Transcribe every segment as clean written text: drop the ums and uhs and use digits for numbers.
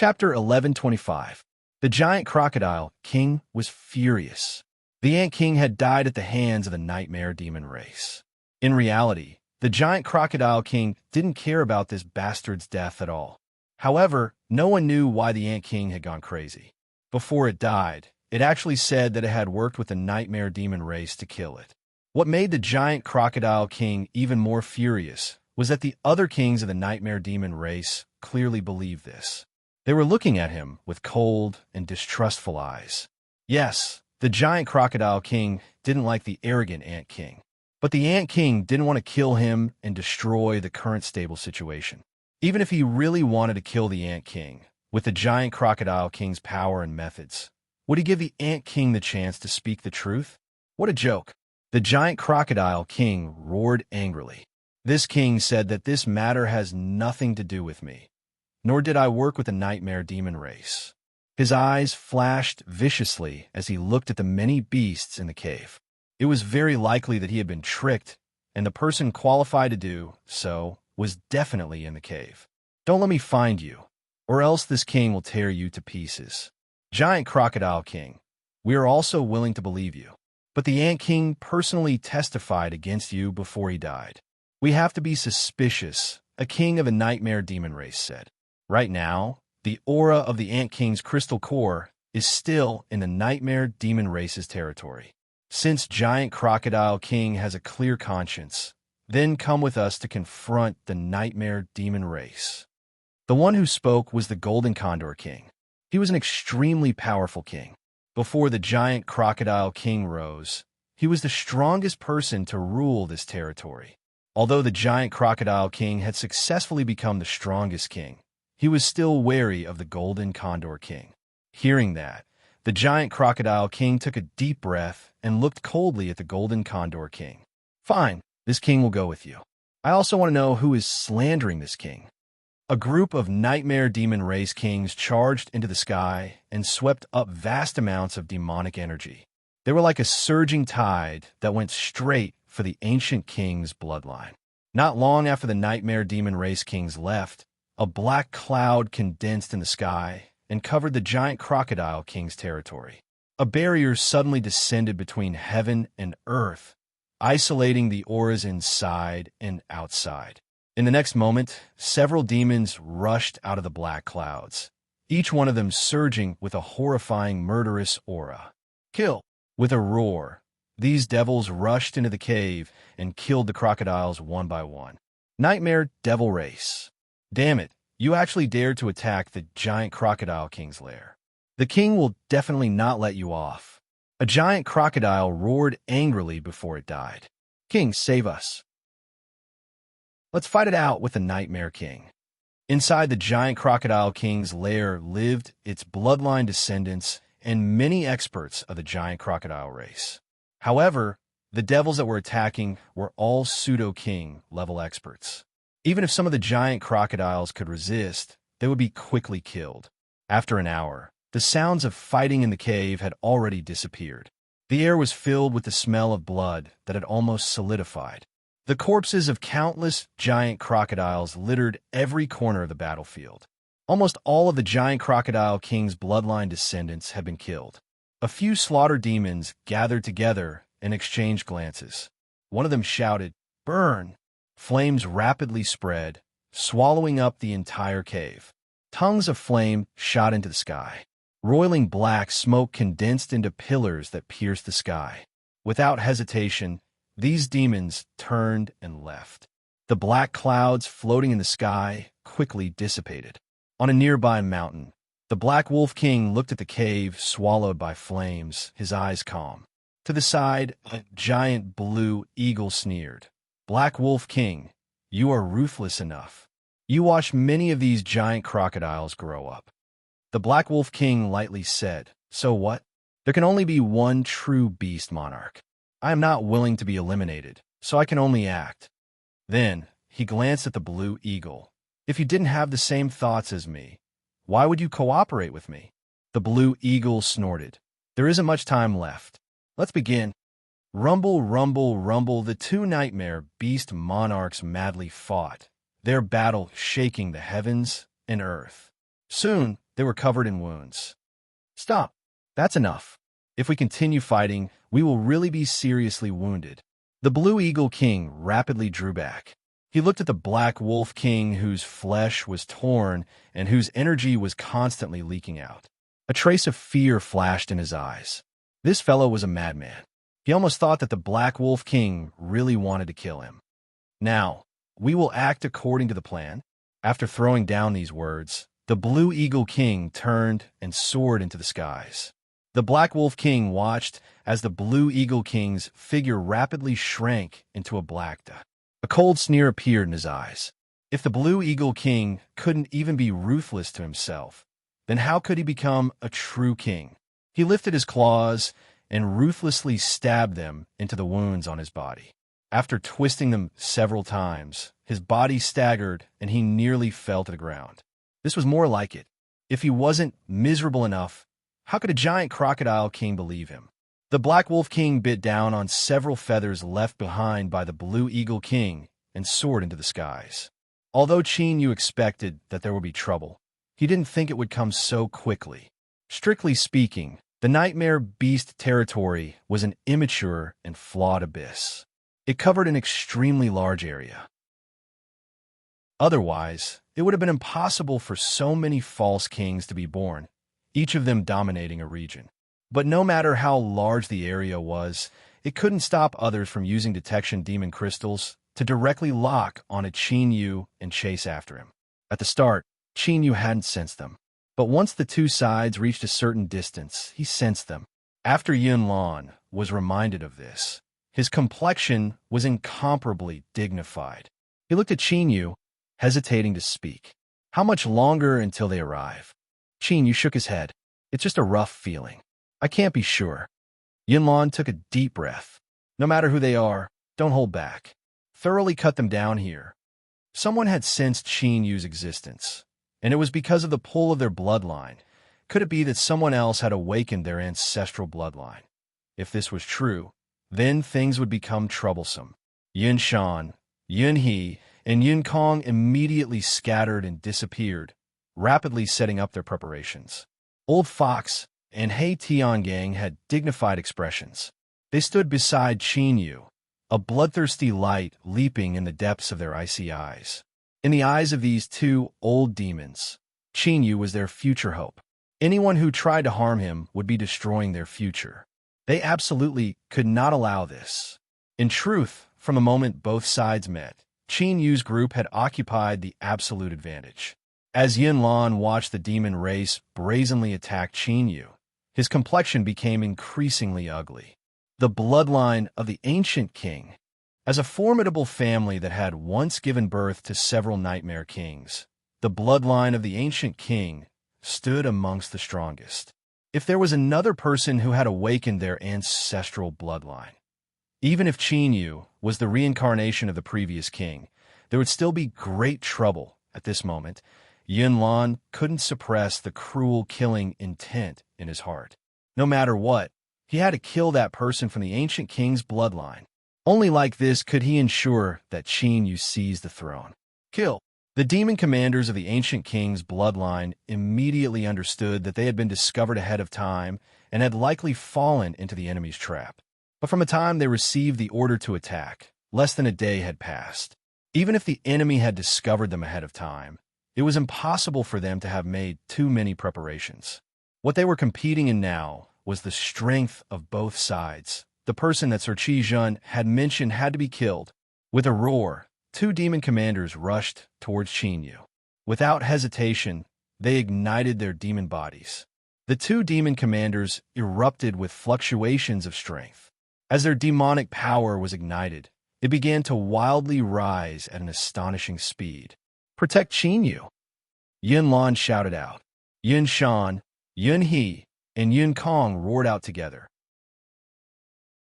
Chapter 1125. The giant crocodile king was furious. The Ant King had died at the hands of the nightmare demon race. In reality, the giant crocodile king didn't care about this bastard's death at all. However, no one knew why the Ant King had gone crazy. Before it died, it actually said that it had worked with the nightmare demon race to kill it. What made the giant crocodile king even more furious was that the other kings of the nightmare demon race clearly believed this. They were looking at him with cold and distrustful eyes. Yes, the giant crocodile king didn't like the arrogant Ant King. But the Ant King didn't want to kill him and destroy the current stable situation. Even if he really wanted to kill the Ant King, with the giant crocodile king's power and methods, would he give the Ant King the chance to speak the truth? What a joke. The giant crocodile king roared angrily. This king said that this matter has nothing to do with me, nor did I work with the nightmare demon race. His eyes flashed viciously as he looked at the many beasts in the cave. It was very likely that he had been tricked, and the person qualified to do so was definitely in the cave. Don't let me find you, or else this king will tear you to pieces. Giant crocodile king, we are also willing to believe you. But the Ant King personally testified against you before he died. We have to be suspicious, a king of a nightmare demon race said. Right now, the aura of the Ant King's crystal core is still in the nightmare demon race's territory. Since Giant Crocodile King has a clear conscience, then come with us to confront the nightmare demon race. The one who spoke was the Golden Condor King. He was an extremely powerful king. Before the Giant Crocodile King rose, he was the strongest person to rule this territory. Although the Giant Crocodile King had successfully become the strongest king, he was still wary of the Golden Condor King. Hearing that, the Giant Crocodile King took a deep breath and looked coldly at the Golden Condor King. Fine, this king will go with you. I also want to know who is slandering this king. A group of nightmare demon race kings charged into the sky and swept up vast amounts of demonic energy. They were like a surging tide that went straight for the ancient king's bloodline. Not long after the nightmare demon race kings left, a black cloud condensed in the sky and covered the giant crocodile king's territory. A barrier suddenly descended between heaven and earth, isolating the auras inside and outside. In the next moment, several demons rushed out of the black clouds, each one of them surging with a horrifying murderous aura. Kill! With a roar, these devils rushed into the cave and killed the crocodiles one by one. Nightmare Devil Race. Damn it, you actually dared to attack the giant crocodile king's lair. The king will definitely not let you off. A giant crocodile roared angrily before it died. King, save us. Let's fight it out with the Nightmare King. Inside the giant crocodile king's lair lived its bloodline descendants and many experts of the giant crocodile race. However, the devils that were attacking were all pseudo-king level experts. Even if some of the giant crocodiles could resist, they would be quickly killed. After an hour, the sounds of fighting in the cave had already disappeared. The air was filled with the smell of blood that had almost solidified. The corpses of countless giant crocodiles littered every corner of the battlefield. Almost all of the giant crocodile king's bloodline descendants had been killed. A few slaughtered demons gathered together and exchanged glances. One of them shouted, "Burn!" Flames rapidly spread, swallowing up the entire cave. Tongues of flame shot into the sky. Roiling black smoke condensed into pillars that pierced the sky. Without hesitation, these demons turned and left. The black clouds floating in the sky quickly dissipated. On a nearby mountain, the Black Wolf King looked at the cave swallowed by flames, his eyes calm. To the side, a giant blue eagle sneered. Black Wolf King, you are ruthless enough. You watched many of these giant crocodiles grow up. The Black Wolf King lightly said, "So what? There can only be one true beast monarch. I am not willing to be eliminated, so I can only act." Then, he glanced at the blue eagle. "If you didn't have the same thoughts as me, why would you cooperate with me?" The blue eagle snorted. "There isn't much time left. Let's begin." Rumble, rumble, rumble, the two nightmare beast monarchs madly fought, their battle shaking the heavens and earth. Soon, They were covered in wounds. Stop. That's enough. If we continue fighting, we will really be seriously wounded. The Blue Eagle King rapidly drew back. He looked at the Black Wolf King, whose flesh was torn and whose energy was constantly leaking out. A trace of fear flashed in his eyes. This fellow was a madman. He almost thought that the Black Wolf King really wanted to kill him. Now, we will act according to the plan. After throwing down these words, the Blue Eagle King turned and soared into the skies. The Black Wolf King watched as the Blue Eagle King's figure rapidly shrank into a black dot. A cold sneer appeared in his eyes. If the Blue Eagle King couldn't even be ruthless to himself, then how could he become a true king? He lifted his claws and ruthlessly stabbed them into the wounds on his body. After twisting them several times, his body staggered and he nearly fell to the ground. This was more like it. If he wasn't miserable enough, how could a giant crocodile king believe him? The Black Wolf King bit down on several feathers left behind by the Blue Eagle King and soared into the skies. Although Qin Yu expected that there would be trouble, he didn't think it would come so quickly. Strictly speaking, the Nightmare Beast territory was an immature and flawed abyss. It covered an extremely large area. Otherwise, it would have been impossible for so many false kings to be born, each of them dominating a region. But no matter how large the area was, it couldn't stop others from using detection demon crystals to directly lock on a Qin Yu and chase after him. At the start, Qin Yu hadn't sensed them. But once the two sides reached a certain distance, he sensed them. After Yun Lan was reminded of this, his complexion was incomparably dignified. He looked at Qin Yu, hesitating to speak. How much longer until they arrive? Qin Yu shook his head. It's just a rough feeling. I can't be sure. Yun Lan took a deep breath. No matter who they are, don't hold back. Thoroughly cut them down here. Someone had sensed Qin Yu's existence, and it was because of the pull of their bloodline. Could it be that someone else had awakened their ancestral bloodline? If this was true, then things would become troublesome. Yun Shan, Yun He, and Yun Kong immediately scattered and disappeared, rapidly setting up their preparations. Old Fox and Hei Tiangang had dignified expressions. They stood beside Qin Yu, a bloodthirsty light leaping in the depths of their icy eyes. In the eyes of these two old demons, Qin Yu was their future hope. Anyone who tried to harm him would be destroying their future. They absolutely could not allow this. In truth, from the moment both sides met, Qin Yu's group had occupied the absolute advantage. As Yun Lan watched the demon race brazenly attack Qin Yu, his complexion became increasingly ugly. The bloodline of the ancient king. As a formidable family that had once given birth to several nightmare kings, the bloodline of the ancient king stood amongst the strongest. If there was another person who had awakened their ancestral bloodline, even if Qin Yu was the reincarnation of the previous king, there would still be great trouble at this moment. Yun Lan couldn't suppress the cruel killing intent in his heart. No matter what, he had to kill that person from the ancient king's bloodline. Only like this could he ensure that Qin Yu seized the throne. Kill. The demon commanders of the ancient king's bloodline immediately understood that they had been discovered ahead of time and had likely fallen into the enemy's trap. But from the time they received the order to attack, less than a day had passed. Even if the enemy had discovered them ahead of time, it was impossible for them to have made too many preparations. What they were competing in now was the strength of both sides. The person that Sir Qi Jun had mentioned had to be killed. With a roar, two demon commanders rushed towards Qin Yu. Without hesitation, they ignited their demon bodies. The two demon commanders erupted with fluctuations of strength. As their demonic power was ignited, it began to wildly rise at an astonishing speed. Protect Qin Yu! Yun Lan shouted out. Yun Shan, Yun He, and Yun Kong roared out together.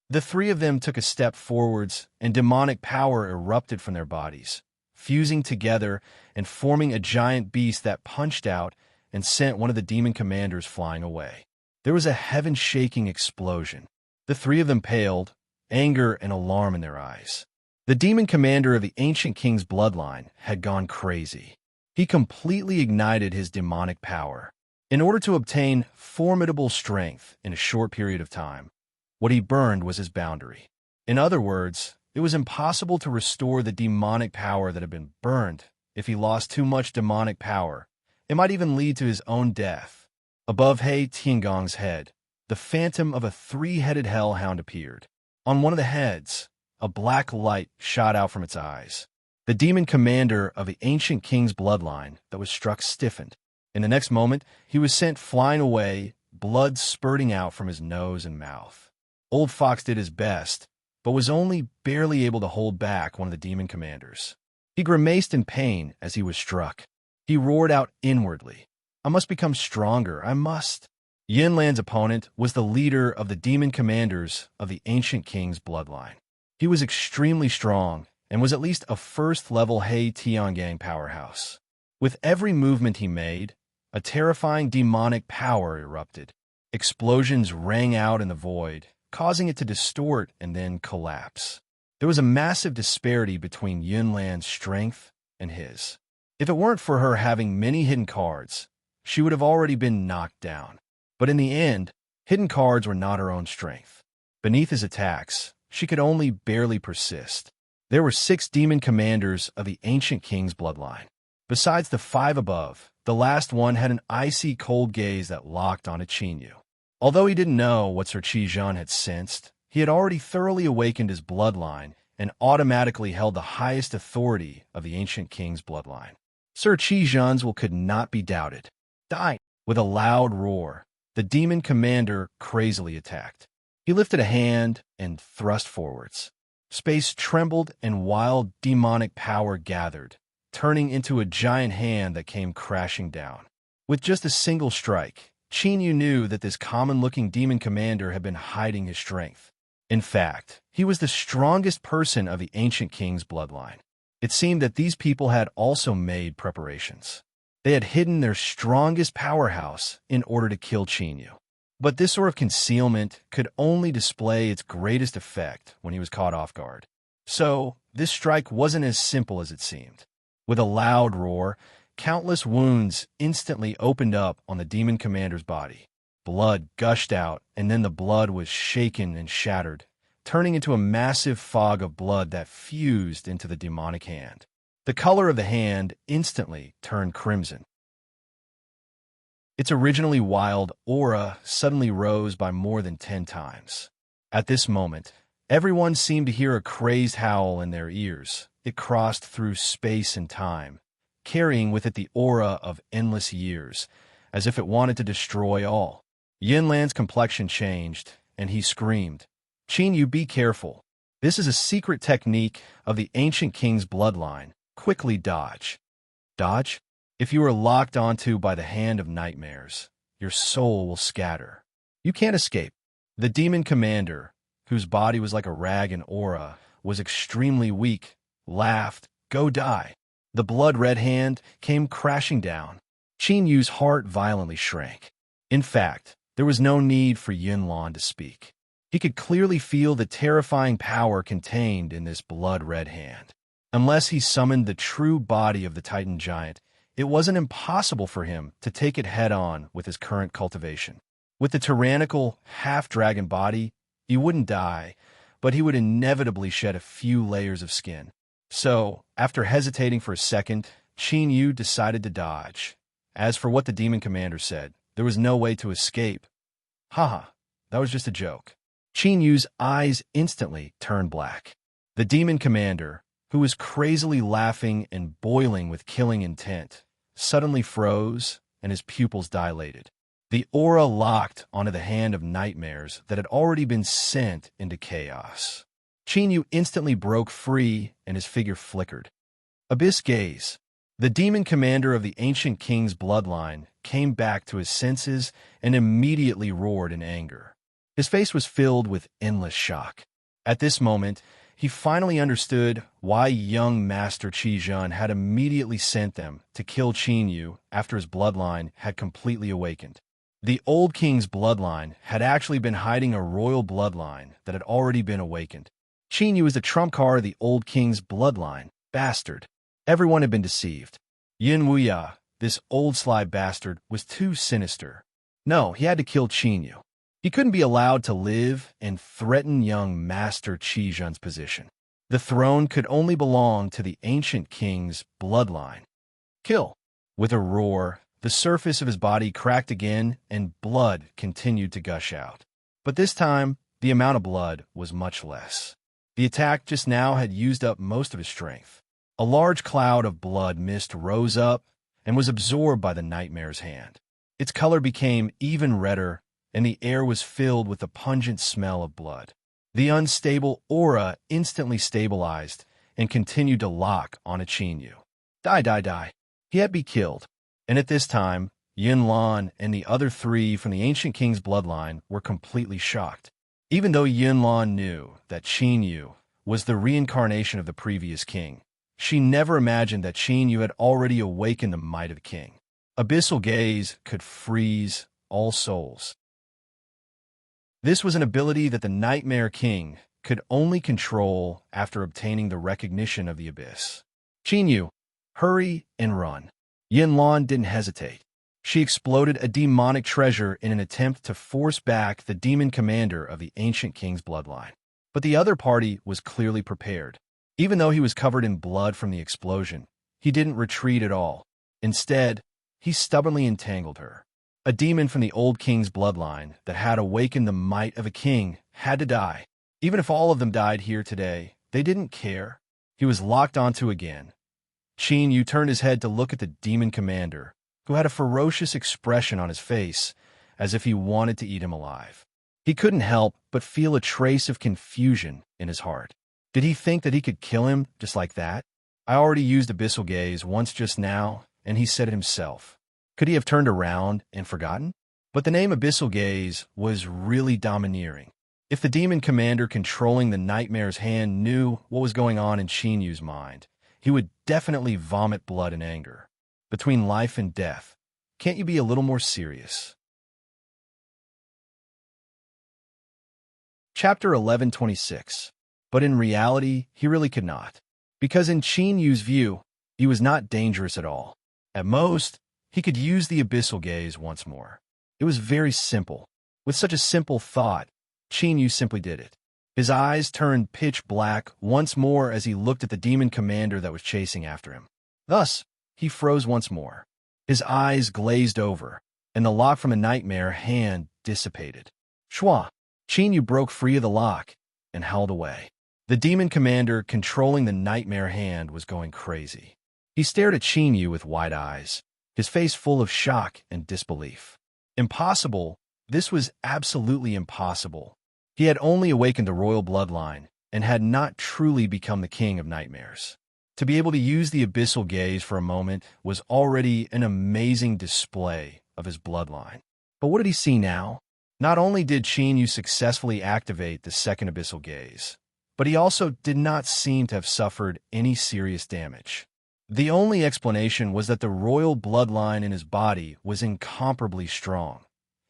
The three of them took a step forwards, and demonic power erupted from their bodies, fusing together and forming a giant beast that punched out and sent one of the demon commanders flying away. There was a heaven-shaking explosion. The three of them paled, anger and alarm in their eyes. The demon commander of the ancient king's bloodline had gone crazy. He completely ignited his demonic power. In order to obtain formidable strength in a short period of time, what he burned was his boundary. In other words, it was impossible to restore the demonic power that had been burned. If he lost too much demonic power, it might even lead to his own death. Above He Tiangong's head, the phantom of a three-headed hellhound appeared. On one of the heads, a black light shot out from its eyes. The demon commander of the ancient king's bloodline that was struck stiffened. In the next moment, he was sent flying away, blood spurting out from his nose and mouth. Old Fox did his best, but was only barely able to hold back one of the demon commanders. He grimaced in pain as he was struck. He roared out inwardly, "I must become stronger, I must." Yin Lan's opponent was the leader of the demon commanders of the ancient king's bloodline. He was extremely strong and was at least a first-level He Tiangang powerhouse. With every movement he made, a terrifying demonic power erupted. Explosions rang out in the void, causing it to distort and then collapse. There was a massive disparity between Yin Lan's strength and his. If it weren't for her having many hidden cards, she would have already been knocked down. But in the end, hidden cards were not her own strength. Beneath his attacks, she could only barely persist. There were 6 demon commanders of the ancient king's bloodline. Besides the 5 above, the last one had an icy cold gaze that locked onto Qinyu. Although he didn't know what Sir Qizhan had sensed, he had already thoroughly awakened his bloodline and automatically held the highest authority of the ancient king's bloodline. Sir Qizhan's will could not be doubted. Die! With a loud roar, the demon commander crazily attacked. He lifted a hand and thrust forwards. Space trembled and wild demonic power gathered, turning into a giant hand that came crashing down. With just a single strike, Qinyu knew that this common-looking demon commander had been hiding his strength. In fact, he was the strongest person of the ancient king's bloodline. It seemed that these people had also made preparations. They had hidden their strongest powerhouse in order to kill Qinyu. But this sort of concealment could only display its greatest effect when he was caught off guard. So, this strike wasn't as simple as it seemed. With a loud roar, countless wounds instantly opened up on the demon commander's body. Blood gushed out, and then the blood was shaken and shattered, turning into a massive fog of blood that fused into the demonic hand. The color of the hand instantly turned crimson. Its originally wild aura suddenly rose by more than 10 times. At this moment, everyone seemed to hear a crazed howl in their ears. It crossed through space and time, carrying with it the aura of endless years, as if it wanted to destroy all. Yin Lan's complexion changed, and he screamed, "Qinyu, be careful. This is a secret technique of the ancient king's bloodline. Quickly dodge." Dodge? If you are locked onto by the hand of nightmares, your soul will scatter. You can't escape. The demon commander, whose body was like a rag in aura, was extremely weak, laughed, "Go die." The blood-red hand came crashing down. Qinyu's heart violently shrank. In fact, there was no need for Yin Lan to speak. He could clearly feel the terrifying power contained in this blood-red hand. Unless he summoned the true body of the Titan giant, it wasn't impossible for him to take it head-on with his current cultivation. With the tyrannical, half-dragon body, he wouldn't die, but he would inevitably shed a few layers of skin. So, after hesitating for a second, Qinyu decided to dodge. As for what the demon commander said, there was no way to escape. Haha, that was just a joke. Qinyu's eyes instantly turned black. The demon commander, who was crazily laughing and boiling with killing intent, suddenly froze and his pupils dilated. The aura locked onto the hand of nightmares that had already been sent into chaos. Qinyu instantly broke free and his figure flickered. Abyss gaze. The demon commander of the ancient king's bloodline came back to his senses and immediately roared in anger. His face was filled with endless shock. At this moment, he finally understood why young Master Qizhan had immediately sent them to kill Qinyu after his bloodline had completely awakened. The old king's bloodline had actually been hiding a royal bloodline that had already been awakened. Qinyu is the trump card of the old king's bloodline. Bastard. Everyone had been deceived. Yin Wuya, this old sly bastard was too sinister. No, he had to kill Qinyu. He couldn't be allowed to live and threaten young Master Qizhen's position. The throne could only belong to the ancient king's bloodline. Kill! With a roar, the surface of his body cracked again and blood continued to gush out. But this time, the amount of blood was much less. The attack just now had used up most of his strength. A large cloud of blood mist rose up and was absorbed by the nightmare's hand. Its color became even redder, and the air was filled with the pungent smell of blood. The unstable aura instantly stabilized and continued to lock on a Qinyu. Die, die, die. He had to be killed. And at this time, Yunlan and the other three from the ancient king's bloodline were completely shocked. Even though Yunlan knew that Qinyu was the reincarnation of the previous king, she never imagined that Qinyu had already awakened the might of the king. Abyssal gaze could freeze all souls. This was an ability that the Nightmare King could only control after obtaining the recognition of the abyss. Qinyu, hurry and run. Yunlan didn't hesitate. She exploded a demonic treasure in an attempt to force back the demon commander of the ancient king's bloodline. But the other party was clearly prepared. Even though he was covered in blood from the explosion, he didn't retreat at all. Instead, he stubbornly entangled her. A demon from the old king's bloodline that had awakened the might of a king had to die. Even if all of them died here today, they didn't care. He was locked onto again. Qinyu turned his head to look at the demon commander, who had a ferocious expression on his face, as if he wanted to eat him alive. He couldn't help but feel a trace of confusion in his heart. Did he think that he could kill him just like that? I already used Abyssal Gaze once just now, and he said it himself. Could he have turned around and forgotten? But the name Abyssal Gaze was really domineering. If the demon commander controlling the Nightmare's hand knew what was going on in Qinyu's mind, he would definitely vomit blood and anger. Between life and death, can't you be a little more serious? Chapter 11:26. But in reality, he really could not. Because in Qinyu's view, he was not dangerous at all. At most, he could use the Abyssal Gaze once more. It was very simple. With such a simple thought, Qinyu simply did it. His eyes turned pitch black once more as he looked at the demon commander that was chasing after him. Thus, he froze once more. His eyes glazed over, and the lock from the nightmare hand dissipated. Shwa! Qinyu broke free of the lock and howled away. The demon commander controlling the nightmare hand was going crazy. He stared at Qinyu with wide eyes, his face full of shock and disbelief. Impossible. This was absolutely impossible. He had only awakened the royal bloodline and had not truly become the king of nightmares. To be able to use the Abyssal Gaze for a moment was already an amazing display of his bloodline. But what did he see now? Not only did Qinyu successfully activate the second Abyssal Gaze, but he also did not seem to have suffered any serious damage. The only explanation was that the royal bloodline in his body was incomparably strong,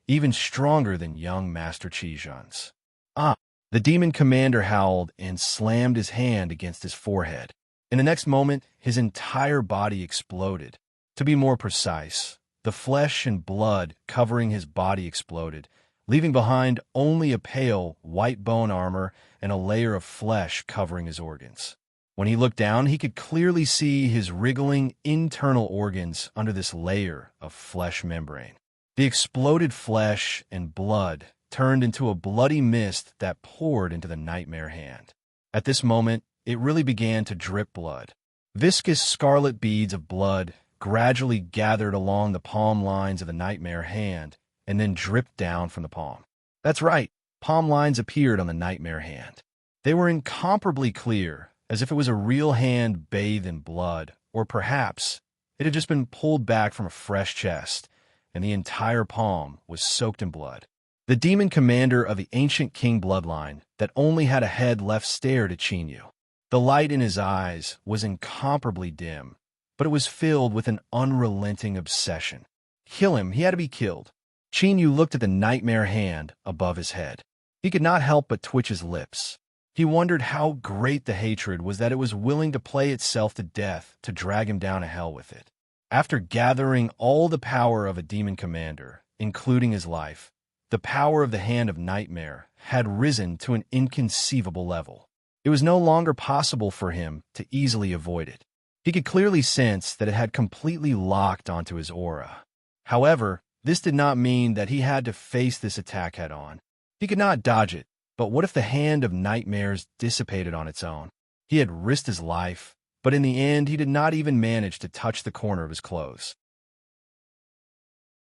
even stronger than young Master Qizhen's. The demon commander howled and slammed his hand against his forehead. In the next moment, his entire body exploded. To be more precise, the flesh and blood covering his body exploded, leaving behind only a pale, white bone armor and a layer of flesh covering his organs. When he looked down, he could clearly see his wriggling internal organs under this layer of flesh membrane. The exploded flesh and blood turned into a bloody mist that poured into the nightmare hand. At this moment, it really began to drip blood. Viscous scarlet beads of blood gradually gathered along the palm lines of the nightmare hand and then dripped down from the palm. That's right, palm lines appeared on the nightmare hand. They were incomparably clear, as if it was a real hand bathed in blood, or perhaps it had just been pulled back from a fresh chest, and the entire palm was soaked in blood. The demon commander of the ancient king bloodline that only had a head left stared at Qinyu. The light in his eyes was incomparably dim, but it was filled with an unrelenting obsession. Kill him, he had to be killed. Qinyu looked at the nightmare hand above his head. He could not help but twitch his lips. He wondered how great the hatred was that it was willing to play itself to death to drag him down to hell with it. After gathering all the power of a demon commander, including his life, the power of the Hand of Nightmare had risen to an inconceivable level. It was no longer possible for him to easily avoid it. He could clearly sense that it had completely locked onto his aura. However, this did not mean that he had to face this attack head-on. He could not dodge it, but what if the Hand of Nightmares dissipated on its own? He had risked his life, but in the end he did not even manage to touch the corner of his clothes.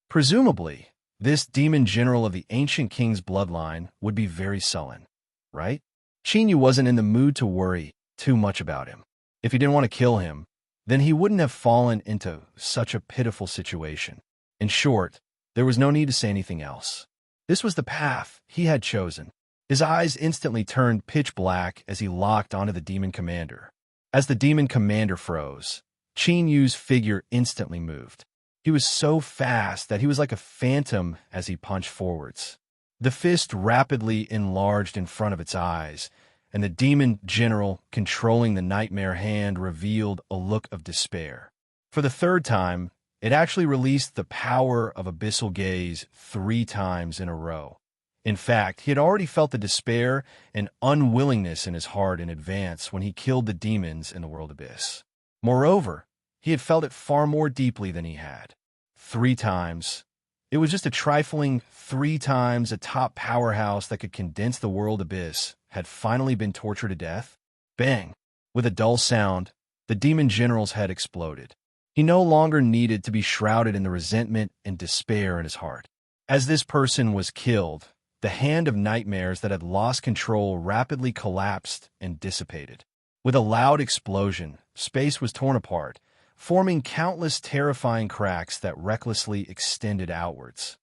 Presumably, this demon general of the ancient king's bloodline would be very sullen, right? Qin wasn't in the mood to worry too much about him. If he didn't want to kill him, then he wouldn't have fallen into such a pitiful situation. In short, there was no need to say anything else. This was the path he had chosen. His eyes instantly turned pitch black as he locked onto the demon commander. As the demon commander froze, Qin Yu's figure instantly moved. He was so fast that he was like a phantom as he punched forwards. The fist rapidly enlarged in front of its eyes, and the demon general controlling the nightmare hand revealed a look of despair. For the third time, it actually released the power of abyssal gaze 3 times in a row. In fact, he had already felt the despair and unwillingness in his heart in advance when he killed the demons in the world abyss. Moreover, he had felt it far more deeply than he had. 3 times. It was just a trifling 3 times a top powerhouse that could condense the world abyss had finally been tortured to death. Bang! With a dull sound, the demon general's head exploded. He no longer needed to be shrouded in the resentment and despair in his heart. As this person was killed, the Hand of Nightmares that had lost control rapidly collapsed and dissipated. With a loud explosion, space was torn apart, forming countless terrifying cracks that recklessly extended outwards.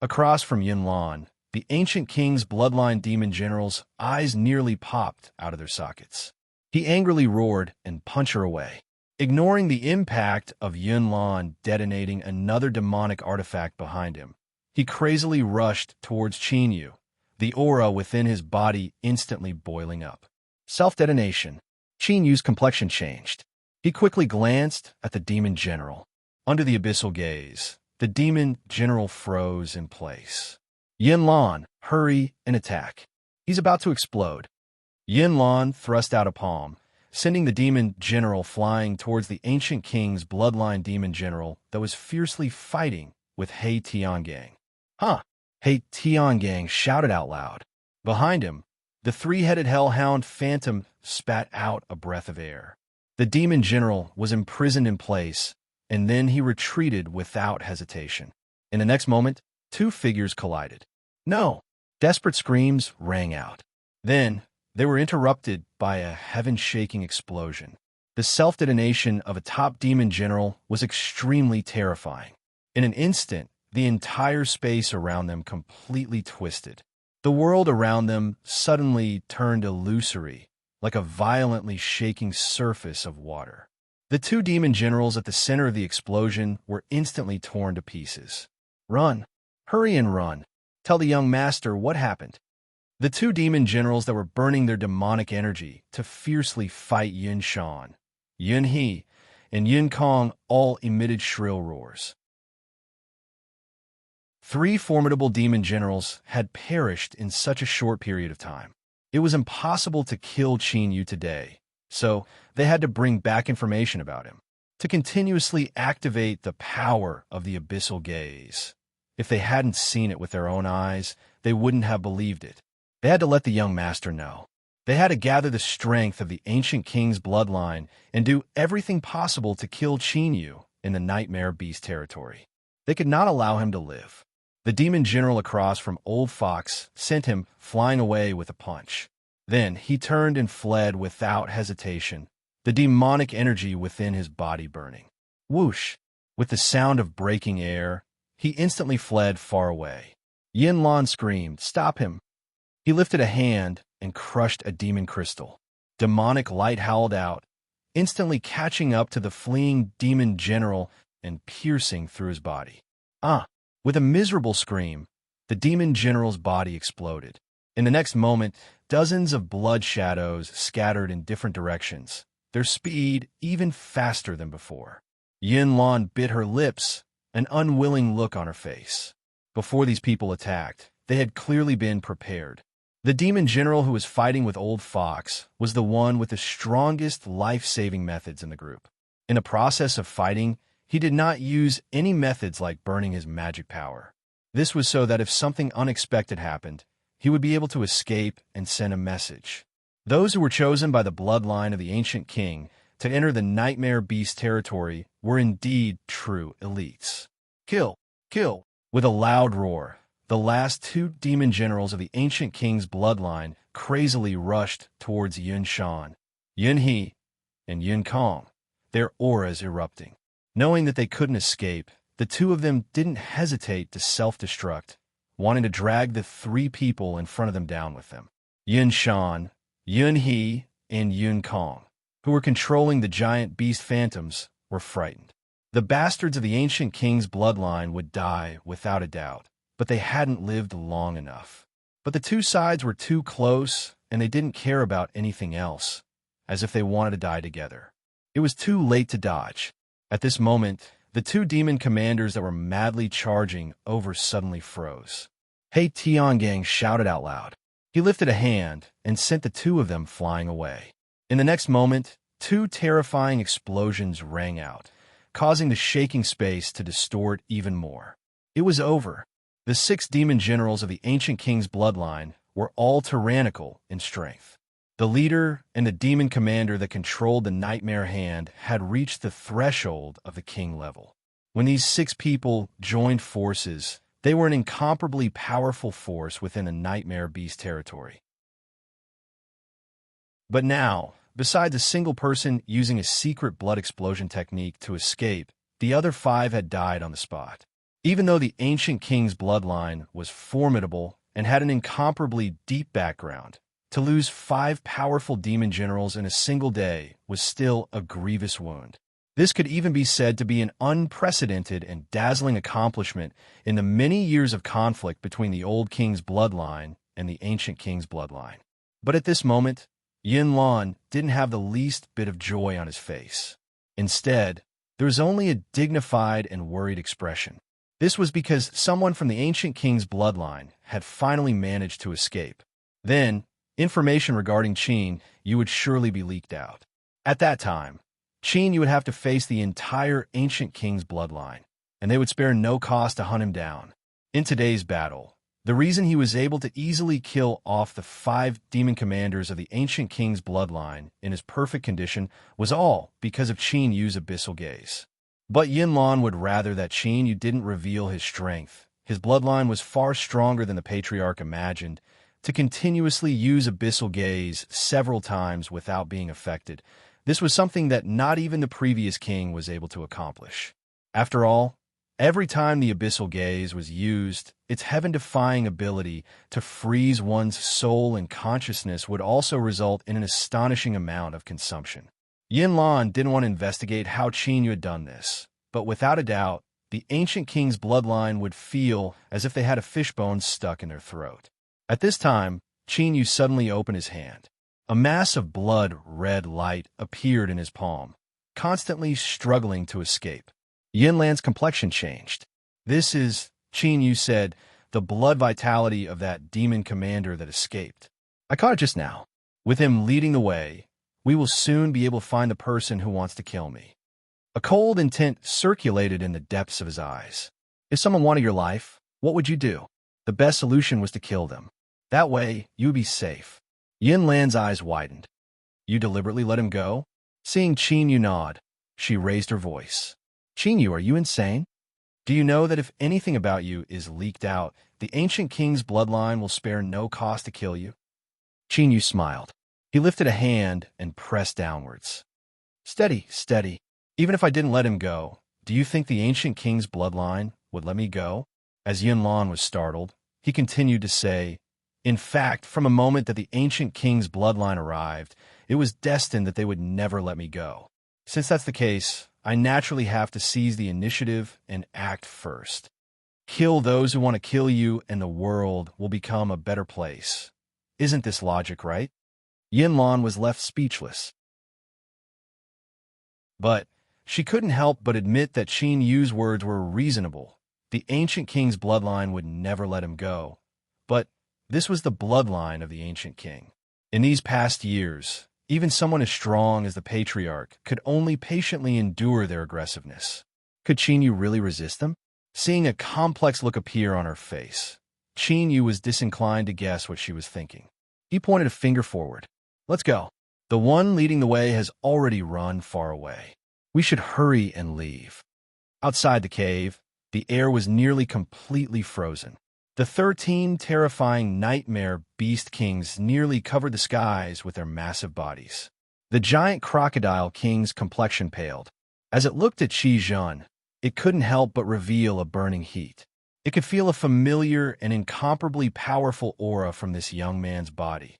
Across from Yunlan, the ancient king's bloodline demon general's eyes nearly popped out of their sockets. He angrily roared and punched her away. Ignoring the impact of Yunlan detonating another demonic artifact behind him, he crazily rushed towards Qin Yu, the aura within his body instantly boiling up. Self-detonation. Qin Yu's complexion changed. He quickly glanced at the demon general. Under the abyssal gaze, the demon general froze in place. Yunlan, hurry and attack. He's about to explode. Yunlan thrust out a palm, sending the demon general flying towards the ancient king's bloodline demon general that was fiercely fighting with He Tiangang. He Tiangang shouted out loud. Behind him, the 3-headed hellhound phantom spat out a breath of air. The demon general was imprisoned in place, and then he retreated without hesitation. In the next moment, 2 figures collided. No! Desperate screams rang out. Then, they were interrupted by a heaven-shaking explosion. The self-detonation of a top demon general was extremely terrifying. In an instant, the entire space around them completely twisted. The world around them suddenly turned illusory, like a violently shaking surface of water. The 2 demon generals at the center of the explosion were instantly torn to pieces. Run! Hurry and run! Tell the young master what happened. The 2 demon generals that were burning their demonic energy to fiercely fight Yun Shan, Yun He, and Yun Kong all emitted shrill roars. 3 formidable demon generals had perished in such a short period of time. It was impossible to kill Qin Yu today, so they had to bring back information about him, to continuously activate the power of the abyssal gaze. If they hadn't seen it with their own eyes, they wouldn't have believed it. They had to let the young master know. They had to gather the strength of the ancient king's bloodline and do everything possible to kill Qin Yu in the Nightmare Beast territory. They could not allow him to live. The demon general across from Old Fox sent him flying away with a punch. Then he turned and fled without hesitation, the demonic energy within his body burning. Whoosh! With the sound of breaking air, he instantly fled far away. Yin Lan screamed, "Stop him!" He lifted a hand and crushed a demon crystal. Demonic light howled out, instantly catching up to the fleeing demon general and piercing through his body. With a miserable scream, the demon general's body exploded. In the next moment, dozens of blood shadows scattered in different directions, their speed even faster than before. Yin Lan bit her lips, an unwilling look on her face. Before these people attacked, they had clearly been prepared. The demon general who was fighting with Old Fox was the one with the strongest life-saving methods in the group. In the process of fighting, he did not use any methods like burning his magic power. This was so that if something unexpected happened, he would be able to escape and send a message. Those who were chosen by the bloodline of the ancient king to enter the Nightmare Beast territory were indeed true elites. Kill! Kill! With a loud roar, the last two demon generals of the ancient king's bloodline crazily rushed towards Yun Shan, Yun He, and Yun Kong, their auras erupting. Knowing that they couldn't escape, the two of them didn't hesitate to self-destruct, wanting to drag the three people in front of them down with them. Yun Shan, Yun He, and Yun Kong, who were controlling the giant beast phantoms, were frightened. The bastards of the ancient king's bloodline would die without a doubt, but they hadn't lived long enough. But the two sides were too close, and they didn't care about anything else, as if they wanted to die together. It was too late to dodge. At this moment, the two demon commanders that were madly charging over suddenly froze. Hey Tiangang shouted out loud. He lifted a hand and sent the two of them flying away. In the next moment, two terrifying explosions rang out, causing the shaking space to distort even more. It was over. The 6 demon generals of the ancient king's bloodline were all tyrannical in strength. The leader and the demon commander that controlled the Nightmare Hand had reached the threshold of the king level. When these 6 people joined forces, they were an incomparably powerful force within the Nightmare Beast territory. But now, besides a single person using a secret blood explosion technique to escape, the other 5 had died on the spot. Even though the ancient king's bloodline was formidable and had an incomparably deep background, to lose 5 powerful demon generals in a single day was still a grievous wound. This could even be said to be an unprecedented and dazzling accomplishment in the many years of conflict between the old king's bloodline and the ancient king's bloodline. But at this moment, Yin Lan didn't have the least bit of joy on his face. Instead, there was only a dignified and worried expression. This was because someone from the ancient king's bloodline had finally managed to escape. Then, information regarding Qin Yu would surely be leaked out. At that time, Qin Yu would have to face the entire ancient king's bloodline, and they would spare no cost to hunt him down. In today's battle, the reason he was able to easily kill off the 5 demon commanders of the ancient king's bloodline in his perfect condition was all because of Qin Yu's abyssal gaze. But Yin Lan would rather that Qin Yu didn't reveal his strength. His bloodline was far stronger than the patriarch imagined. To continuously use abyssal gaze several times without being affected, this was something that not even the previous king was able to accomplish. After all, every time the abyssal gaze was used, its heaven-defying ability to freeze one's soul and consciousness would also result in an astonishing amount of consumption. Yin Lan didn't want to investigate how Qin Yu had done this, but without a doubt, the ancient king's bloodline would feel as if they had a fishbone stuck in their throat. At this time, Qin Yu suddenly opened his hand. A mass of blood-red light appeared in his palm, constantly struggling to escape. Yin Lan's complexion changed. "This is," Qin Yu said, "the blood vitality of that demon commander that escaped. I caught it just now. With him leading the way, we will soon be able to find the person who wants to kill me." A cold intent circulated in the depths of his eyes. If someone wanted your life, what would you do? The best solution was to kill them. That way, you would be safe. Yin Lan's eyes widened. "You deliberately let him go?" Seeing Qin Yu nod, she raised her voice. "Qin Yu, are you insane? Do you know that if anything about you is leaked out, the ancient king's bloodline will spare no cost to kill you?" Qin Yu smiled. He lifted a hand and pressed downwards. "Steady, steady. Even if I didn't let him go, do you think the ancient king's bloodline would let me go?" As Yin Lan was startled, he continued to say, "In fact, from a moment that the ancient king's bloodline arrived, it was destined that they would never let me go. Since that's the case, I naturally have to seize the initiative and act first. Kill those who want to kill you, and the world will become a better place. Isn't this logic, right?" Yin Lan was left speechless. But She couldn't help but admit that Qin Yu's words were reasonable. The ancient king's bloodline would never let him go. But this was the bloodline of the ancient king. In these past years, even someone as strong as the patriarch could only patiently endure their aggressiveness. Could Qin Yu really resist them? Seeing a complex look appear on her face, Qin Yu was disinclined to guess what she was thinking. He pointed a finger forward. Let's go. The one leading the way has already run far away. We should hurry and leave. Outside the cave, the air was nearly completely frozen. The 13 terrifying nightmare beast kings nearly covered the skies with their massive bodies. The giant crocodile king's complexion paled. As it looked at Qi Zhen, it couldn't help but reveal a burning heat. It could feel a familiar and incomparably powerful aura from this young man's body.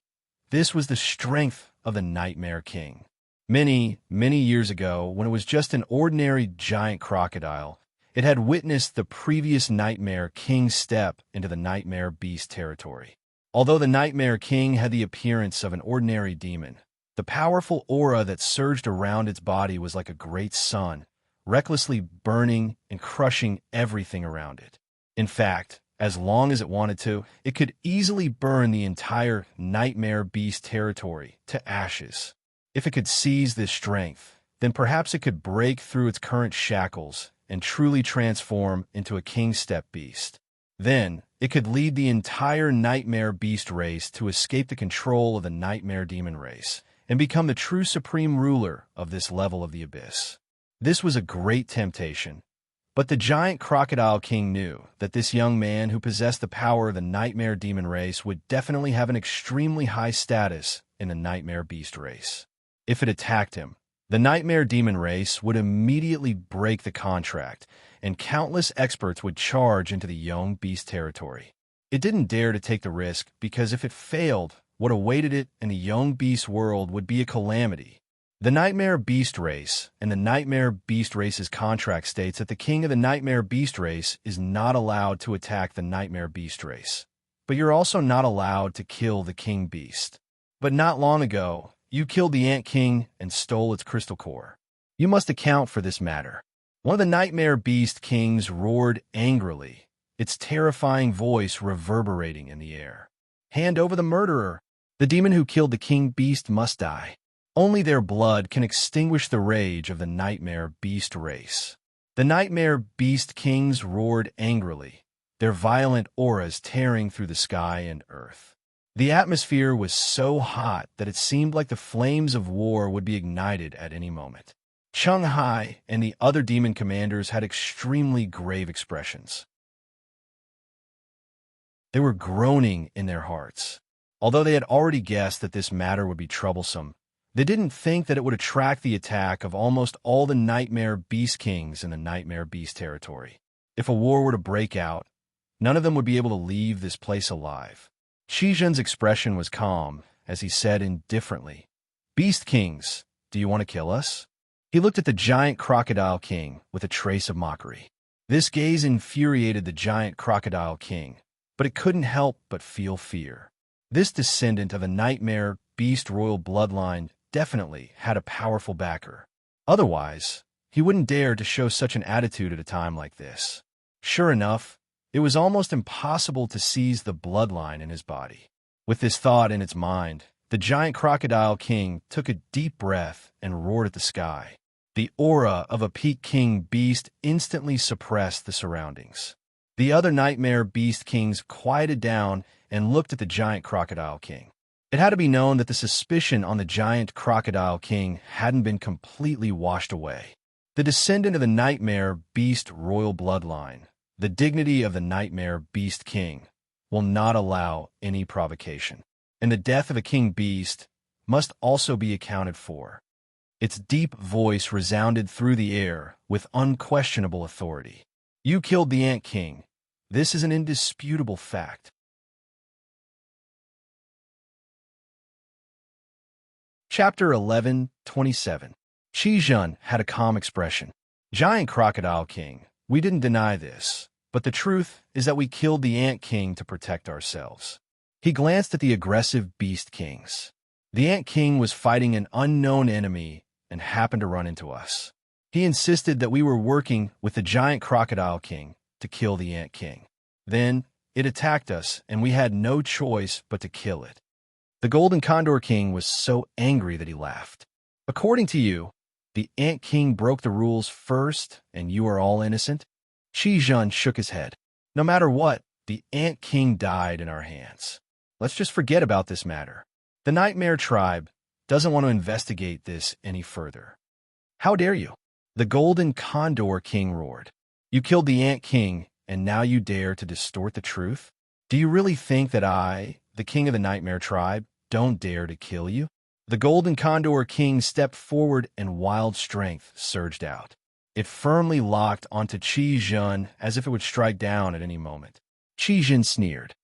This was the strength of the Nightmare King. Many, many years ago, when it was just an ordinary giant crocodile, it had witnessed the previous Nightmare King step into the Nightmare Beast territory. Although the Nightmare King had the appearance of an ordinary demon, the powerful aura that surged around its body was like a great sun, recklessly burning and crushing everything around it. In fact, as long as it wanted to, it could easily burn the entire Nightmare Beast territory to ashes. If it could seize this strength, then perhaps it could break through its current shackles and truly transform into a king-step beast. Then, it could lead the entire Nightmare Beast race to escape the control of the Nightmare Demon race and become the true supreme ruler of this level of the abyss. This was a great temptation, but the giant crocodile king knew that this young man who possessed the power of the Nightmare Demon race would definitely have an extremely high status in the Nightmare Beast race. If it attacked him, the Nightmare Demon race would immediately break the contract, and countless experts would charge into the young beast territory. It didn't dare to take the risk because if it failed, what awaited it in the young beast world would be a calamity. The Nightmare Beast race and the Nightmare Beast race's contract states that the king of the Nightmare Beast race is not allowed to attack the Nightmare Beast race, but you're also not allowed to kill the king beast. But not long ago, you killed the Ant King and stole its crystal core. You must account for this matter. One of the Nightmare Beast kings roared angrily, its terrifying voice reverberating in the air. Hand over the murderer. The demon who killed the king beast must die. Only their blood can extinguish the rage of the Nightmare Beast race. The Nightmare Beast kings roared angrily, their violent auras tearing through the sky and earth. The atmosphere was so hot that it seemed like the flames of war would be ignited at any moment. Chung Hai and the other demon commanders had extremely grave expressions. They were groaning in their hearts. Although they had already guessed that this matter would be troublesome, they didn't think that it would attract the attack of almost all the Nightmare Beast Kings in the Nightmare Beast territory. If a war were to break out, none of them would be able to leave this place alive. Qi Zhen's expression was calm as he said indifferently, "Beast Kings, do you want to kill us?" He looked at the giant crocodile king with a trace of mockery. This gaze infuriated the giant crocodile king, but it couldn't help but feel fear. This descendant of a Nightmare Beast royal bloodline definitely had a powerful backer. Otherwise, he wouldn't dare to show such an attitude at a time like this. Sure enough, it was almost impossible to seize the bloodline in his body. With this thought in its mind, the giant crocodile king took a deep breath and roared at the sky. The aura of a peak king beast instantly suppressed the surroundings. The other Nightmare Beast kings quieted down and looked at the giant crocodile king. It had to be known that the suspicion on the giant crocodile king hadn't been completely washed away. The descendant of the Nightmare Beast royal bloodline, the dignity of the Nightmare Beast king, will not allow any provocation. And the death of a king beast must also be accounted for. Its deep voice resounded through the air with unquestionable authority. You killed the Ant King. This is an indisputable fact. Chapter 11:27. Qi Zhen had a calm expression. Giant Crocodile King, we didn't deny this, but the truth is that we killed the Ant King to protect ourselves. He glanced at the aggressive Beast Kings. The Ant King was fighting an unknown enemy and happened to run into us. He insisted that we were working with the giant crocodile king to kill the ant king. Then it attacked us, and we had no choice but to kill it. The golden condor king was so angry that he laughed. According to you, the ant king broke the rules first, and you are all innocent? Qi Zhen shook his head. No matter what, the ant king died in our hands. Let's just forget about this matter. The Nightmare Tribe doesn't want to investigate this any further. How dare you? The golden condor king roared. You killed the ant king, and now you dare to distort the truth? Do you really think that I, the king of the Nightmare Tribe, don't dare to kill you? The golden condor king stepped forward and wild strength surged out. It firmly locked onto Qi Zhen as if it would strike down at any moment. Qi Zhen sneered.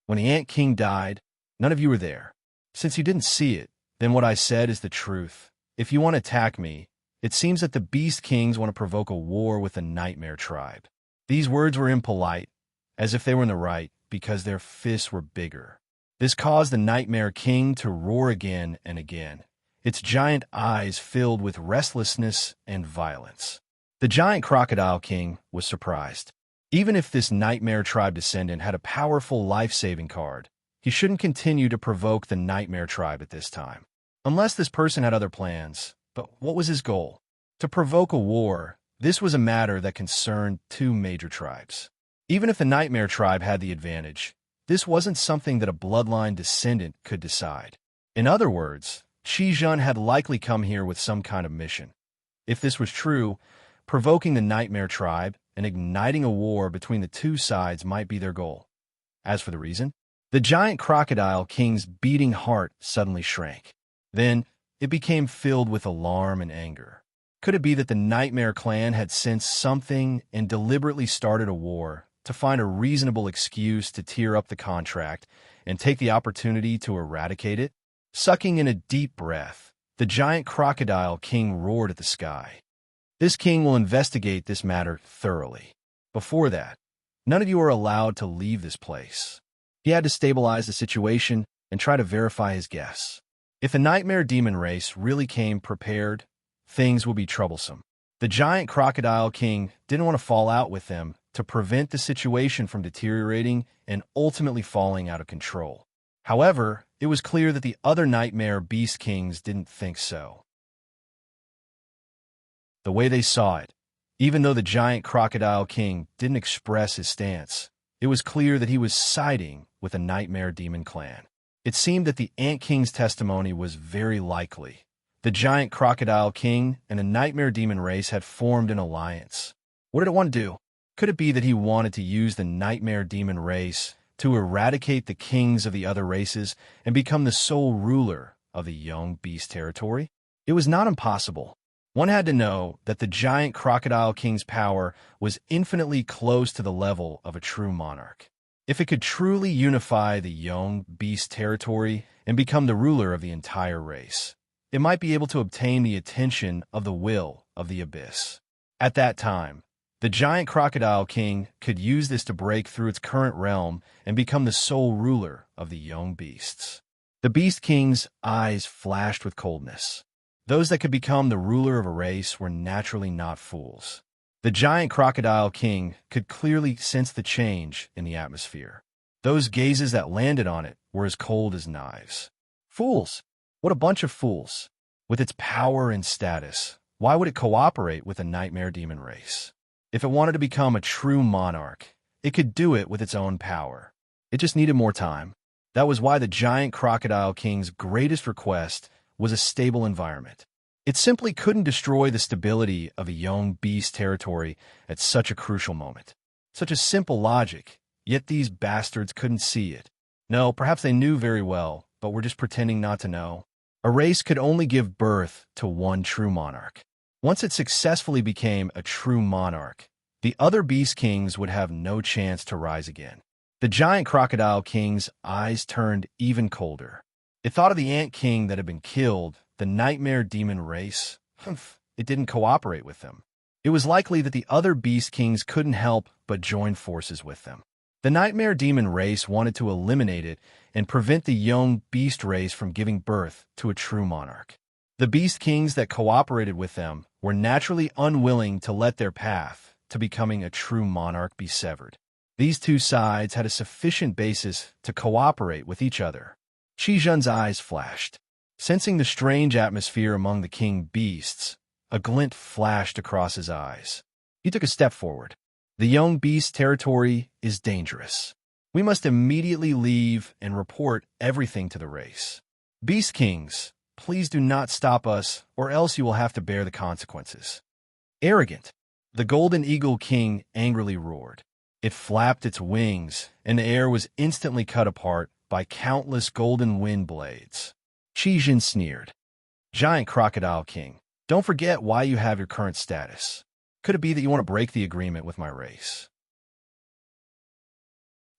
When the ant king died, none of you were there. Since you didn't see it, then what I said is the truth. If you want to attack me, it seems that the beast kings want to provoke a war with the Nightmare Tribe. These words were impolite, as if they were in the right, because their fists were bigger. This caused the Nightmare King to roar again and again, its giant eyes filled with restlessness and violence. The giant crocodile king was surprised. Even if this Nightmare Tribe descendant had a powerful life-saving card, he shouldn't continue to provoke the Nightmare Tribe at this time. Unless this person had other plans. But what was his goal? To provoke a war. This was a matter that concerned two major tribes. Even if the Nightmare Tribe had the advantage, this wasn't something that a bloodline descendant could decide. In other words, Qi Zhen had likely come here with some kind of mission. If this was true, provoking the Nightmare Tribe and igniting a war between the two sides might be their goal. As for the reason, the giant crocodile king's beating heart suddenly shrank. Then, it became filled with alarm and anger. Could it be that the Nightmare clan had sensed something and deliberately started a war to find a reasonable excuse to tear up the contract and take the opportunity to eradicate it? Sucking in a deep breath, the giant crocodile king roared at the sky. This king will investigate this matter thoroughly. Before that, none of you are allowed to leave this place. He had to stabilize the situation and try to verify his guess. If the Nightmare Demon race really came prepared, things would be troublesome. The giant crocodile king didn't want to fall out with them to prevent the situation from deteriorating and ultimately falling out of control. However, it was clear that the other Nightmare Beast Kings didn't think so. The way they saw it, even though the giant crocodile king didn't express his stance, it was clear that he was siding with the Nightmare Demon clan. It seemed that the Ant King's testimony was very likely. The giant crocodile king and the Nightmare Demon race had formed an alliance. What did it want to do? Could it be that he wanted to use the Nightmare Demon race to eradicate the kings of the other races and become the sole ruler of the young beast territory? It was not impossible. One had to know that the giant crocodile king's power was infinitely close to the level of a true monarch. If it could truly unify the young beast territory and become the ruler of the entire race, it might be able to obtain the attention of the will of the abyss. At that time, the giant crocodile king could use this to break through its current realm and become the sole ruler of the young beasts. The beast king's eyes flashed with coldness. Those that could become the ruler of a race were naturally not fools. The giant crocodile king could clearly sense the change in the atmosphere. Those gazes that landed on it were as cold as knives. Fools! What a bunch of fools! With its power and status, why would it cooperate with the Nightmare Demon race? If it wanted to become a true monarch, it could do it with its own power. It just needed more time. That was why the giant crocodile king's greatest request was a stable environment. It simply couldn't destroy the stability of a young beast territory at such a crucial moment. Such a simple logic, yet these bastards couldn't see it. No, perhaps they knew very well, but were just pretending not to know. A race could only give birth to one true monarch. Once it successfully became a true monarch, the other beast kings would have no chance to rise again. The giant crocodile king's eyes turned even colder. It thought of the ant king that had been killed, the Nightmare Demon race. It didn't cooperate with them. It was likely that the other beast kings couldn't help but join forces with them. The Nightmare Demon race wanted to eliminate it and prevent the young beast race from giving birth to a true monarch. The beast kings that cooperated with them were naturally unwilling to let their path to becoming a true monarch be severed. These two sides had a sufficient basis to cooperate with each other. Qi Zhen's eyes flashed. Sensing the strange atmosphere among the king beasts, a glint flashed across his eyes. He took a step forward. The young beast territory is dangerous. We must immediately leave and report everything to the race. Beast kings, please do not stop us, or else you will have to bear the consequences. Arrogant. The golden eagle king angrily roared. It flapped its wings, and the air was instantly cut apart by countless golden wind blades. Qi Zhen sneered. Giant crocodile king, don't forget why you have your current status. Could it be that you want to break the agreement with my race?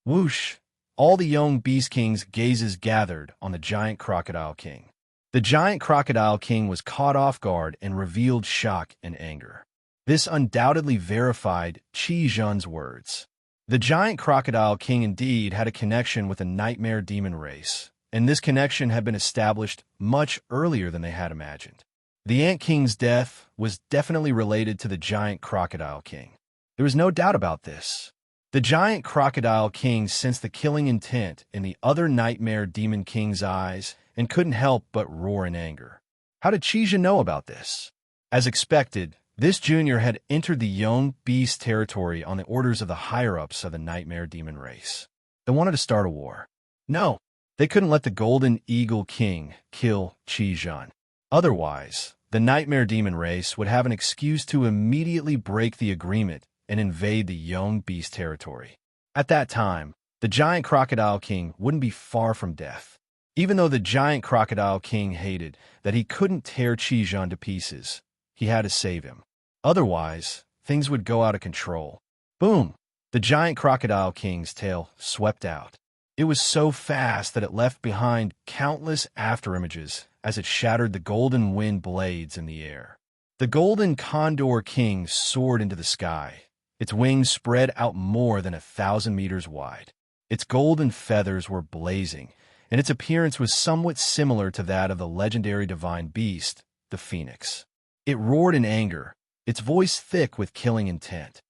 Whoosh! All the young beast kings' gazes gathered on the giant crocodile king. The giant crocodile king was caught off guard and revealed shock and anger. This undoubtedly verified Qi Zhen's words. The giant crocodile king indeed had a connection with the nightmare demon race, and this connection had been established much earlier than they had imagined. The Ant King's death was definitely related to the giant crocodile king. There was no doubt about this. The giant crocodile king sensed the killing intent in the other nightmare demon king's eyes and couldn't help but roar in anger. How did Qi Zhen know about this? As expected, this junior had entered the young beast territory on the orders of the higher-ups of the nightmare demon race. They wanted to start a war. No, they couldn't let the golden eagle king kill Qi Zhen. Otherwise, the nightmare demon race would have an excuse to immediately break the agreement and invade the young beast territory. At that time, the giant crocodile king wouldn't be far from death. Even though the giant crocodile king hated that he couldn't tear Qi Zhen to pieces, he had to save him. Otherwise, things would go out of control. Boom! The giant crocodile king's tail swept out. It was so fast that it left behind countless afterimages as it shattered the golden wind blades in the air. The golden condor king soared into the sky. Its wings spread out more than 1,000 meters wide. Its golden feathers were blazing, and its appearance was somewhat similar to that of the legendary divine beast, the phoenix. It roared in anger, its voice thick with killing intent.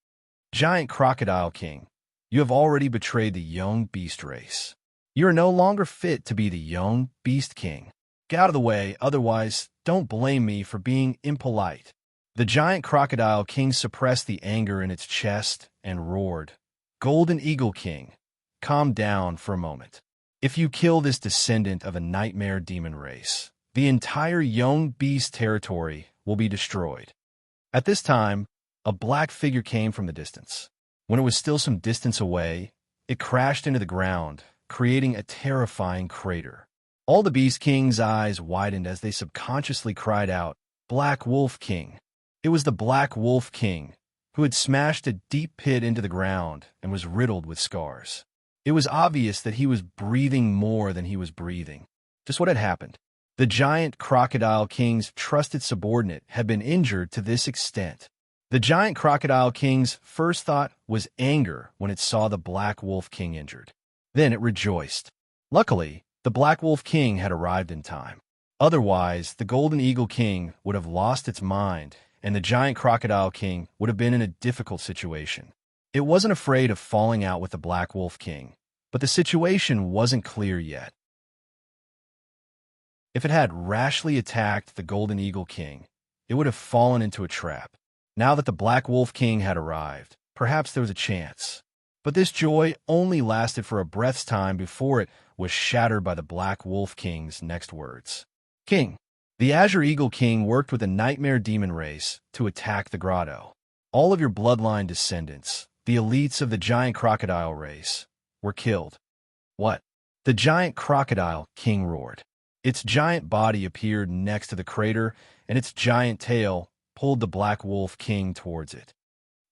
Giant crocodile king, you have already betrayed the young beast race. You are no longer fit to be the young beast king. Get out of the way, otherwise don't blame me for being impolite. The giant crocodile king suppressed the anger in its chest and roared, Golden Eagle King, calm down for a moment. If you kill this descendant of a nightmare demon race, the entire young beast territory will be destroyed. At this time, a black figure came from the distance. When it was still some distance away, it crashed into the ground, creating a terrifying crater. All the Beast King's eyes widened as they subconsciously cried out, Black Wolf King. It was the Black Wolf King, who had smashed a deep pit into the ground and was riddled with scars. It was obvious that he was breathing more than he was breathing. Just what had happened. The giant crocodile king's trusted subordinate had been injured to this extent. The giant crocodile king's first thought was anger when it saw the Black Wolf King injured. Then it rejoiced. Luckily, the Black Wolf King had arrived in time. Otherwise, the Golden Eagle King would have lost its mind, and the giant crocodile king would have been in a difficult situation. It wasn't afraid of falling out with the Black Wolf King, but the situation wasn't clear yet. If it had rashly attacked the Golden Eagle King, it would have fallen into a trap. Now that the Black Wolf King had arrived, perhaps there was a chance. But this joy only lasted for a breath's time before it was shattered by the Black Wolf King's next words. King. The Azure Eagle King worked with the Nightmare Demon race to attack the grotto. All of your bloodline descendants, the elites of the giant crocodile race, were killed. What? The giant crocodile king roared. Its giant body appeared next to the crater, and its giant tail pulled the Black Wolf King towards it.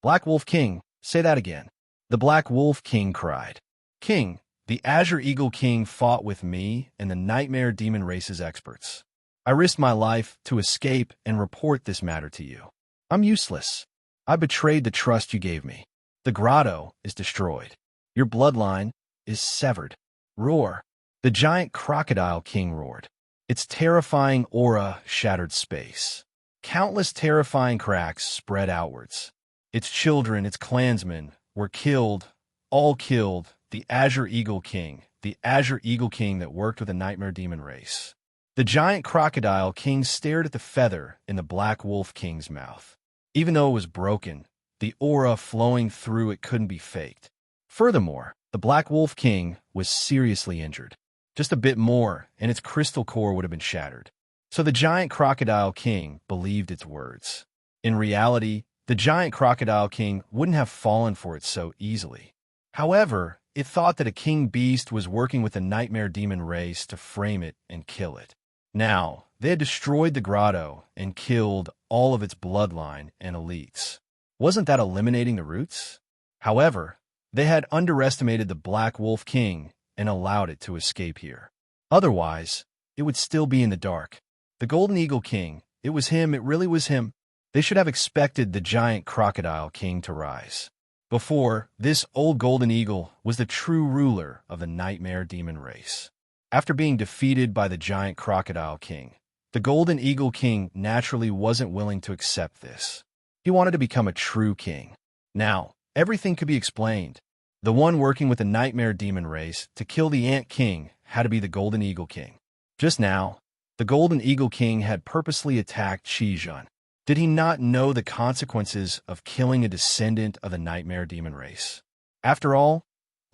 Black Wolf King, say that again. The Black Wolf King cried. King, the Azure Eagle King fought with me and the Nightmare Demon race's experts. I risked my life to escape and report this matter to you. I'm useless. I betrayed the trust you gave me. The grotto is destroyed. Your bloodline is severed. Roar. The giant crocodile king roared. Its terrifying aura shattered space. Countless terrifying cracks spread outwards. Its children, its clansmen, were killed, all killed, the Azure Eagle King that worked with the Nightmare Demon race. The giant crocodile king stared at the feather in the Black Wolf King's mouth. Even though it was broken, the aura flowing through it couldn't be faked. Furthermore, the Black Wolf King was seriously injured. Just a bit more, and its crystal core would have been shattered. So the giant crocodile king believed its words. In reality, the giant crocodile king wouldn't have fallen for it so easily. However, it thought that a king beast was working with the Nightmare Demon race to frame it and kill it. Now, they had destroyed the grotto and killed all of its bloodline and elites. Wasn't that eliminating the roots? However, they had underestimated the Black Wolf King and allowed it to escape here. Otherwise, it would still be in the dark. The Golden Eagle King, it was him, it really was him. They should have expected the giant crocodile king to rise. Before, this old golden eagle was the true ruler of the Nightmare Demon race. After being defeated by the giant crocodile king, the Golden Eagle King naturally wasn't willing to accept this. He wanted to become a true king. Now, everything could be explained. The one working with the Nightmare Demon race to kill the Ant King had to be the Golden Eagle King. Just now, the Golden Eagle King had purposely attacked Qi. Did he not know the consequences of killing a descendant of the Nightmare Demon race? After all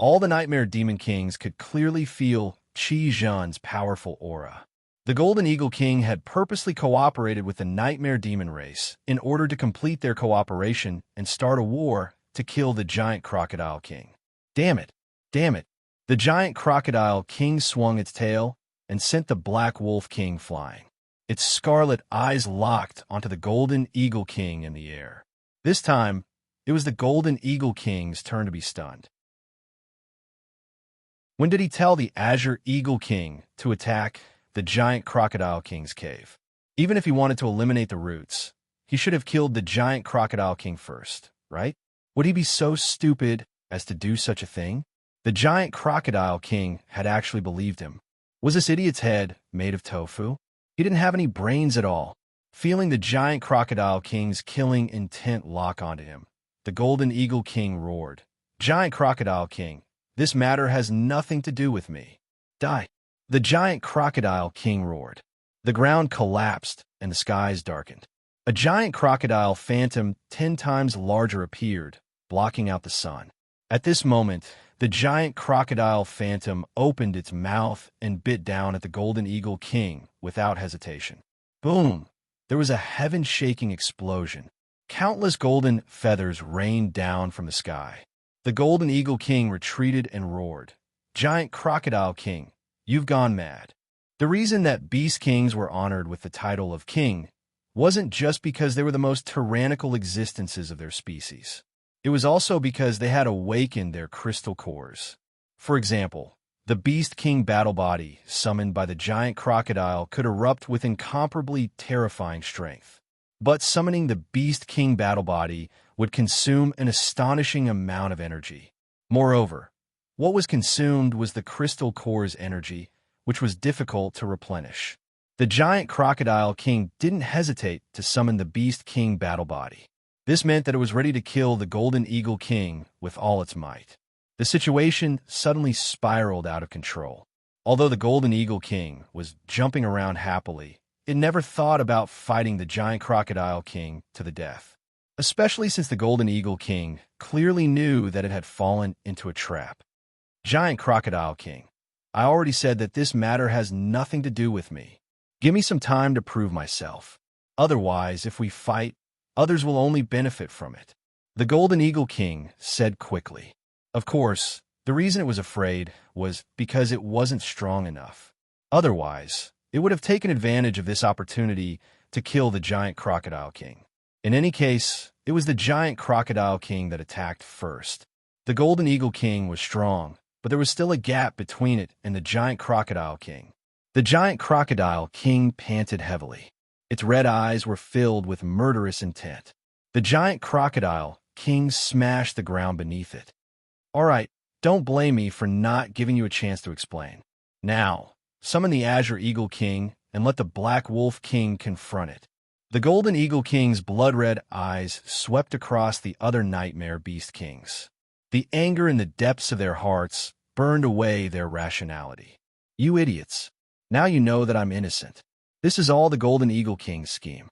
the Nightmare Demon Kings could clearly feel Qi powerful aura. The Golden Eagle King had purposely cooperated with the Nightmare Demon race in order to complete their cooperation and start a war to kill the giant crocodile king. Damn it! Damn it! The giant crocodile king swung its tail and sent the Black Wolf King flying. Its scarlet eyes locked onto the Golden Eagle King in the air. This time, it was the Golden Eagle King's turn to be stunned. When did he tell the Azure Eagle King to attack the giant crocodile king's cave? Even if he wanted to eliminate the roots, he should have killed the giant crocodile king first, right? Would he be so stupid as to do such a thing? The giant crocodile king had actually believed him. Was this idiot's head made of tofu? He didn't have any brains at all. Feeling the giant crocodile king's killing intent lock onto him, the Golden Eagle King roared, "Giant crocodile king, this matter has nothing to do with me. Die." The giant crocodile king roared. The ground collapsed and the skies darkened. A giant crocodile phantom 10 times larger appeared, blocking out the sun. At this moment, the giant crocodile phantom opened its mouth and bit down at the Golden Eagle King without hesitation. Boom! There was a heaven-shaking explosion. Countless golden feathers rained down from the sky. The Golden Eagle King retreated and roared, "Giant crocodile king, you've gone mad." The reason that beast kings were honored with the title of king wasn't just because they were the most tyrannical existences of their species. It was also because they had awakened their crystal cores. For example, the Beast King battle body, summoned by the giant crocodile, could erupt with incomparably terrifying strength. But summoning the Beast King battle body would consume an astonishing amount of energy. Moreover, what was consumed was the crystal core's energy, which was difficult to replenish. The giant crocodile king didn't hesitate to summon the Beast King battle body. This meant that it was ready to kill the Golden Eagle King with all its might. The situation suddenly spiraled out of control. Although the Golden Eagle King was jumping around happily, it never thought about fighting the giant crocodile king to the death. Especially since the Golden Eagle King clearly knew that it had fallen into a trap. "Giant crocodile king, I already said that this matter has nothing to do with me. Give me some time to prove myself. Otherwise, if we fight, others will only benefit from it," the Golden Eagle King said quickly. Of course, the reason it was afraid was because it wasn't strong enough. Otherwise, it would have taken advantage of this opportunity to kill the giant crocodile king. In any case, it was the giant crocodile king that attacked first. The Golden Eagle King was strong, but there was still a gap between it and the giant crocodile king. The giant crocodile king panted heavily. Its red eyes were filled with murderous intent. The giant crocodile king smashed the ground beneath it. "All right, don't blame me for not giving you a chance to explain. Now, summon the Azure Eagle King and let the Black Wolf King confront it. The Golden Eagle King's blood-red eyes swept across the other Nightmare Beast Kings. The anger in the depths of their hearts burned away their rationality. You idiots! Now you know that I'm innocent. This is all the Golden Eagle King's scheme.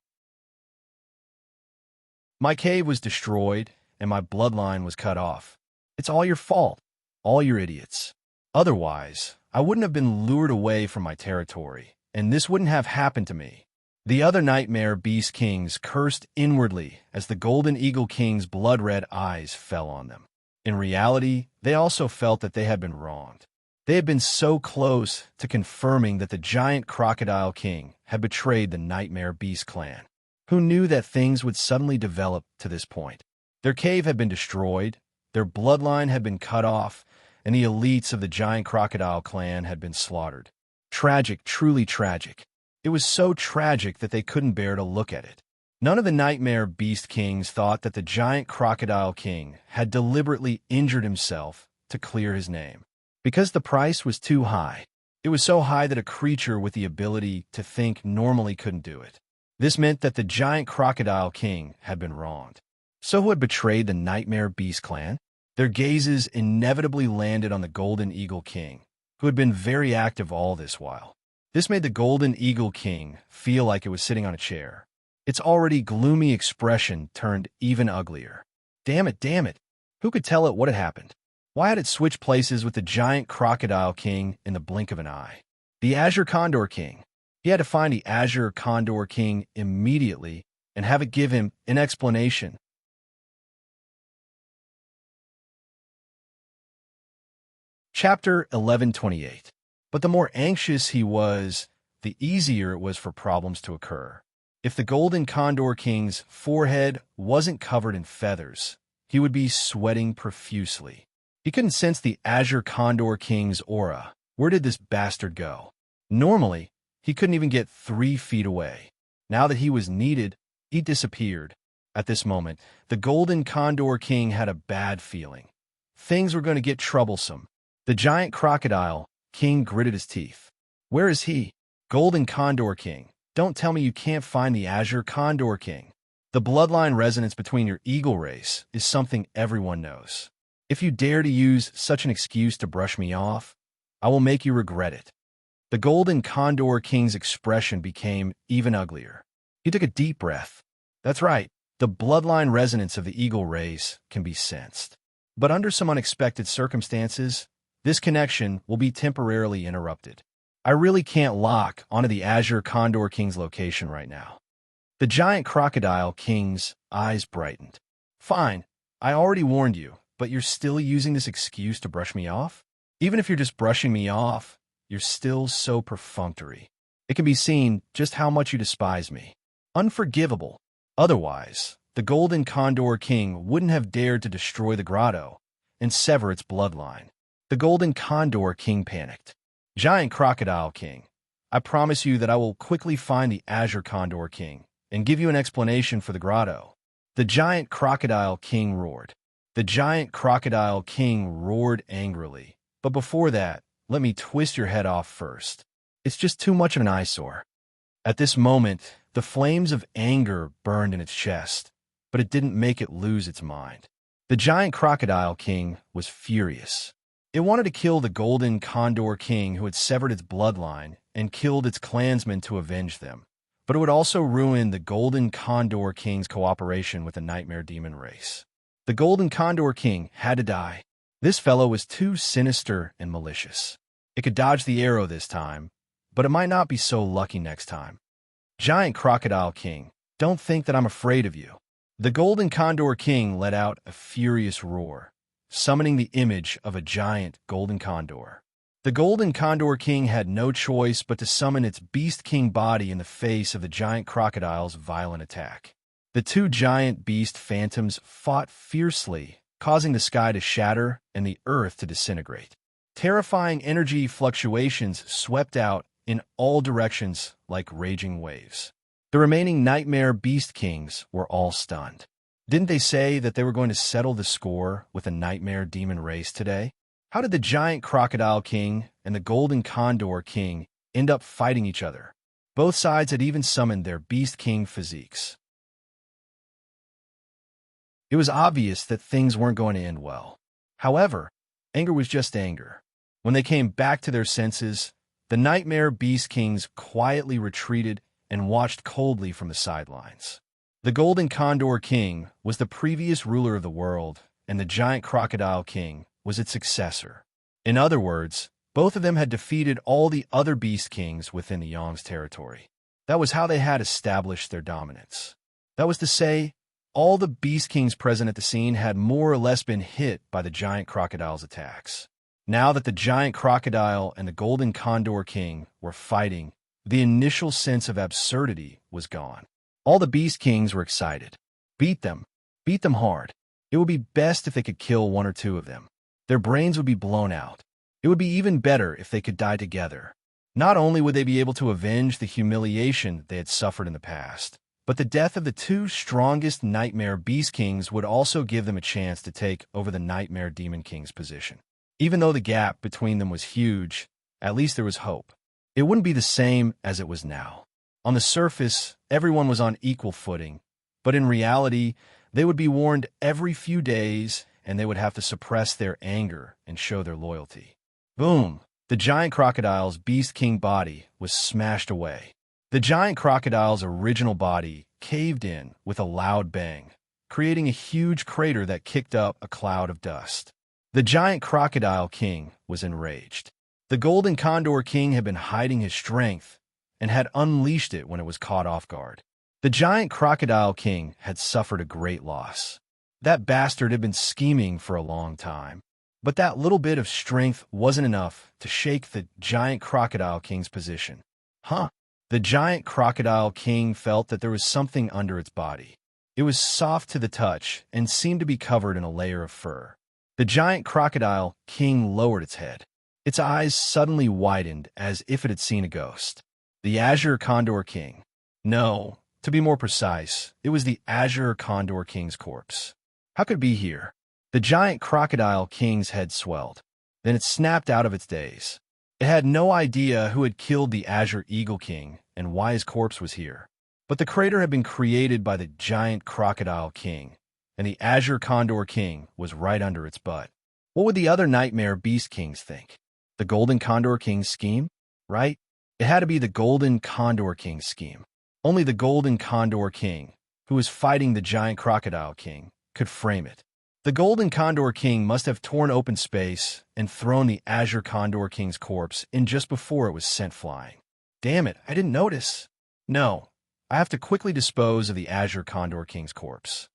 My cave was destroyed, and my bloodline was cut off. It's all your fault. All your idiots. Otherwise, I wouldn't have been lured away from my territory, and this wouldn't have happened to me. The other Nightmare Beast Kings cursed inwardly as the Golden Eagle King's blood-red eyes fell on them. In reality, they also felt that they had been wronged. They had been so close to confirming that the giant Crocodile King had betrayed the Nightmare Beast clan. Who knew that things would suddenly develop to this point? Their cave had been destroyed, their bloodline had been cut off, and the elites of the giant Crocodile clan had been slaughtered. Tragic, truly tragic. It was so tragic that they couldn't bear to look at it. None of the Nightmare Beast Kings thought that the giant Crocodile King had deliberately injured himself to clear his name. Because the price was too high. It was so high that a creature with the ability to think normally couldn't do it. This meant that the giant Crocodile King had been wronged. So who had betrayed the Nightmare Beast clan? Their gazes inevitably landed on the Golden Eagle King, who had been very active all this while. This made the Golden Eagle King feel like it was sitting on a chair. Its already gloomy expression turned even uglier. Damn it, who could tell it what had happened? Why had it switched places with the giant Crocodile King in the blink of an eye? The Azure Condor King. He had to find the Azure Condor King immediately and have it give him an explanation. Chapter 1128. But the more anxious he was, the easier it was for problems to occur. If the Golden Condor King's forehead wasn't covered in feathers, he would be sweating profusely. He couldn't sense the Azure Condor King's aura. Where did this bastard go? Normally, he couldn't even get 3 feet away. Now that he was needed, he disappeared. At this moment, the Golden Condor King had a bad feeling. Things were going to get troublesome. The giant Crocodile King gritted his teeth. Where is he? Golden Condor King, don't tell me you can't find the Azure Condor King. The bloodline resonance between your eagle race is something everyone knows. If you dare to use such an excuse to brush me off, I will make you regret it. The Golden Condor King's expression became even uglier. He took a deep breath. That's right, the bloodline resonance of the eagle race can be sensed. But under some unexpected circumstances, this connection will be temporarily interrupted. I really can't lock onto the Azure Condor King's location right now. The giant Crocodile King's eyes brightened. Fine, I already warned you, but you're still using this excuse to brush me off? Even if you're just brushing me off, you're still so perfunctory. It can be seen just how much you despise me. Unforgivable. Otherwise, the Golden Condor King wouldn't have dared to destroy the grotto and sever its bloodline. The Golden Condor King panicked. Giant Crocodile King, I promise you that I will quickly find the Azure Condor King and give you an explanation for the grotto. The giant Crocodile King roared. The giant Crocodile King roared angrily. But before that, let me twist your head off first. It's just too much of an eyesore. At this moment, the flames of anger burned in its chest, but it didn't make it lose its mind. The giant Crocodile King was furious. It wanted to kill the Golden Condor King who had severed its bloodline and killed its clansmen to avenge them. But it would also ruin the Golden Condor King's cooperation with the Nightmare Demon race. The Golden Condor King had to die. This fellow was too sinister and malicious. It could dodge the arrow this time, but it might not be so lucky next time. Giant Crocodile King, don't think that I'm afraid of you. The Golden Condor King let out a furious roar, summoning the image of a giant golden condor. The Golden Condor King had no choice but to summon its Beast King body in the face of the giant crocodile's violent attack. The two giant beast phantoms fought fiercely, causing the sky to shatter and the earth to disintegrate. Terrifying energy fluctuations swept out in all directions like raging waves. The remaining Nightmare Beast Kings were all stunned. Didn't they say that they were going to settle the score with the Nightmare Demon race today? How did the giant Crocodile King and the Golden Condor King end up fighting each other? Both sides had even summoned their Beast King physiques. It was obvious that things weren't going to end well. However, anger was just anger. When they came back to their senses, the Nightmare Beast Kings quietly retreated and watched coldly from the sidelines. The Golden Condor King was the previous ruler of the world, and the Giant Crocodile King was its successor. In other words, both of them had defeated all the other Beast Kings within the Yong's territory. That was how they had established their dominance. That was to say, all the Beast Kings present at the scene had more or less been hit by the Giant Crocodile's attacks. Now that the Giant Crocodile and the Golden Condor King were fighting, the initial sense of absurdity was gone. All the Beast Kings were excited. Beat them hard. It would be best if they could kill one or two of them. Their brains would be blown out. It would be even better if they could die together. Not only would they be able to avenge the humiliation they had suffered in the past, but the death of the two strongest Nightmare Beast Kings would also give them a chance to take over the Nightmare Demon King's position. Even though the gap between them was huge, at least there was hope. It wouldn't be the same as it was now. On the surface, everyone was on equal footing, but in reality, they would be warned every few days, and they would have to suppress their anger and show their loyalty. Boom! The Giant Crocodile's Beast King body was smashed away. The Giant Crocodile's original body caved in with a loud bang, creating a huge crater that kicked up a cloud of dust. The Giant Crocodile King was enraged. The Golden Condor King had been hiding his strength and had unleashed it when it was caught off guard. The Giant Crocodile King had suffered a great loss. That bastard had been scheming for a long time. But that little bit of strength wasn't enough to shake the Giant Crocodile King's position. The Giant Crocodile King felt that there was something under its body. It was soft to the touch and seemed to be covered in a layer of fur. The Giant Crocodile King lowered its head. Its eyes suddenly widened as if it had seen a ghost. The Azure Condor King. No, to be more precise, it was the Azure Condor King's corpse. How could it be here? The Giant Crocodile King's head swelled. Then it snapped out of its daze. It had no idea who had killed the Azure Eagle King and why his corpse was here. But the crater had been created by the Giant Crocodile King, and the Azure Condor King was right under its butt. What would the other Nightmare Beast Kings think? The Golden Condor King's scheme? Right? It had to be the Golden Condor King's scheme. Only the Golden Condor King, who was fighting the Giant Crocodile King, could frame it. The Golden Condor King must have torn open space and thrown the Azure Condor King's corpse in just before it was sent flying. Damn it, I didn't notice. No, I have to quickly dispose of the Azure Condor King's corpse.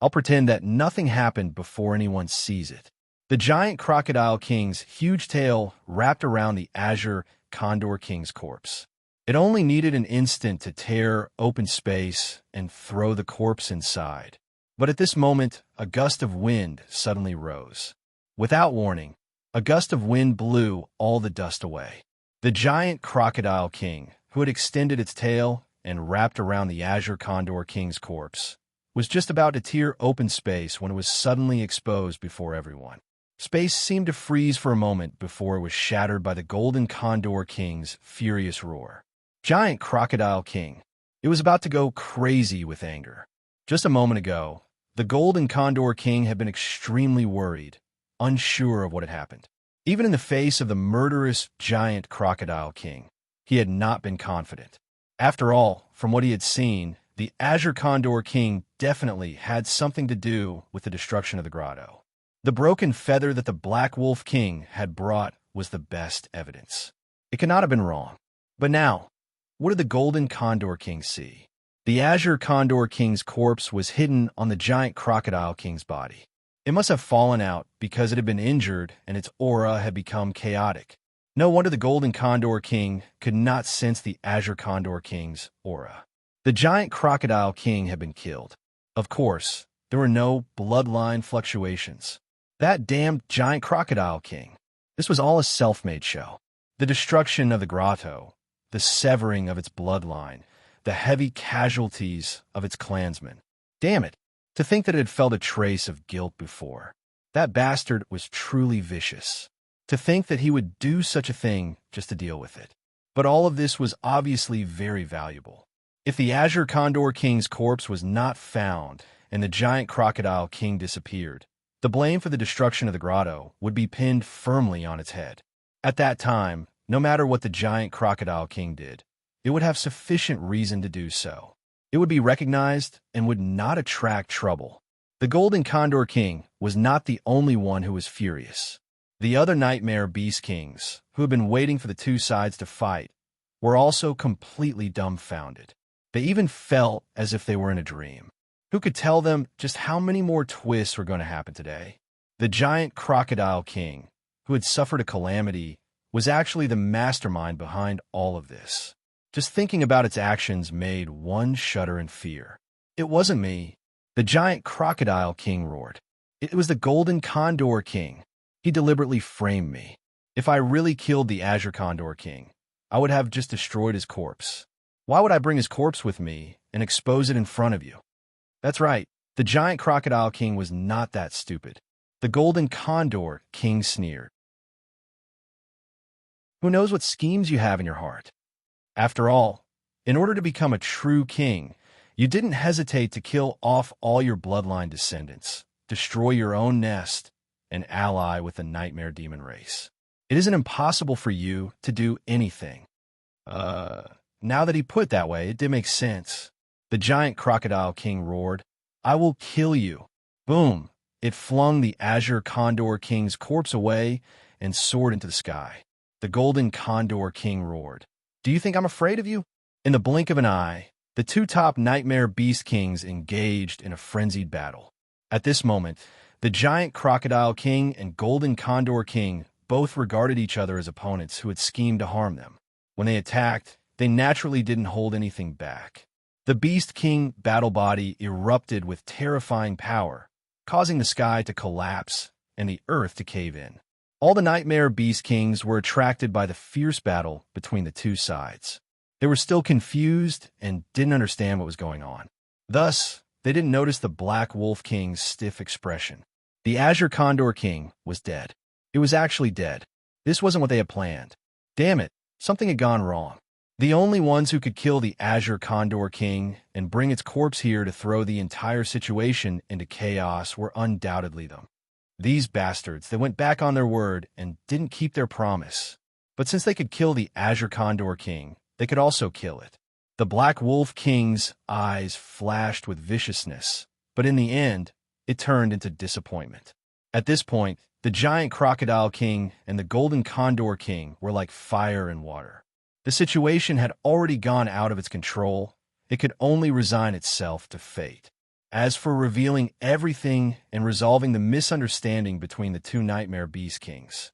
I'll pretend that nothing happened before anyone sees it. The Giant Crocodile King's huge tail wrapped around the Azure Condor King's corpse. It only needed an instant to tear open space and throw the corpse inside. But at this moment, a gust of wind suddenly rose. Without warning, a gust of wind blew all the dust away. The Giant Crocodile King, who had extended its tail and wrapped around the Azure Condor King's corpse, was just about to tear open space when it was suddenly exposed before everyone. Space seemed to freeze for a moment before it was shattered by the Golden Condor King's furious roar. Giant Crocodile King. It was about to go crazy with anger. Just a moment ago, the Golden Condor King had been extremely worried, unsure of what had happened. Even in the face of the murderous Giant Crocodile King, he had not been confident. After all, from what he had seen, the Azure Condor King definitely had something to do with the destruction of the grotto. The broken feather that the Black Wolf King had brought was the best evidence. It could not have been wrong. But now, what did the Golden Condor King see? The Azure Condor King's corpse was hidden on the Giant Crocodile King's body. It must have fallen out because it had been injured and its aura had become chaotic. No wonder the Golden Condor King could not sense the Azure Condor King's aura. The Giant Crocodile King had been killed. Of course, there were no bloodline fluctuations. That damned Giant Crocodile King. This was all a self-made show. The destruction of the grotto, the severing of its bloodline, the heavy casualties of its clansmen. Damn it, to think that it had felt a trace of guilt before. That bastard was truly vicious. To think that he would do such a thing just to deal with it. But all of this was obviously very valuable. If the Azure Condor King's corpse was not found and the giant crocodile king disappeared, the blame for the destruction of the grotto would be pinned firmly on its head. At that time, no matter what the giant crocodile king did, it would have sufficient reason to do so. It would be recognized and would not attract trouble. The Golden Condor King was not the only one who was furious. The other Nightmare Beast Kings, who had been waiting for the two sides to fight, were also completely dumbfounded. They even felt as if they were in a dream. Who could tell them just how many more twists were going to happen today? The giant crocodile king, who had suffered a calamity, was actually the mastermind behind all of this. Just thinking about its actions made one shudder in fear. It wasn't me. The giant crocodile king roared. It was the Golden Condor King. He deliberately framed me. If I really killed the Azure Condor King, I would have just destroyed his corpse. Why would I bring his corpse with me and expose it in front of you? That's right, the giant crocodile king was not that stupid. The Golden Condor King sneered. Who knows what schemes you have in your heart? After all, in order to become a true king, you didn't hesitate to kill off all your bloodline descendants, destroy your own nest, and ally with the nightmare demon race. It isn't impossible for you to do anything. Now that he put it that way, it did make sense. The giant crocodile king roared, "I will kill you." Boom! It flung the Azure Condor King's corpse away and soared into the sky. The Golden Condor King roared, "Do you think I'm afraid of you?" In the blink of an eye, the two top Nightmare Beast Kings engaged in a frenzied battle. At this moment, the giant Crocodile King and Golden Condor King both regarded each other as opponents who had schemed to harm them. When they attacked, they naturally didn't hold anything back. The Beast King battle body erupted with terrifying power, causing the sky to collapse and the earth to cave in. All the Nightmare Beast Kings were attracted by the fierce battle between the two sides. They were still confused and didn't understand what was going on. Thus, they didn't notice the Black Wolf King's stiff expression. The Azure Condor King was dead. It was actually dead. This wasn't what they had planned. Damn it, something had gone wrong. The only ones who could kill the Azure Condor King and bring its corpse here to throw the entire situation into chaos were undoubtedly them. These bastards, they went back on their word and didn't keep their promise. But since they could kill the Azure Condor King, they could also kill it. The Black Wolf King's eyes flashed with viciousness, but in the end, it turned into disappointment. At this point, the giant Crocodile King and the Golden Condor King were like fire and water. The situation had already gone out of its control. It could only resign itself to fate. As for revealing everything and resolving the misunderstanding between the two Nightmare Beast Kings,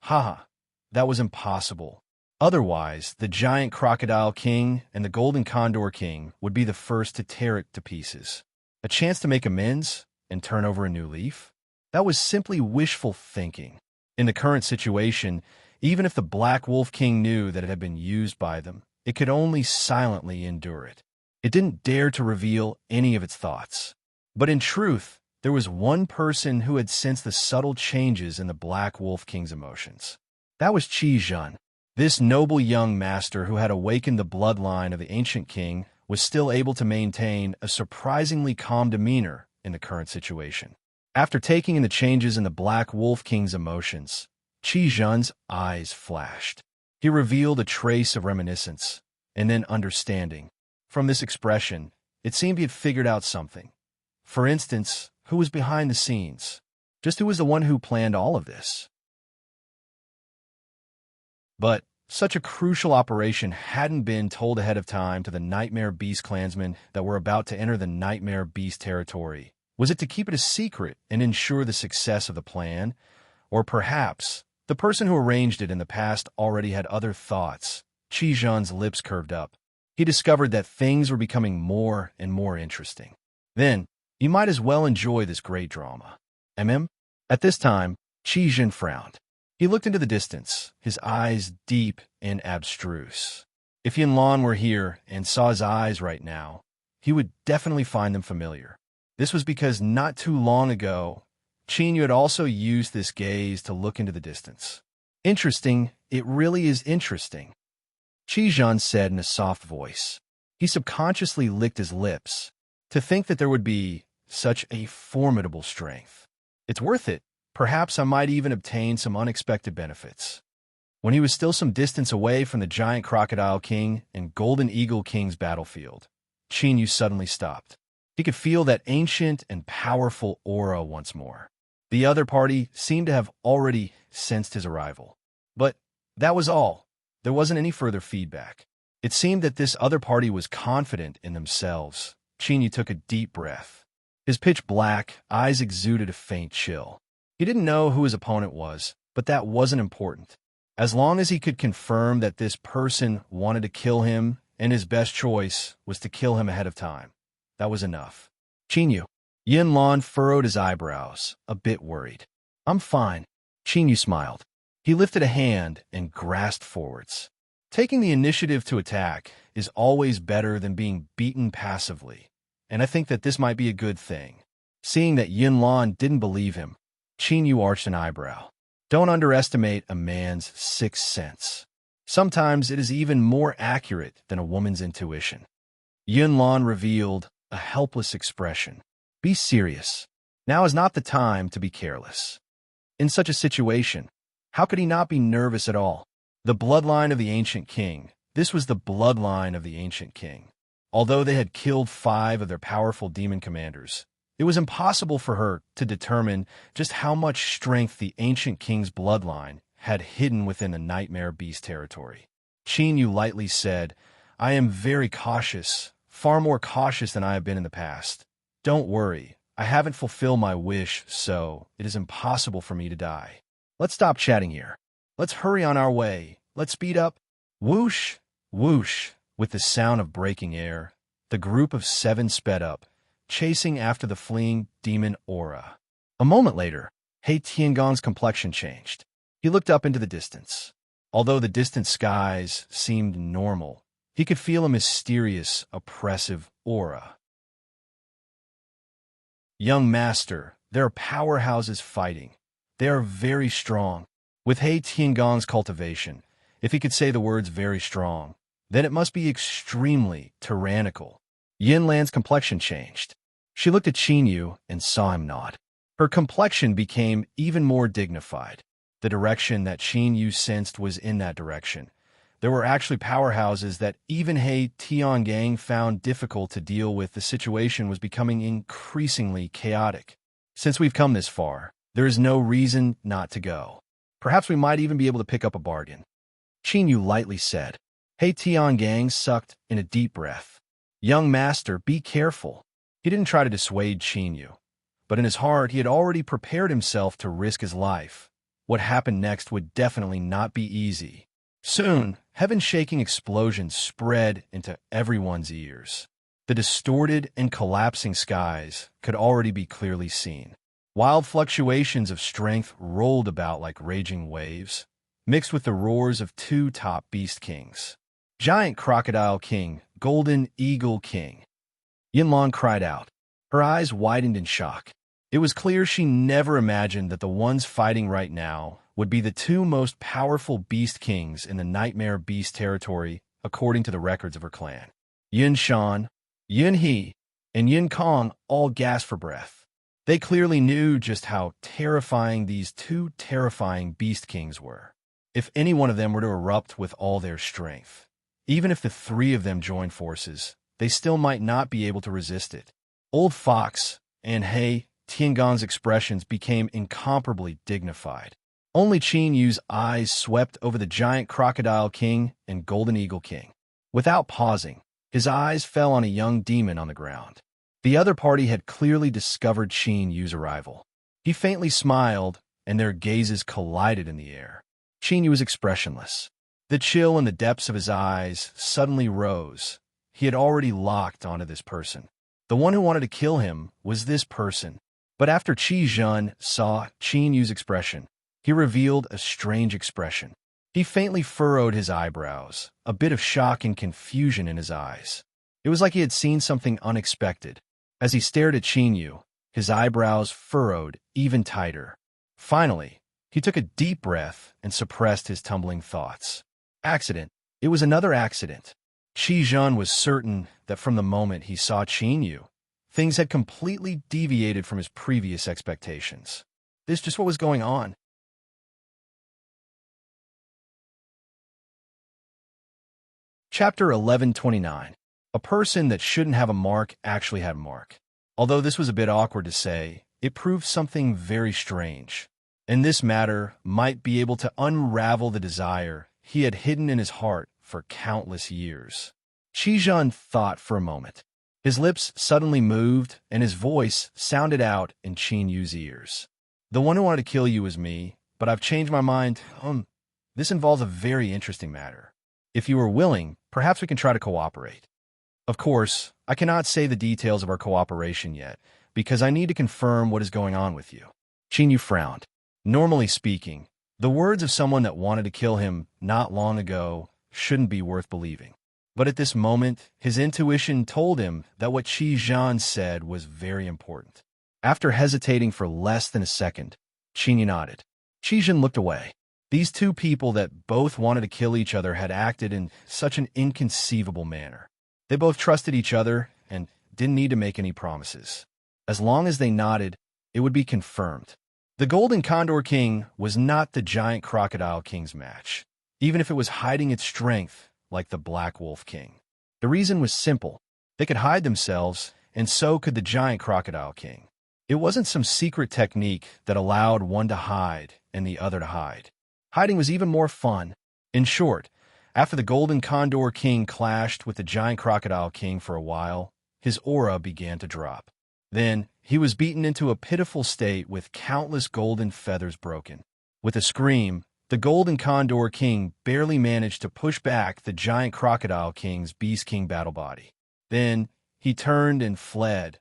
that was impossible. Otherwise, the giant Crocodile King and the Golden Condor King would be the first to tear it to pieces. A chance to make amends and turn over a new leaf? That was simply wishful thinking. In the current situation, even if the Black Wolf King knew that it had been used by them, it could only silently endure it. It didn't dare to reveal any of its thoughts. But in truth, there was one person who had sensed the subtle changes in the Black Wolf King's emotions. That was Qi Zhen. This noble young master who had awakened the bloodline of the ancient king was still able to maintain a surprisingly calm demeanor in the current situation. After taking in the changes in the Black Wolf King's emotions, Qi Zhen's eyes flashed. He revealed a trace of reminiscence, and then understanding. From this expression, it seemed he had figured out something. For instance, who was behind the scenes? Just who was the one who planned all of this? But such a crucial operation hadn't been told ahead of time to the Nightmare Beast clansmen that were about to enter the Nightmare Beast territory. Was it to keep it a secret and ensure the success of the plan? Or perhaps the person who arranged it in the past already had other thoughts? Qi Zhen's lips curved up. He discovered that things were becoming more and more interesting. Then, you might as well enjoy this great drama. At this time, Qi Zhen frowned. He looked into the distance, his eyes deep and abstruse. If Yinlan were here and saw his eyes right now, he would definitely find them familiar. This was because not too long ago, Qin Yu had also used this gaze to look into the distance. Interesting, it really is interesting. Qi said in a soft voice. He subconsciously licked his lips. To think that there would be such a formidable strength. It's worth it. Perhaps I might even obtain some unexpected benefits. When he was still some distance away from the giant crocodile king and golden eagle king's battlefield, Qin suddenly stopped. He could feel that ancient and powerful aura once more. The other party seemed to have already sensed his arrival. But that was all. There wasn't any further feedback. It seemed that this other party was confident in themselves. Qin took a deep breath. His pitch-black eyes exuded a faint chill. He didn't know who his opponent was, but that wasn't important. As long as he could confirm that this person wanted to kill him, and his best choice was to kill him ahead of time, that was enough. Qin Yinlan furrowed his eyebrows, a bit worried. I'm fine. Qin smiled. He lifted a hand and grasped forwards. Taking the initiative to attack is always better than being beaten passively, and I think that this might be a good thing. Seeing that Yinlan didn't believe him, Qin arched an eyebrow. Don't underestimate a man's sixth sense. Sometimes it is even more accurate than a woman's intuition. Yunlan revealed a helpless expression. Be serious. Now is not the time to be careless. In such a situation, how could he not be nervous at all? The bloodline of the ancient king. This was the bloodline of the ancient king. Although they had killed 5 of their powerful demon commanders, it was impossible for her to determine just how much strength the ancient king's bloodline had hidden within the nightmare beast territory. Qin lightly said, I am very cautious, far more cautious than I have been in the past. Don't worry, I haven't fulfilled my wish, so it is impossible for me to die. Let's stop chatting here. Let's hurry on our way. Let's speed up. Whoosh, whoosh, with the sound of breaking air, the group of 7 sped up, chasing after the fleeing demon aura. A moment later, He Tiangong's complexion changed. He looked up into the distance. Although the distant skies seemed normal, he could feel a mysterious, oppressive aura. Young master, there are powerhouses fighting. They are very strong. With He Tiangong's cultivation, if he could say the words very strong, then it must be extremely tyrannical. Yinlan's complexion changed. She looked at Qin and saw him nod. Her complexion became even more dignified. The direction that Qin sensed was in that direction. There were actually powerhouses that even He Tiangang found difficult to deal with. The situation was becoming increasingly chaotic. Since we've come this far, there is no reason not to go. Perhaps we might even be able to pick up a bargain. Qin lightly said. He Tiangang sucked in a deep breath. Young master, be careful. He didn't try to dissuade Qin, but in his heart he had already prepared himself to risk his life. What happened next would definitely not be easy. Soon, heaven-shaking explosions spread into everyone's ears. The distorted and collapsing skies could already be clearly seen. Wild fluctuations of strength rolled about like raging waves, mixed with the roars of 2 top beast kings. Giant Crocodile King, Golden Eagle King. Yinlan cried out. Her eyes widened in shock. It was clear she never imagined that the ones fighting right now would be the 2 most powerful beast kings in the nightmare beast territory, according to the records of her clan. Yin Shan, Yin He, and Yin Kong all gasped for breath. They clearly knew just how terrifying these 2 terrifying beast kings were. If any one of them were to erupt with all their strength, even if the 3 of them joined forces, they still might not be able to resist it. Old Fox and He Tiangong's expressions became incomparably dignified. Only Qin eyes swept over the giant Crocodile King and Golden Eagle King. Without pausing, his eyes fell on a young demon on the ground. The other party had clearly discovered Qin arrival. He faintly smiled, and their gazes collided in the air. Qin was expressionless. The chill in the depths of his eyes suddenly rose. He had already locked onto this person. The one who wanted to kill him was this person. But after Qi saw Qin expression, he revealed a strange expression. He faintly furrowed his eyebrows, a bit of shock and confusion in his eyes. It was like he had seen something unexpected. As he stared at Qin, his eyebrows furrowed even tighter. Finally, he took a deep breath and suppressed his tumbling thoughts. Accident. It was another accident. Qi Jun was certain that from the moment he saw Qin Yu, things had completely deviated from his previous expectations. This is just what was going on. Chapter 1129. A person that shouldn't have a mark actually had a mark. Although this was a bit awkward to say, it proved something very strange. And this matter might be able to unravel the desire he had hidden in his heart for countless years. Qi Jun thought for a moment. His lips suddenly moved, and his voice sounded out in Qin Yu's ears. The one who wanted to kill you is me, but I've changed my mind. This involves a very interesting matter. If you are willing, perhaps we can try to cooperate. Of course, I cannot say the details of our cooperation yet, because I need to confirm what is going on with you. Qin Yu frowned. Normally speaking, the words of someone that wanted to kill him not long ago shouldn't be worth believing. But at this moment, his intuition told him that what Qi Jun said was very important. After hesitating for less than a second, Qin Yu nodded. Qi Jun looked away. These two people that both wanted to kill each other had acted in such an inconceivable manner. They both trusted each other and didn't need to make any promises. As long as they nodded, it would be confirmed. The Golden Condor King was not the Giant Crocodile King's match, even if it was hiding its strength like the Black Wolf King. The reason was simple. They could hide themselves, and so could the Giant Crocodile King. It wasn't some secret technique that allowed one to hide and the other to hide. Hiding was even more fun. In short, after the Golden Condor King clashed with the Giant Crocodile King for a while, his aura began to drop. Then, he was beaten into a pitiful state with countless golden feathers broken. With a scream, the Golden Condor King barely managed to push back the Giant Crocodile King's Beast King battle body. Then, he turned and fled.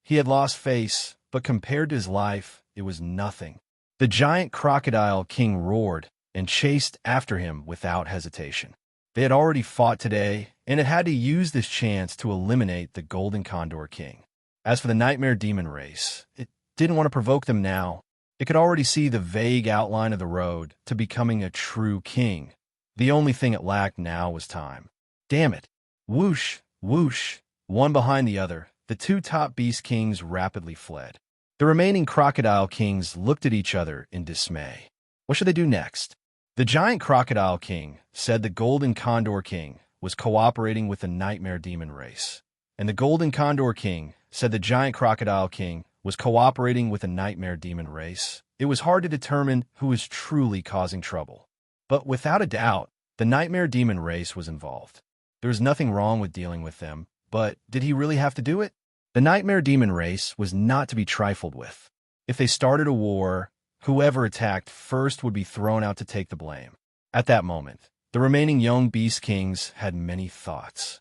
He had lost face, but compared to his life, it was nothing. The Giant Crocodile King roared and chased after him without hesitation. They had already fought today, and had to use this chance to eliminate the Golden Condor King. As for the Nightmare Demon race, it didn't want to provoke them now. It could already see the vague outline of the road to becoming a true king. The only thing it lacked now was time. Damn it. Whoosh, whoosh, one behind the other, the two top Beast Kings rapidly fled. The remaining Crocodile Kings looked at each other in dismay. What should they do next? The Giant Crocodile King said the Golden Condor King was cooperating with the Nightmare Demon race, and the Golden Condor King said the Giant Crocodile King was cooperating with the Nightmare Demon race. It was hard to determine who was truly causing trouble. But without a doubt, the Nightmare Demon race was involved. There was nothing wrong with dealing with them, but did he really have to do it? The Nightmare Demon race was not to be trifled with. If they started a war, whoever attacked first would be thrown out to take the blame. At that moment, the remaining young Beast Kings had many thoughts.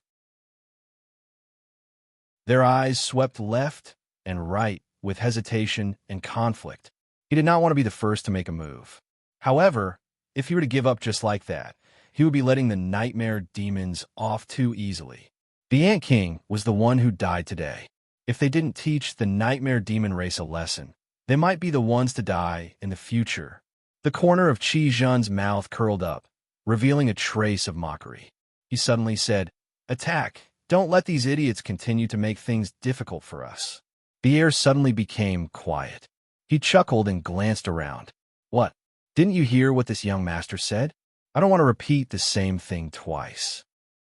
Their eyes swept left and right with hesitation and conflict. He did not want to be the first to make a move. However, if he were to give up just like that, he would be letting the Nightmare Demons off too easily. The Ant King was the one who died today. If they didn't teach the Nightmare Demon race a lesson, they might be the ones to die in the future. The corner of Qi Jun's mouth curled up, revealing a trace of mockery. He suddenly said, "Attack! Don't let these idiots continue to make things difficult for us." The air suddenly became quiet. He chuckled and glanced around. What? Didn't you hear what this young master said? I don't want to repeat the same thing twice.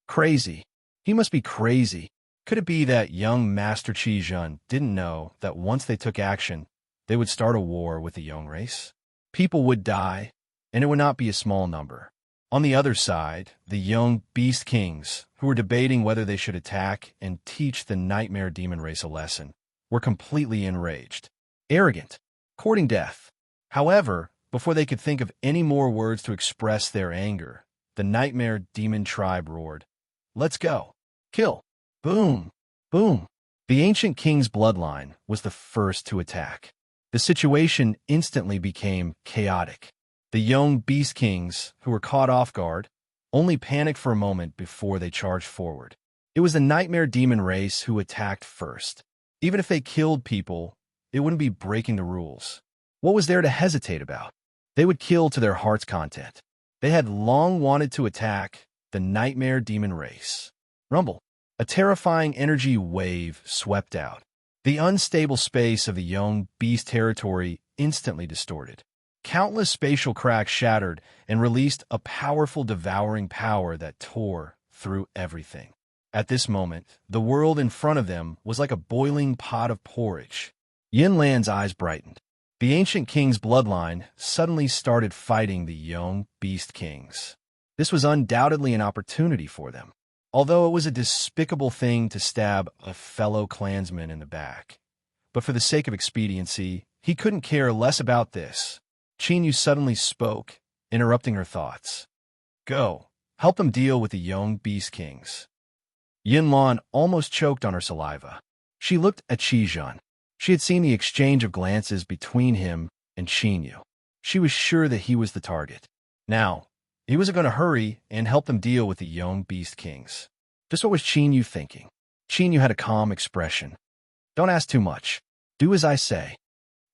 Crazy. He must be crazy. Could it be that young Master Qi Jun didn't know that once they took action, they would start a war with the young race? People would die, and it would not be a small number. On the other side, the young Beast Kings, who were debating whether they should attack and teach the Nightmare Demon race a lesson, were completely enraged. Arrogant. Courting death. However, before they could think of any more words to express their anger, the Nightmare Demon tribe roared, "Let's go. Kill." Boom. Boom. The ancient king's bloodline was the first to attack. The situation instantly became chaotic. The young Beast Kings, who were caught off guard, only panicked for a moment before they charged forward. It was the Nightmare Demon race who attacked first. Even if they killed people, it wouldn't be breaking the rules. What was there to hesitate about? They would kill to their heart's content. They had long wanted to attack, the nightmare demon race. Rumble. A terrifying energy wave swept out. The unstable space of the young beast territory instantly distorted. Countless spatial cracks shattered and released a powerful devouring power that tore through everything. At this moment, the world in front of them was like a boiling pot of porridge. Yinlan's eyes brightened. The ancient king's bloodline suddenly started fighting the young beast kings. This was undoubtedly an opportunity for them. Although it was a despicable thing to stab a fellow clansman in the back. But for the sake of expediency, he couldn't care less about this. Qinyu suddenly spoke, interrupting her thoughts. Go, help them deal with the young beast kings. Yinlan almost choked on her saliva. She looked at Qizhan. She had seen the exchange of glances between him and Qinyu. She was sure that he was the target. Now, he wasn't going to hurry and help them deal with the young beast kings. Just what was Qinyu thinking? Qinyu had a calm expression. Don't ask too much. Do as I say.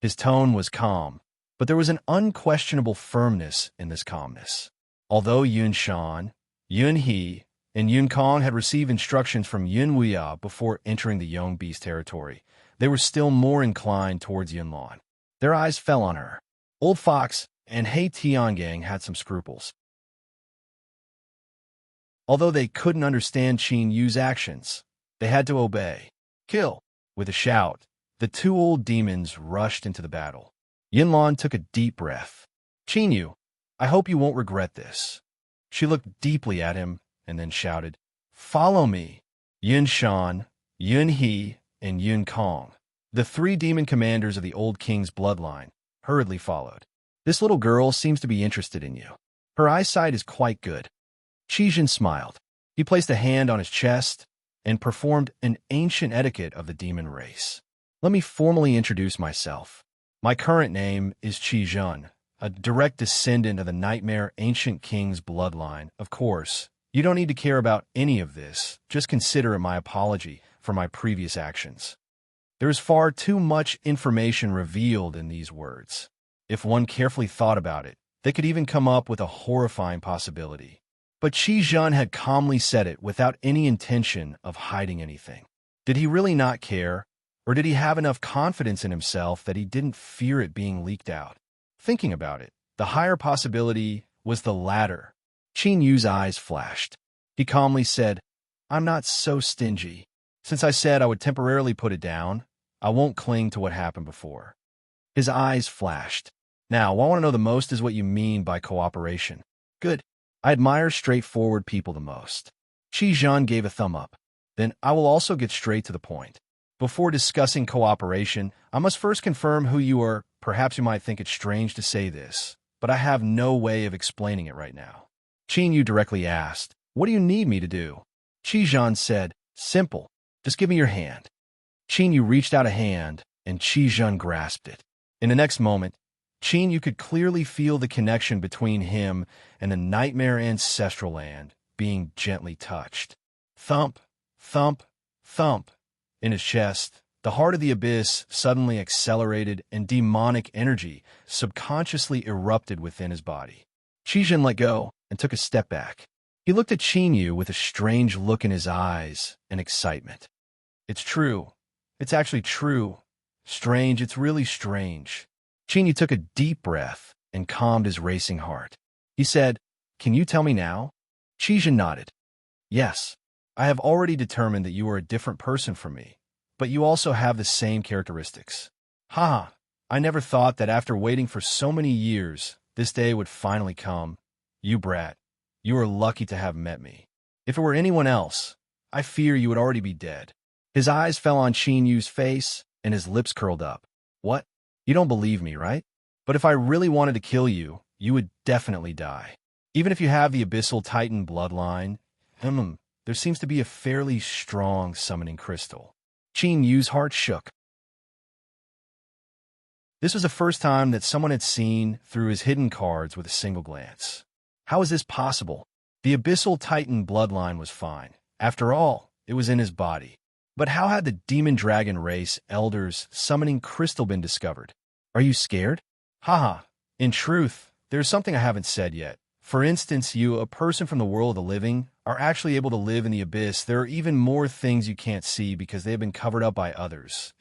His tone was calm, but there was an unquestionable firmness in this calmness. Although Yun Shan, Yun He, and Yun Kong had received instructions from Yun Wuya before entering the young beast territory, they were still more inclined towards Yunlan. Their eyes fell on her. Old Fox and He Tiangang had some scruples. Although they couldn't understand Qin Yu's actions, they had to obey. Kill! With a shout, the two old demons rushed into the battle. Yinlan took a deep breath. Qin Yu, I hope you won't regret this. She looked deeply at him and then shouted, Follow me! Yun Shan, Yun He, and Yun Kong, the three demon commanders of the old king's bloodline, hurriedly followed. This little girl seems to be interested in you. Her eyesight is quite good. Qizhan smiled. He placed a hand on his chest and performed an ancient etiquette of the demon race. Let me formally introduce myself. My current name is Qizhan, a direct descendant of the nightmare ancient king's bloodline. Of course, you don't need to care about any of this. Just consider it my apology for my previous actions. There is far too much information revealed in these words. If one carefully thought about it, they could even come up with a horrifying possibility. But Qizhan had calmly said it without any intention of hiding anything. Did he really not care, or did he have enough confidence in himself that he didn't fear it being leaked out? Thinking about it, the higher possibility was the latter. Qin Yu's eyes flashed. He calmly said, I'm not so stingy. Since I said I would temporarily put it down, I won't cling to what happened before. His eyes flashed. Now, what I want to know the most is what you mean by cooperation. Good. I admire straightforward people the most. Qizhan gave a thumb up. Then I will also get straight to the point. Before discussing cooperation, I must first confirm who you are. Perhaps you might think it's strange to say this, but I have no way of explaining it right now. Qin Yu directly asked, What do you need me to do? Qizhan said, Simple. Just give me your hand. Qin Yu reached out a hand, and Qizhan grasped it. In the next moment, Qin Yu could clearly feel the connection between him and the nightmare ancestral land being gently touched. Thump, thump, thump. In his chest, the heart of the abyss suddenly accelerated and demonic energy subconsciously erupted within his body. Qizhan let go and took a step back. He looked at Qin Yu with a strange look in his eyes and excitement. It's true. It's actually true. Strange, it's really strange. Qin Yu took a deep breath and calmed his racing heart. He said, Can you tell me now? Qizhan nodded. Yes, I have already determined that you are a different person from me, but you also have the same characteristics. Ha! I never thought that after waiting for so many years, this day would finally come. You brat, you are lucky to have met me. If it were anyone else, I fear you would already be dead. His eyes fell on Qin Yu's face, and his lips curled up. What? You don't believe me, right? But if I really wanted to kill you, you would definitely die. Even if you have the Abyssal Titan bloodline, there seems to be a fairly strong summoning crystal. Qin Yu's heart shook. This was the first time that someone had seen through his hidden cards with a single glance. How is this possible? The Abyssal Titan bloodline was fine. After all, it was in his body. But how had the demon dragon race elders summoning crystal been discovered? Are you scared? Haha. In truth, there's something I haven't said yet. For instance, a person from the world of the living, are actually able to live in the abyss. There are even more things you can't see because they have been covered up by others.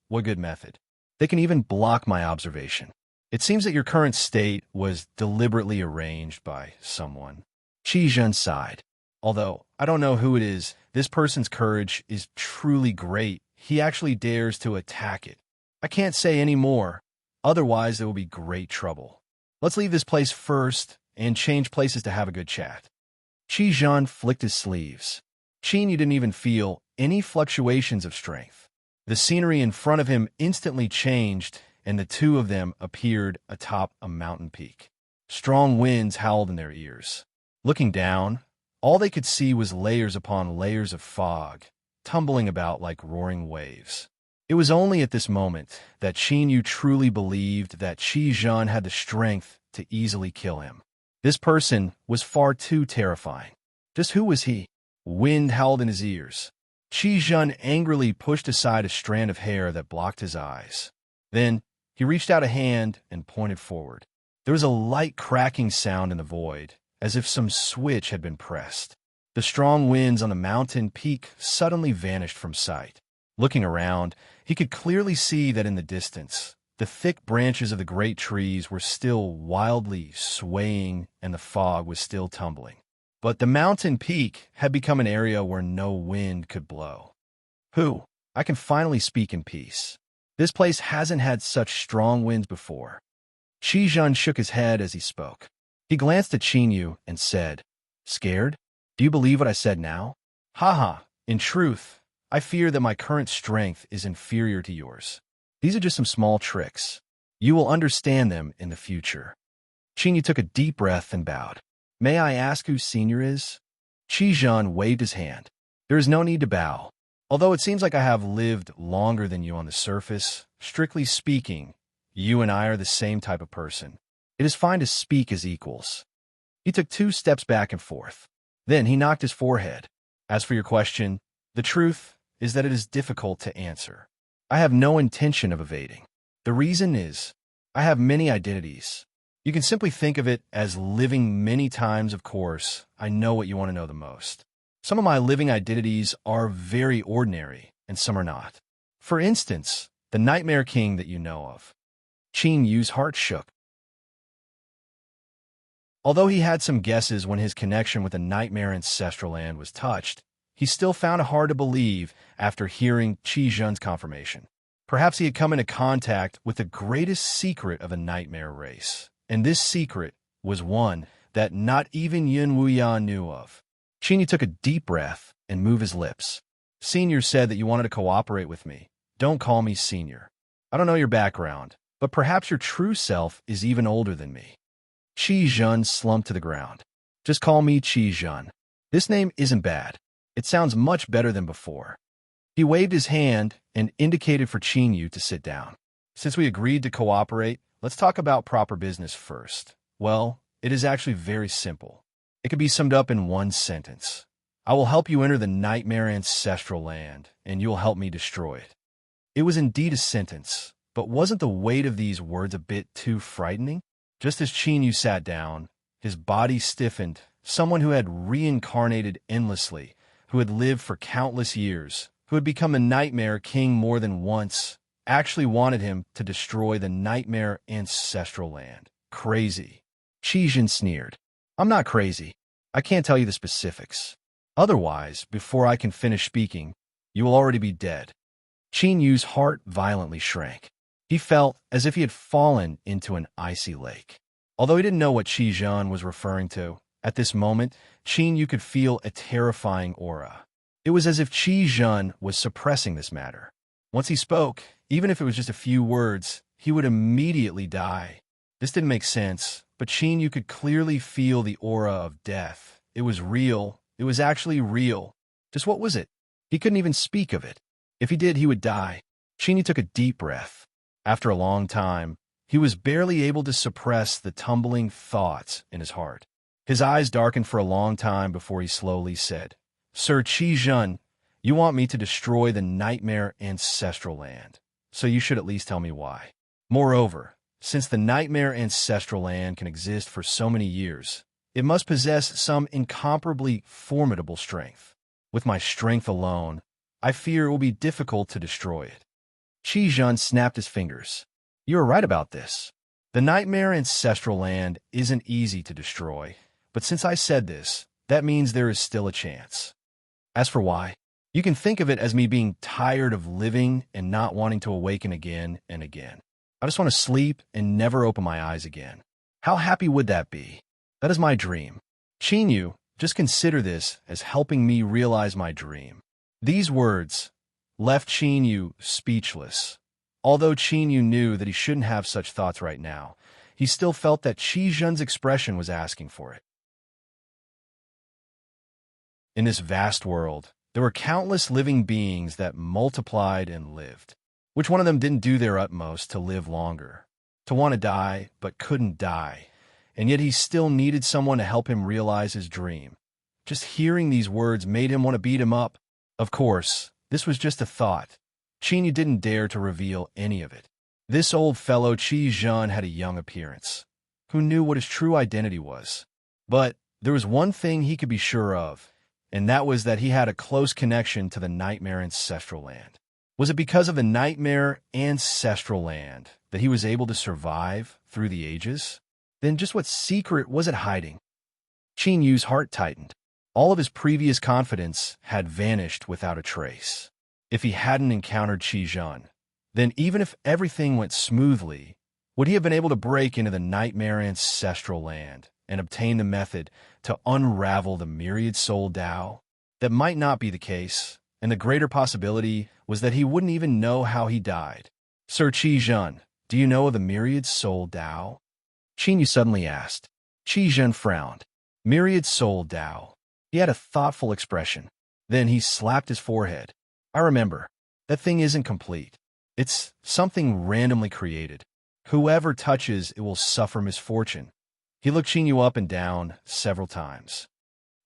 What good method. They can even block my observation. It seems that your current state was deliberately arranged by someone. Qi Zhen sighed. Although, I don't know who it is, this person's courage is truly great. He actually dares to attack it. I can't say any more, otherwise there will be great trouble. Let's leave this place first and change places to have a good chat. Qi Zhen flicked his sleeves. Qin, you didn't even feel any fluctuations of strength. The scenery in front of him instantly changed, and the two of them appeared atop a mountain peak. Strong winds howled in their ears. Looking down, all they could see was layers upon layers of fog, tumbling about like roaring waves. It was only at this moment that Qin Yu truly believed that Qi Zhen had the strength to easily kill him. This person was far too terrifying. Just who was he? Wind howled in his ears. Qi Zhen angrily pushed aside a strand of hair that blocked his eyes. Then, he reached out a hand and pointed forward. There was a light cracking sound in the void, as if some switch had been pressed. The strong winds on the mountain peak suddenly vanished from sight. Looking around, he could clearly see that in the distance, the thick branches of the great trees were still wildly swaying and the fog was still tumbling. But the mountain peak had become an area where no wind could blow. I can finally speak in peace. This place hasn't had such strong winds before. Qi Zhen shook his head as he spoke. He glanced at Qin Yu and said, "Scared? Do you believe what I said now? In truth, I fear that my current strength is inferior to yours. These are just some small tricks. You will understand them in the future." Qin Yu took a deep breath and bowed. "May I ask who Senior is?" Qi Zhen waved his hand. "There is no need to bow. Although it seems like I have lived longer than you on the surface, strictly speaking, you and I are the same type of person. It is fine to speak as equals." He took 2 steps back and forth. Then he knocked his forehead. "As for your question, the truth is that it is difficult to answer. I have no intention of evading. The reason is, I have many identities. You can simply think of it as living many times. Of course, I know what you want to know the most. Some of my living identities are very ordinary, and some are not. For instance, the Nightmare King that you know of." Qin Yu's heart shook. Although he had some guesses when his connection with the Nightmare Ancestral Land was touched, he still found it hard to believe after hearing Qi Zhen's confirmation. Perhaps he had come into contact with the greatest secret of a nightmare race, and this secret was one that not even Yin Wuyan knew of. Qin Yu took a deep breath and moved his lips. "Senior said that you wanted to cooperate with me. Don't call me Senior. I don't know your background, but perhaps your true self is even older than me." Qi Zhen slumped to the ground. "Just call me Qi Zhen. This name isn't bad. It sounds much better than before." He waved his hand and indicated for Qin Yu to sit down. "Since we agreed to cooperate, let's talk about proper business first. Well, it is actually very simple. It could be summed up in one sentence. I will help you enter the Nightmare Ancestral Land, and you will help me destroy it." It was indeed a sentence, but wasn't the weight of these words a bit too frightening? Just as Qin Yu sat down, his body stiffened. Someone who had reincarnated endlessly, who had lived for countless years, who had become a Nightmare King more than once, actually wanted him to destroy the Nightmare Ancestral Land. Crazy. Qi Zhen sneered. "I'm not crazy. I can't tell you the specifics. Otherwise, before I can finish speaking, you will already be dead." Qin Yu's heart violently shrank. He felt as if he had fallen into an icy lake. Although he didn't know what Qi Zhen was referring to, at this moment, Qin Yu could feel a terrifying aura. It was as if Qi Zhen was suppressing this matter. Once he spoke, even if it was just a few words, he would immediately die. This didn't make sense, but Qin Yu could clearly feel the aura of death. It was real. It was actually real. Just what was it? He couldn't even speak of it. If he did, he would die. Qin Yu took a deep breath. After a long time, he was barely able to suppress the tumbling thoughts in his heart. His eyes darkened for a long time before he slowly said, "Sir Qi Zhen, you want me to destroy the Nightmare Ancestral Land, so you should at least tell me why. Moreover, since the Nightmare Ancestral Land can exist for so many years, It must possess some incomparably formidable strength. With my strength alone, I fear it will be difficult to destroy it. Qi Jun snapped his fingers. You are right about this. The nightmare ancestral land isn't easy to destroy, but since I said this, that means there is still a chance. As for why, you can think of it as me being tired of living and not wanting to awaken again and again. I just want to sleep and never open my eyes again. How happy would that be? That is my dream. Qinyu, just consider this as helping me realize my dream. These words left Qinyu speechless. Although Qinyu knew that he shouldn't have such thoughts right now, he still felt that Qi Zhen's expression was asking for it. In this vast world, there were countless living beings that multiplied and lived. Which one of them didn't do their utmost to live longer, to want to die but couldn't die, and yet he still needed someone to help him realize his dream? Just hearing these words made him want to beat him up. Of course, this was just a thought. Qinyu didn't dare to reveal any of it. This old fellow Qi Zhen had a young appearance. Who knew what his true identity was? But there was one thing he could be sure of, and that was that he had a close connection to the nightmare ancestral land. Was it because of the nightmare ancestral land that he was able to survive through the ages? Then just what secret was it hiding? Qin Yu's heart tightened. All of his previous confidence had vanished without a trace. If he hadn't encountered Qi Zhen, then even if everything went smoothly, would he have been able to break into the nightmare ancestral land and obtain the method to unravel the myriad soul Tao? That might not be the case, and the greater possibility was that he wouldn't even know how he died. Sir Qi Zhen, do you know of the myriad soul Tao? Qin Yu suddenly asked. Qi Zhen frowned. Myriad soul Tao. He had a thoughtful expression. Then he slapped his forehead. I remember. That thing isn't complete. It's something randomly created. Whoever touches it will suffer misfortune. He looked Qin Yu up and down several times.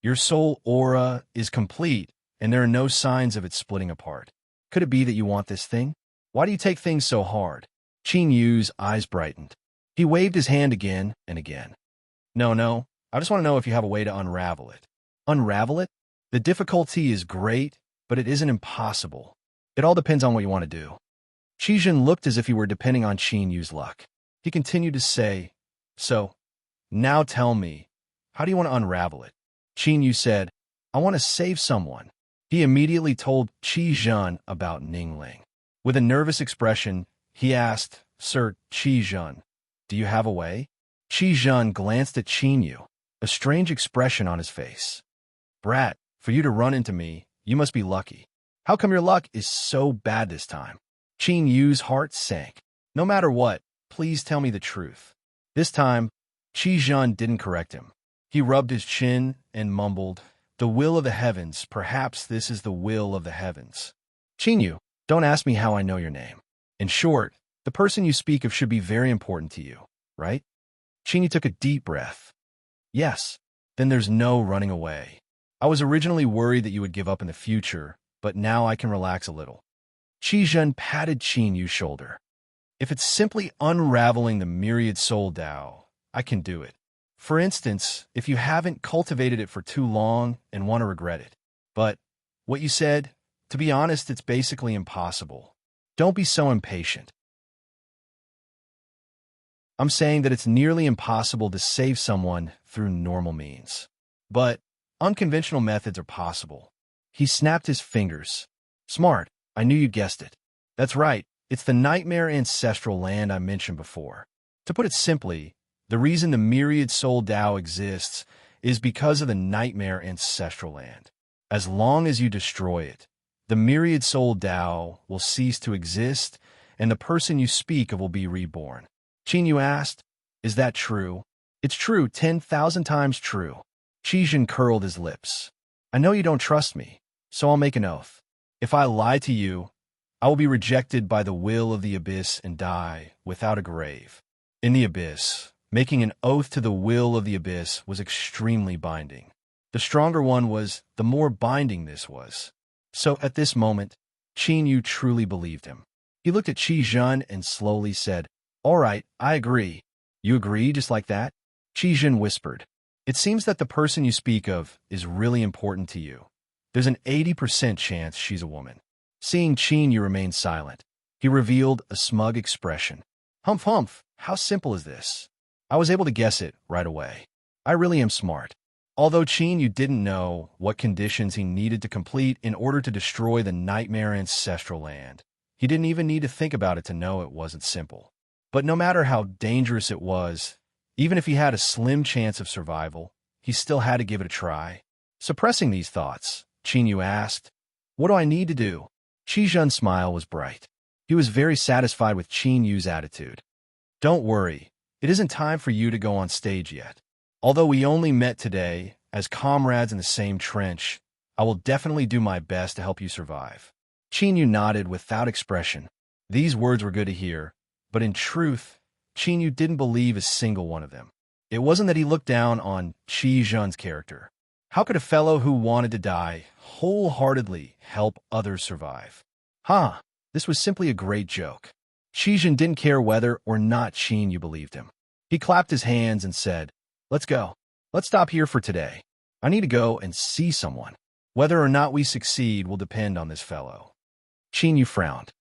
Your soul aura is complete, and there are no signs of it splitting apart. Could it be that you want this thing? Why do you take things so hard? Qin Yu's eyes brightened. He waved his hand again and again. No, I just want to know if you have a way to unravel it. Unravel it? The difficulty is great, but it isn't impossible. It all depends on what you want to do. Qi Zhen looked as if he were depending on Qin Yu's luck. He continued to say, So, now tell me, how do you want to unravel it? Qin Yu said, I want to save someone. He immediately told Qi Zhen about Ningling. With a nervous expression, he asked, Sir Qi Zhen, do you have a way? Qi Zhen glanced at Qin Yu, a strange expression on his face. Brat, for you to run into me, you must be lucky. How come your luck is so bad this time? Qin Yu's heart sank. No matter what, please tell me the truth. This time, Qi Zhen didn't correct him. He rubbed his chin and mumbled, The will of the heavens, perhaps this is the will of the heavens. Qin Yu, don't ask me how I know your name. In short, the person you speak of should be very important to you, right? Qin Yu took a deep breath. Yes, then there's no running away. I was originally worried that you would give up in the future, but now I can relax a little. Qi Zhen patted Qin Yu's shoulder. If it's simply unraveling the myriad soul Tao, I can do it. For instance, if you haven't cultivated it for too long and want to regret it. But what you said, to be honest, it's basically impossible. Don't be so impatient. I'm saying that it's nearly impossible to save someone through normal means. But unconventional methods are possible. He snapped his fingers. Smart. I knew you guessed it. That's right. It's the nightmare ancestral land I mentioned before. To put it simply, the reason the myriad soul Tao exists is because of the nightmare ancestral land. As long as you destroy it, the myriad soul Tao will cease to exist, and the person you speak of will be reborn. Qin Yu asked, Is that true? It's true, 10,000 times true. Qi Zhen curled his lips. I know you don't trust me, so I'll make an oath. If I lie to you, I will be rejected by the will of the abyss and die without a grave. In the abyss, making an oath to the will of the abyss was extremely binding. The stronger one was, the more binding this was. So at this moment, Qin Yu truly believed him. He looked at Qi Zhen and slowly said, All right, I agree. You agree just like that? Qi Zhen whispered. It seems that the person you speak of is really important to you. There's an 80% chance she's a woman. Seeing Qin Yu remain silent, he revealed a smug expression. Humph humph, how simple is this? I was able to guess it right away. I really am smart. Although Qin Yu didn't know what conditions he needed to complete in order to destroy the nightmare ancestral land, he didn't even need to think about it to know it wasn't simple. But no matter how dangerous it was, even if he had a slim chance of survival, he still had to give it a try. Suppressing these thoughts, Qin Yu asked, "What do I need to do?" Qi Zhen's smile was bright. He was very satisfied with Qin Yu's attitude. "Don't worry, it isn't time for you to go on stage yet. Although we only met today as comrades in the same trench, I will definitely do my best to help you survive." Qin Yu nodded without expression. These words were good to hear, but in truth, Qin Yu didn't believe a single one of them. It wasn't that he looked down on Qi Zhen's character. How could a fellow who wanted to die wholeheartedly help others survive? This was simply a great joke. Qi Zhen didn't care whether or not Qin Yu believed him. He clapped his hands and said, "Let's go. Let's stop here for today. I need to go and see someone. Whether or not we succeed will depend on this fellow." Qin Yu frowned.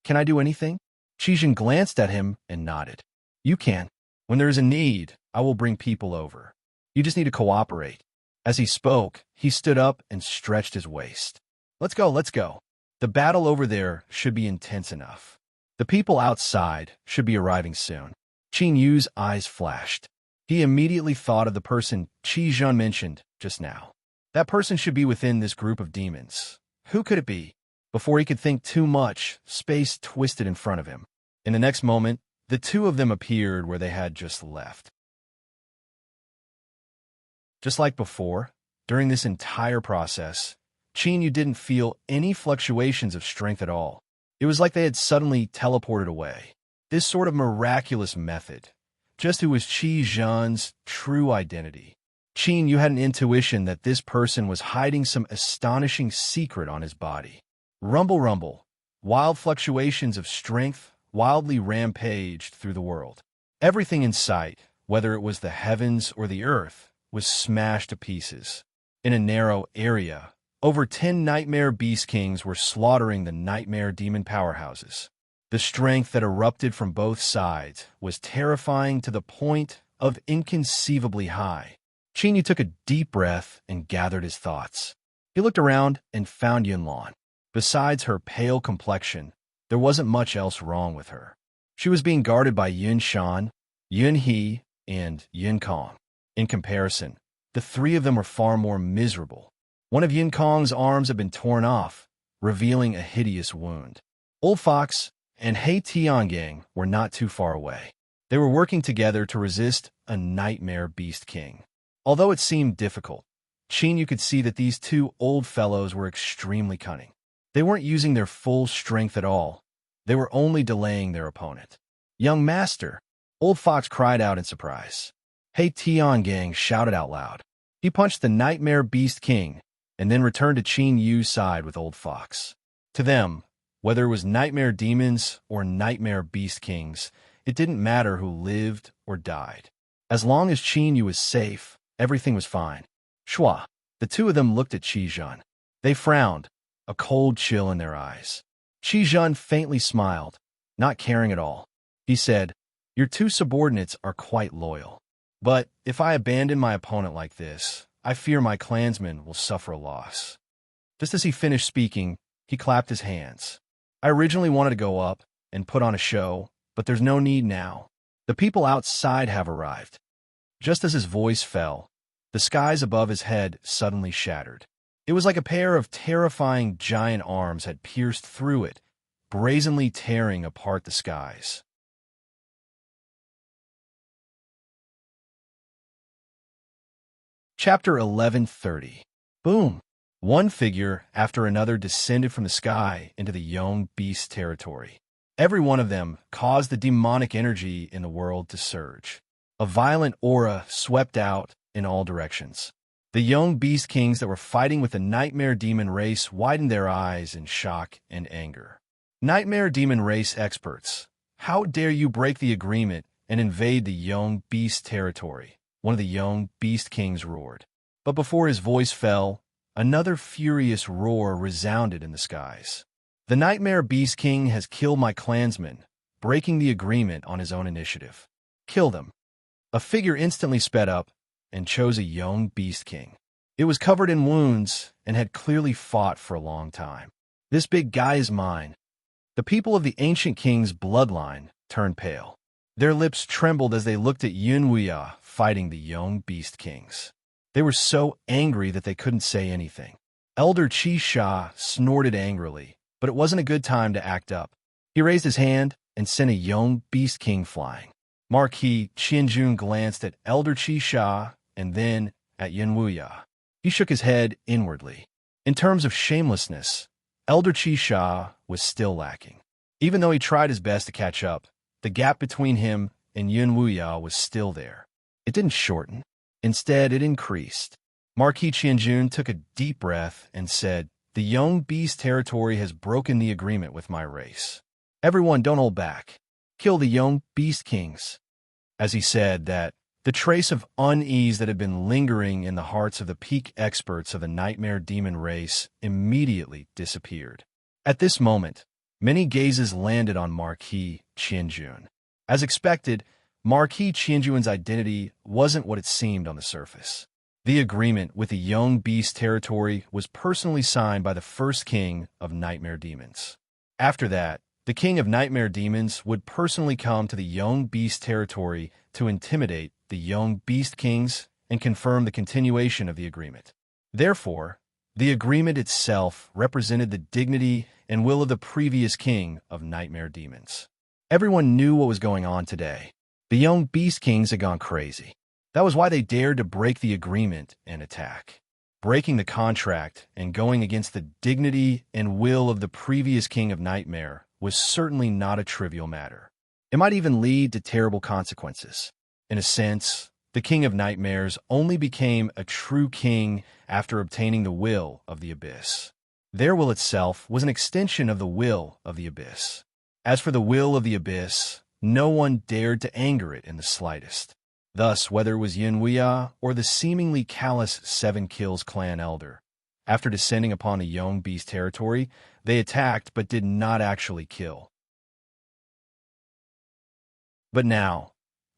"Can I do anything?" Qi Zhen glanced at him and nodded. "You can. When there is a need, I will bring people over. You just need to cooperate." As he spoke, he stood up and stretched his waist. Let's go. The battle over there should be intense enough. The people outside should be arriving soon." Qin Yu's eyes flashed. He immediately thought of the person Qi Zhen mentioned just now. That person should be within this group of demons. Who could it be? Before he could think too much, space twisted in front of him. In the next moment, the two of them appeared where they had just left. Just like before, during this entire process, Qin Yu didn't feel any fluctuations of strength at all. It was like they had suddenly teleported away. This sort of miraculous method, just who was Qi Zhen's true identity. Qin Yu had an intuition that this person was hiding some astonishing secret on his body. Rumble, rumble. Wild fluctuations of strength wildly rampaged through the world. Everything in sight, whether it was the heavens or the earth, was smashed to pieces. In a narrow area, over 10 nightmare beast kings were slaughtering the nightmare demon powerhouses. The strength that erupted from both sides was terrifying to the point of inconceivably high. Qin Yu took a deep breath and gathered his thoughts. He looked around and found Yunlan. Besides her pale complexion, there wasn't much else wrong with her. She was being guarded by Yun Shan, Yun He, and Yun Kong. In comparison, the three of them were far more miserable. One of Yun Kong's arms had been torn off, revealing a hideous wound. Old Fox and He Tiangang were not too far away. They were working together to resist a nightmare beast king. Although it seemed difficult, Qin Yu could see that these two old fellows were extremely cunning. They weren't using their full strength at all. They were only delaying their opponent. "Young master!" Old Fox cried out in surprise. He Tiangang shouted out loud. He punched the nightmare beast king and then returned to Qin Yu's side with Old Fox. To them, whether it was nightmare demons or nightmare beast kings, it didn't matter who lived or died. As long as Qin Yu was safe, everything was fine. Shua. The two of them looked at Qi Zhen. They frowned, a cold chill in their eyes. Qi Zhen faintly smiled, not caring at all. He said, "Your two subordinates are quite loyal. But if I abandon my opponent like this, I fear my clansmen will suffer a loss." Just as he finished speaking, he clapped his hands. "I originally wanted to go up and put on a show, but there's no need now. The people outside have arrived." Just as his voice fell, the skies above his head suddenly shattered. It was like a pair of terrifying giant arms had pierced through it, brazenly tearing apart the skies. Chapter 1130. Boom! One figure after another descended from the sky into the young beast territory. Every one of them caused the demonic energy in the world to surge. A violent aura swept out in all directions. The young beast kings that were fighting with the nightmare demon race widened their eyes in shock and anger. Nightmare demon race experts, how dare you break the agreement and invade the young beast territory? one of the young beast kings roared. But before his voice fell, another furious roar resounded in the skies. The Nightmare Beast King has killed my clansmen, breaking the agreement on his own initiative. Kill them. A figure instantly sped up and chose a young beast king. It was covered in wounds and had clearly fought for a long time. This big guy is mine. The people of the ancient king's bloodline turned pale. Their lips trembled as they looked at Yunwuya fighting the young beast kings. They were so angry that they couldn't say anything. Elder Chi Sha snorted angrily, but it wasn't a good time to act up. He raised his hand and sent a young beast king flying. Marquis Qianjun glanced at Elder Chi Sha and then at Yunwuya. He shook his head inwardly. In terms of shamelessness, Elder Chi Sha was still lacking. Even though he tried his best to catch up, the gap between him and Yunwuya was still there. It didn't shorten. Instead, it increased. Marquis Qianjun took a deep breath and said, "The young beast territory has broken the agreement with my race. Everyone, don't hold back. Kill the young beast kings." As he said that, the trace of unease that had been lingering in the hearts of the peak experts of the nightmare demon race immediately disappeared. At this moment, many gazes landed on Marquis Qianjun. As expected, Marquis Qianjun's identity wasn't what it seemed on the surface. The agreement with the young beast territory was personally signed by the first king of nightmare demons. After that, the king of nightmare demons would personally come to the young beast territory to intimidate the young beast kings and confirm the continuation of the agreement. Therefore, the agreement itself represented the dignity and will of the previous king of nightmare demons. Everyone knew what was going on today. The young beast kings had gone crazy. That was why they dared to break the agreement and attack. Breaking the contract and going against the dignity and will of the previous king of nightmare was certainly not a trivial matter. It might even lead to terrible consequences. In a sense, the king of nightmares only became a true king after obtaining the will of the abyss. Their will itself was an extension of the will of the abyss. As for the will of the abyss, no one dared to anger it in the slightest. Thus, whether it was Yunwuya or the seemingly callous Seven Kills clan elder, after descending upon the young beast territory, they attacked but did not actually kill. But now,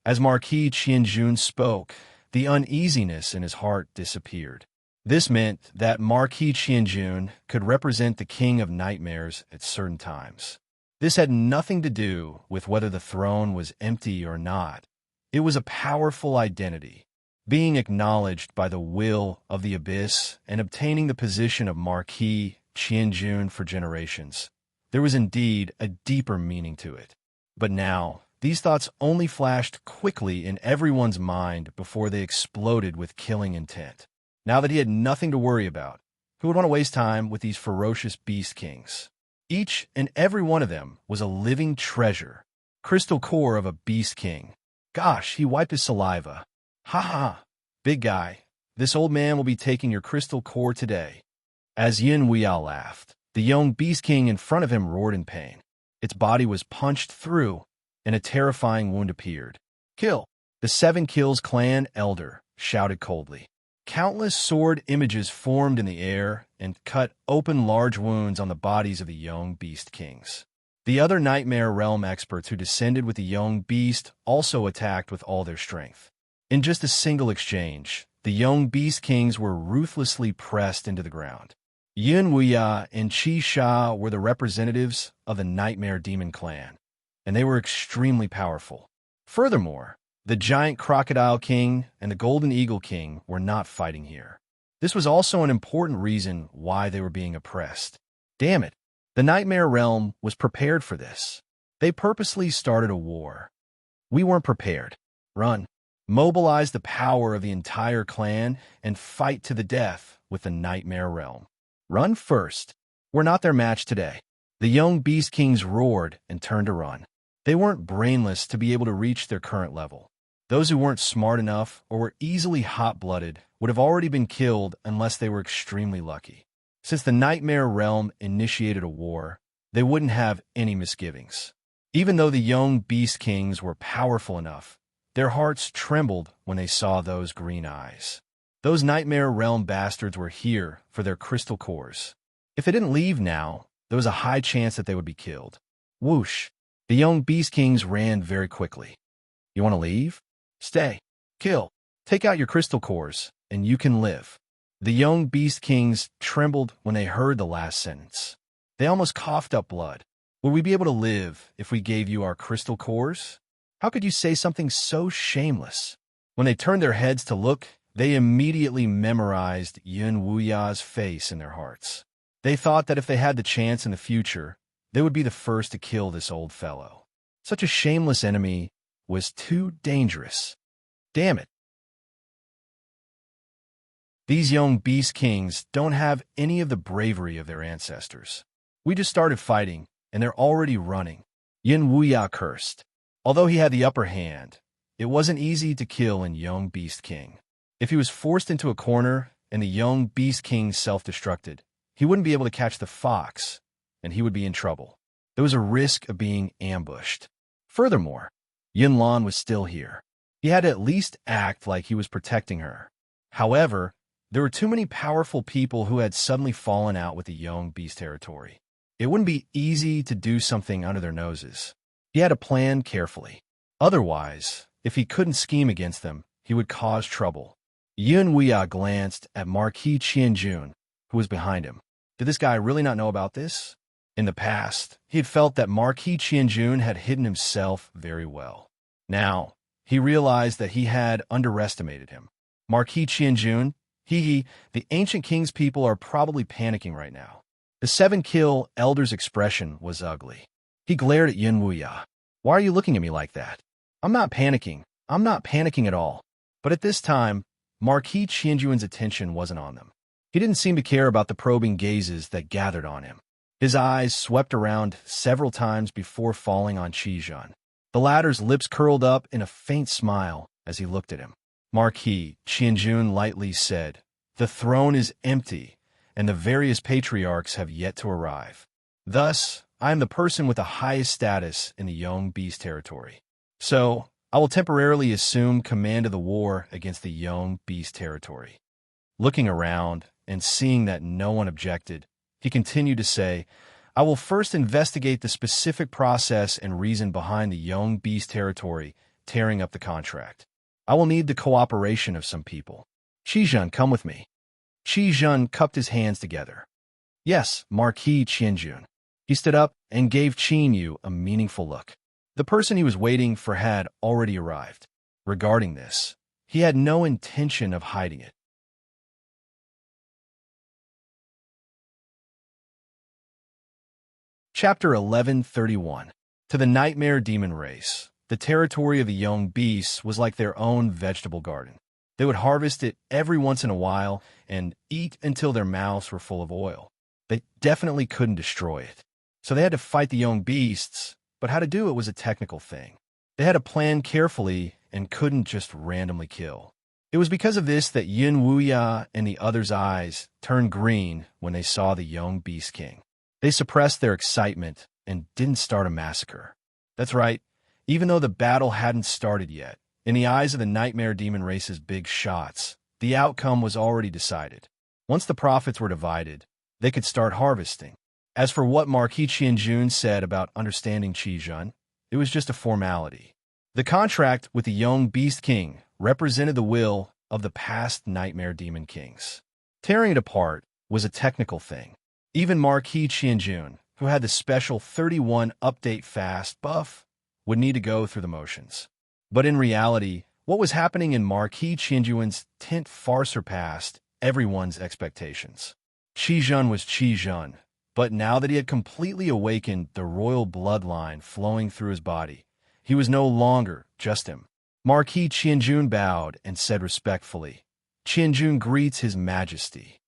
as Marquis Qianjun spoke, the uneasiness in his heart disappeared. This meant that Marquis Qianjun could represent the king of nightmares at certain times. This had nothing to do with whether the throne was empty or not. It was a powerful identity, being acknowledged by the will of the abyss and obtaining the position of Marquis Qianjun for generations. There was indeed a deeper meaning to it. But now, these thoughts only flashed quickly in everyone's mind before they exploded with killing intent. Now that he had nothing to worry about, who would want to waste time with these ferocious beast kings? Each and every one of them was a living treasure, crystal core of a beast king. Gosh, he wiped his saliva. Ha ha, big guy, this old man will be taking your crystal core today. As Yunwuya laughed, the young beast king in front of him roared in pain. Its body was punched through, and a terrifying wound appeared. Kill! The Seven Kills clan elder shouted coldly. Countless sword images formed in the air and cut open large wounds on the bodies of the young beast kings. The other Nightmare Realm experts who descended with the young beast also attacked with all their strength. In just a single exchange, the young beast kings were ruthlessly pressed into the ground. Yunwuya and Chi Sha were the representatives of the Nightmare Demon clan, and they were extremely powerful. Furthermore, the Giant Crocodile King and the Golden Eagle King were not fighting here. This was also an important reason why they were being oppressed. Damn it, the Nightmare Realm was prepared for this. They purposely started a war. We weren't prepared. Run. Mobilize the power of the entire clan and fight to the death with the Nightmare Realm. Run first. We're not their match today. The young Beast Kings roared and turned to run. They weren't brainless to be able to reach their current level. Those who weren't smart enough or were easily hot-blooded would have already been killed unless they were extremely lucky. Since the Nightmare Realm initiated a war, they wouldn't have any misgivings. Even though the young Beast Kings were powerful enough, Their hearts trembled when they saw those green eyes. Those nightmare realm bastards were here for their crystal cores. If they didn't leave now, there was a high chance that they would be killed. Whoosh! The young Beast Kings ran very quickly. You want to leave? Stay. Kill. Take out your crystal cores, and you can live. The young Beast Kings trembled when they heard the last sentence. They almost coughed up blood. Would we be able to live if we gave you our crystal cores? How could you say something so shameless? When they turned their heads to look, they immediately memorized Yun Wuya's face in their hearts. They thought that if they had the chance in the future, they would be the first to kill this old fellow. Such a shameless enemy was too dangerous. Damn it. These young Beast Kings don't have any of the bravery of their ancestors. We just started fighting, and they're already running. Yin Wuya cursed. Although he had the upper hand, it wasn't easy to kill a young Beast King. If he was forced into a corner and the young Beast King self-destructed, he wouldn't be able to catch the fox, and he would be in trouble. There was a risk of being ambushed. Furthermore, Yin Lan was still here. He had to at least act like he was protecting her. However, there were too many powerful people who had suddenly fallen out with the young beast territory. It wouldn't be easy to do something under their noses. He had to plan carefully. Otherwise, if he couldn't scheme against them, he would cause trouble. Yun Wuya glanced at Marquis Qianjun, who was behind him. Did this guy really not know about this? In the past, he had felt that Marquis Qianjun had hidden himself very well. Now, he realized that he had underestimated him. Marquis Qianjun, the ancient king's people are probably panicking right now. The 7-kill elder's expression was ugly. He glared at Yun Wuya. Why are you looking at me like that? I'm not panicking. I'm not panicking at all. But at this time, Marquis Qianjun's attention wasn't on them. He didn't seem to care about the probing gazes that gathered on him. His eyes swept around several times before falling on Qizhan. The latter's lips curled up in a faint smile as he looked at him. Marquis Qianjun lightly said, "The throne is empty, and the various patriarchs have yet to arrive. Thus, I am the person with the highest status in the young beast territory. So, I will temporarily assume command of the war against the young beast territory." Looking around and seeing that no one objected, he continued to say, "I will first investigate the specific process and reason behind the young beast territory tearing up the contract. I will need the cooperation of some people. Qizhan, come with me." Qizhan cupped his hands together. "Yes, Marquis Qianjun." He stood up and gave Qin Yu a meaningful look. The person he was waiting for had already arrived. Regarding this, he had no intention of hiding it. Chapter 1131. To the Nightmare Demon Race, the territory of the young beasts was like their own vegetable garden. They would harvest it every once in a while and eat until their mouths were full of oil. They definitely couldn't destroy it. So they had to fight the young beasts, but how to do it was a technical thing. They had to plan carefully and couldn't just randomly kill. It was because of this that Yin Wuya and the others' eyes turned green when they saw the young Beast King. They suppressed their excitement and didn't start a massacre. That's right, even though the battle hadn't started yet, in the eyes of the Nightmare Demon Race's big shots, the outcome was already decided. Once the profits were divided, they could start harvesting. As for what Marquis Qianjun said about understanding Qizhan, it was just a formality. The contract with the young Beast King represented the will of the past Nightmare Demon Kings. Tearing it apart was a technical thing. Even Marquis Qianjun, who had the special 31 update fast buff, would need to go through the motions. But in reality, what was happening in Marquis Qianjun's tent far surpassed everyone's expectations. Qizhan was Qizhan, but now that he had completely awakened the royal bloodline flowing through his body, he was no longer just him. Marquis Qianjun bowed and said respectfully, "Qianjun greets His Majesty."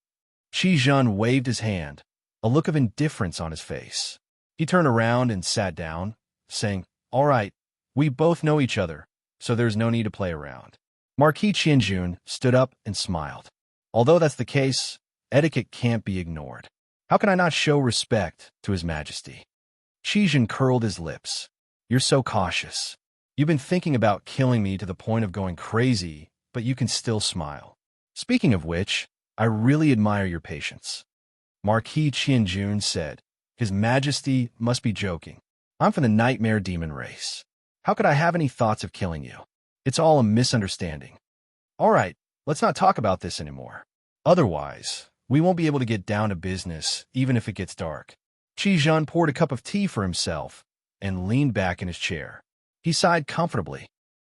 Qizhan waved his hand, a look of indifference on his face. He turned around and sat down, saying, "All right, we both know each other, so there's no need to play around." Marquis Qianjun stood up and smiled. Although that's the case, etiquette can't be ignored. How can I not show respect to His Majesty? Qizhan curled his lips. "You're so cautious. You've been thinking about killing me to the point of going crazy, but you can still smile. Speaking of which, I really admire your patience. Marquis Qianjun said. His Majesty must be joking. I'm from the nightmare demon race. How could I have any thoughts of killing you? It's all a misunderstanding. All right, let's not talk about this anymore. Otherwise, we won't be able to get down to business, even if it gets dark. Qi Zhen poured a cup of tea for himself and leaned back in his chair. He sighed comfortably.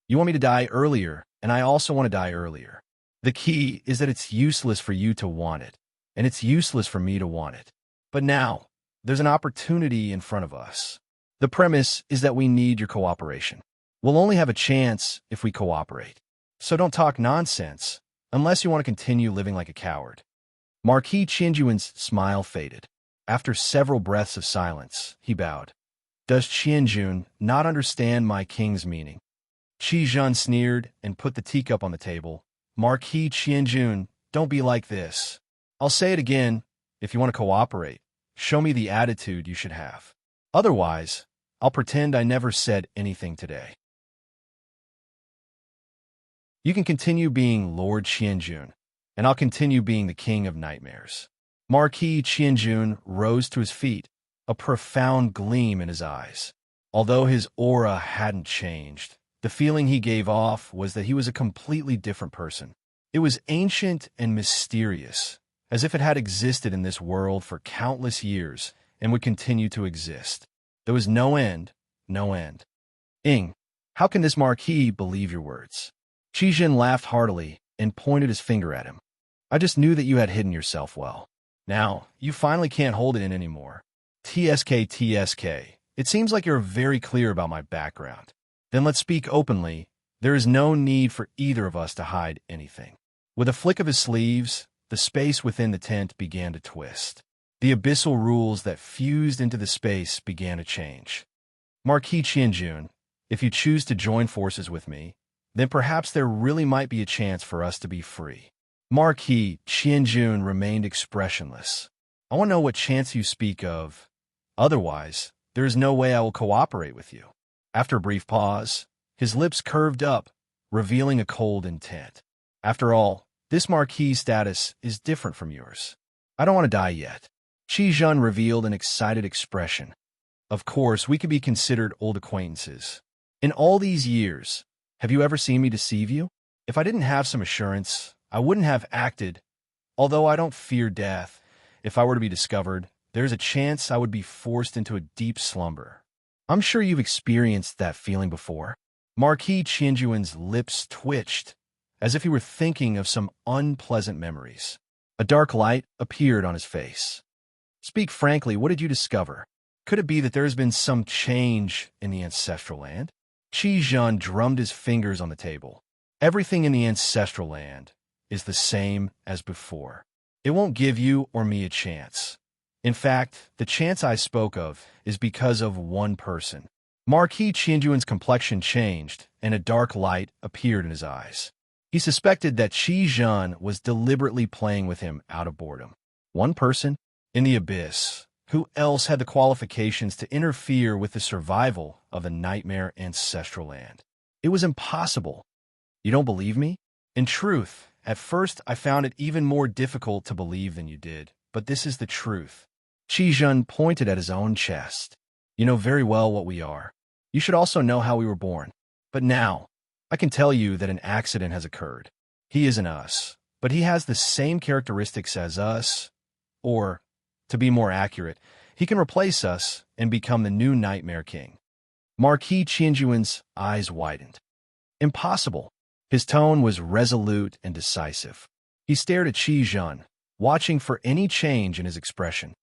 You want me to die earlier, and I also want to die earlier. The key is that it's useless for you to want it, and it's useless for me to want it. But now, there's an opportunity in front of us. The premise is that we need your cooperation. We'll only have a chance if we cooperate. So don't talk nonsense, unless you want to continue living like a coward. Marquis Qianjuan's smile faded. After several breaths of silence, he bowed. Does Qianjun not understand my king's meaning? Qi Zhen sneered and put the teacup on the table. Marquis Qianjun, don't be like this. I'll say it again. If you want to cooperate, show me the attitude you should have. Otherwise, I'll pretend I never said anything today. You can continue being Lord Qianjun, and I'll continue being the King of Nightmares. Marquis Qianjun rose to his feet, a profound gleam in his eyes. Although his aura hadn't changed, the feeling he gave off was that he was a completely different person. It was ancient and mysterious, as if it had existed in this world for countless years and would continue to exist. There was no end, no end. Ing, how can this Marquis believe your words? Qi Zhen laughed heartily and pointed his finger at him. I just knew that you had hidden yourself well. Now, you finally can't hold it in anymore. TSK. It seems like you're very clear about my background. Then let's speak openly. There is no need for either of us to hide anything. With a flick of his sleeves, the space within the tent began to twist. The abyssal rules that fused into the space began to change. Marquis Qianjun, if you choose to join forces with me, then perhaps there really might be a chance for us to be free. Marquis Qianjun remained expressionless. I want to know what chance you speak of. Otherwise, there is no way I will cooperate with you. After a brief pause, his lips curved up, revealing a cold intent. After all, this Marquis status is different from yours. I don't want to die yet. Qi Zhen revealed an excited expression. Of course, we could be considered old acquaintances. In all these years, have you ever seen me deceive you? If I didn't have some assurance, I wouldn't have acted. Although I don't fear death, if I were to be discovered, there's a chance I would be forced into a deep slumber. I'm sure you've experienced that feeling before. Marquis Qianjuan's lips twitched, as if he were thinking of some unpleasant memories. A dark light appeared on his face. Speak frankly, what did you discover? Could it be that there has been some change in the ancestral land? Qi Zhen drummed his fingers on the table. Everything in the ancestral land is the same as before. It won't give you or me a chance. In fact, the chance I spoke of is because of one person. Marquis Qianjuan's complexion changed, and a dark light appeared in his eyes. He suspected that Qi Zhen was deliberately playing with him out of boredom. One person? In the abyss. Who else had the qualifications to interfere with the survival of the nightmare ancestral land? It was impossible. You don't believe me? In truth, at first I found it even more difficult to believe than you did, but this is the truth. Qi Zhen pointed at his own chest. You know very well what we are. You should also know how we were born. But now, I can tell you that an accident has occurred. He isn't us, but he has the same characteristics as us, or, to be more accurate, he can replace us and become the new Nightmare King. Marquis Qianjuan's eyes widened. Impossible. His tone was resolute and decisive. He stared at Qi Zhen, watching for any change in his expression.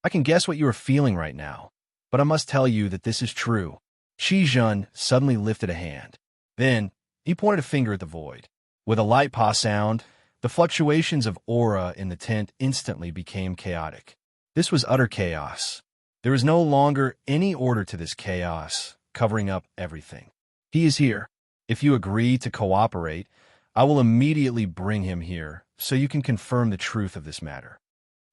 I can guess what you are feeling right now, but I must tell you that this is true. Qi Zhen suddenly lifted a hand. Then, he pointed a finger at the void. With a light paw sound, the fluctuations of aura in the tent instantly became chaotic. This was utter chaos. There was no longer any order to this chaos, covering up everything. He is here. If you agree to cooperate, I will immediately bring him here, so you can confirm the truth of this matter.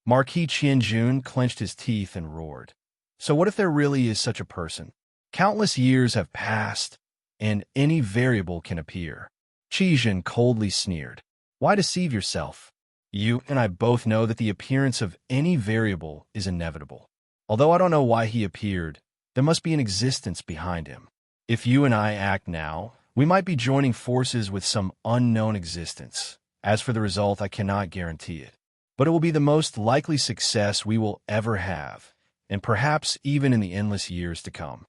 Marquis Qianjun clenched his teeth and roared. So what if there really is such a person? Countless years have passed, and any variable can appear. Qijin coldly sneered. Why deceive yourself? You and I both know that the appearance of any variable is inevitable. Although I don't know why he appeared, there must be an existence behind him. If you and I act now, we might be joining forces with some unknown existence. As for the result, I cannot guarantee it. But it will be the most likely success we will ever have, and perhaps even in the endless years to come.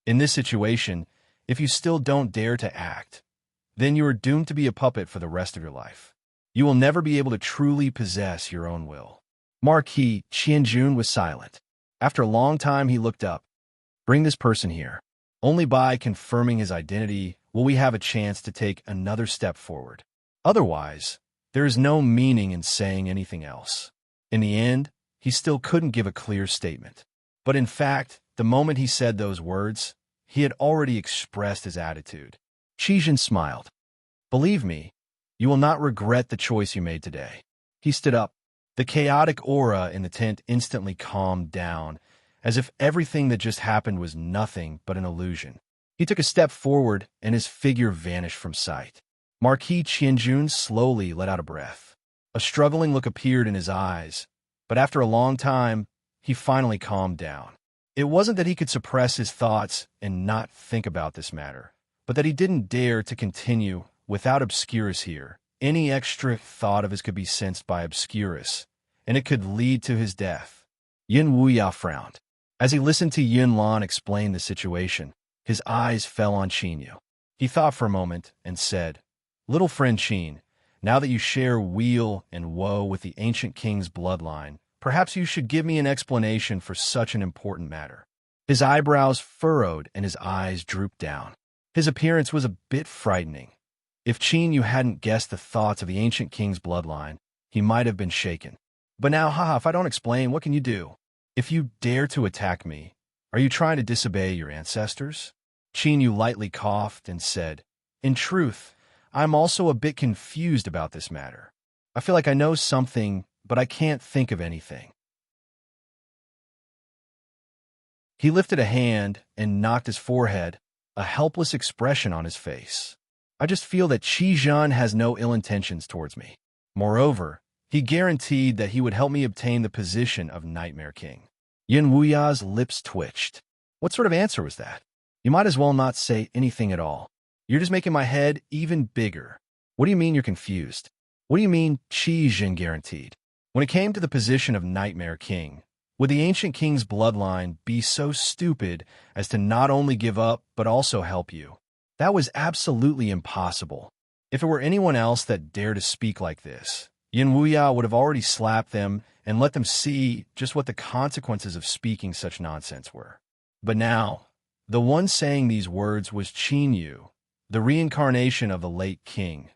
In this situation, if you still don't dare to act, then you are doomed to be a puppet for the rest of your life. You will never be able to truly possess your own will. Marquis Qianjun was silent. After a long time, he looked up. Bring this person here. Only by confirming his identity will we have a chance to take another step forward. Otherwise, there is no meaning in saying anything else. In the end, he still couldn't give a clear statement. But in fact, the moment he said those words, he had already expressed his attitude. Qijin smiled. Believe me, you will not regret the choice you made today. He stood up. The chaotic aura in the tent instantly calmed down, as if everything that just happened was nothing but an illusion. He took a step forward, and his figure vanished from sight. Marquis Qianjun slowly let out a breath. A struggling look appeared in his eyes, but after a long time, he finally calmed down. It wasn't that he could suppress his thoughts and not think about this matter, but that he didn't dare to continue without Obscurus here. Any extra thought of his could be sensed by Obscurus, and it could lead to his death. Yin Wuya frowned. As he listened to Yin Lan explain the situation, his eyes fell on Qinyu. He thought for a moment and said, Little friend Qin, now that you share weal and woe with the ancient king's bloodline, perhaps you should give me an explanation for such an important matter. His eyebrows furrowed and his eyes drooped down. His appearance was a bit frightening. If Qinyu hadn't guessed the thoughts of the ancient king's bloodline, he might have been shaken. But now, haha, if I don't explain, what can you do? If you dare to attack me, are you trying to disobey your ancestors? Qinyu lightly coughed and said, In truth, I'm also a bit confused about this matter. I feel like I know something, but I can't think of anything. He lifted a hand and knocked his forehead, a helpless expression on his face. I just feel that Qizhan has no ill intentions towards me. Moreover, he guaranteed that he would help me obtain the position of Nightmare King. Yin Wuya's lips twitched. What sort of answer was that? You might as well not say anything at all. You're just making my head even bigger. What do you mean you're confused? What do you mean Qizhan guaranteed? When it came to the position of Nightmare King, would the ancient king's bloodline be so stupid as to not only give up but also help you? That was absolutely impossible. If it were anyone else that dared to speak like this, Yin Wuya would have already slapped them and let them see just what the consequences of speaking such nonsense were. But now, the one saying these words was Qinyu, the reincarnation of the late king.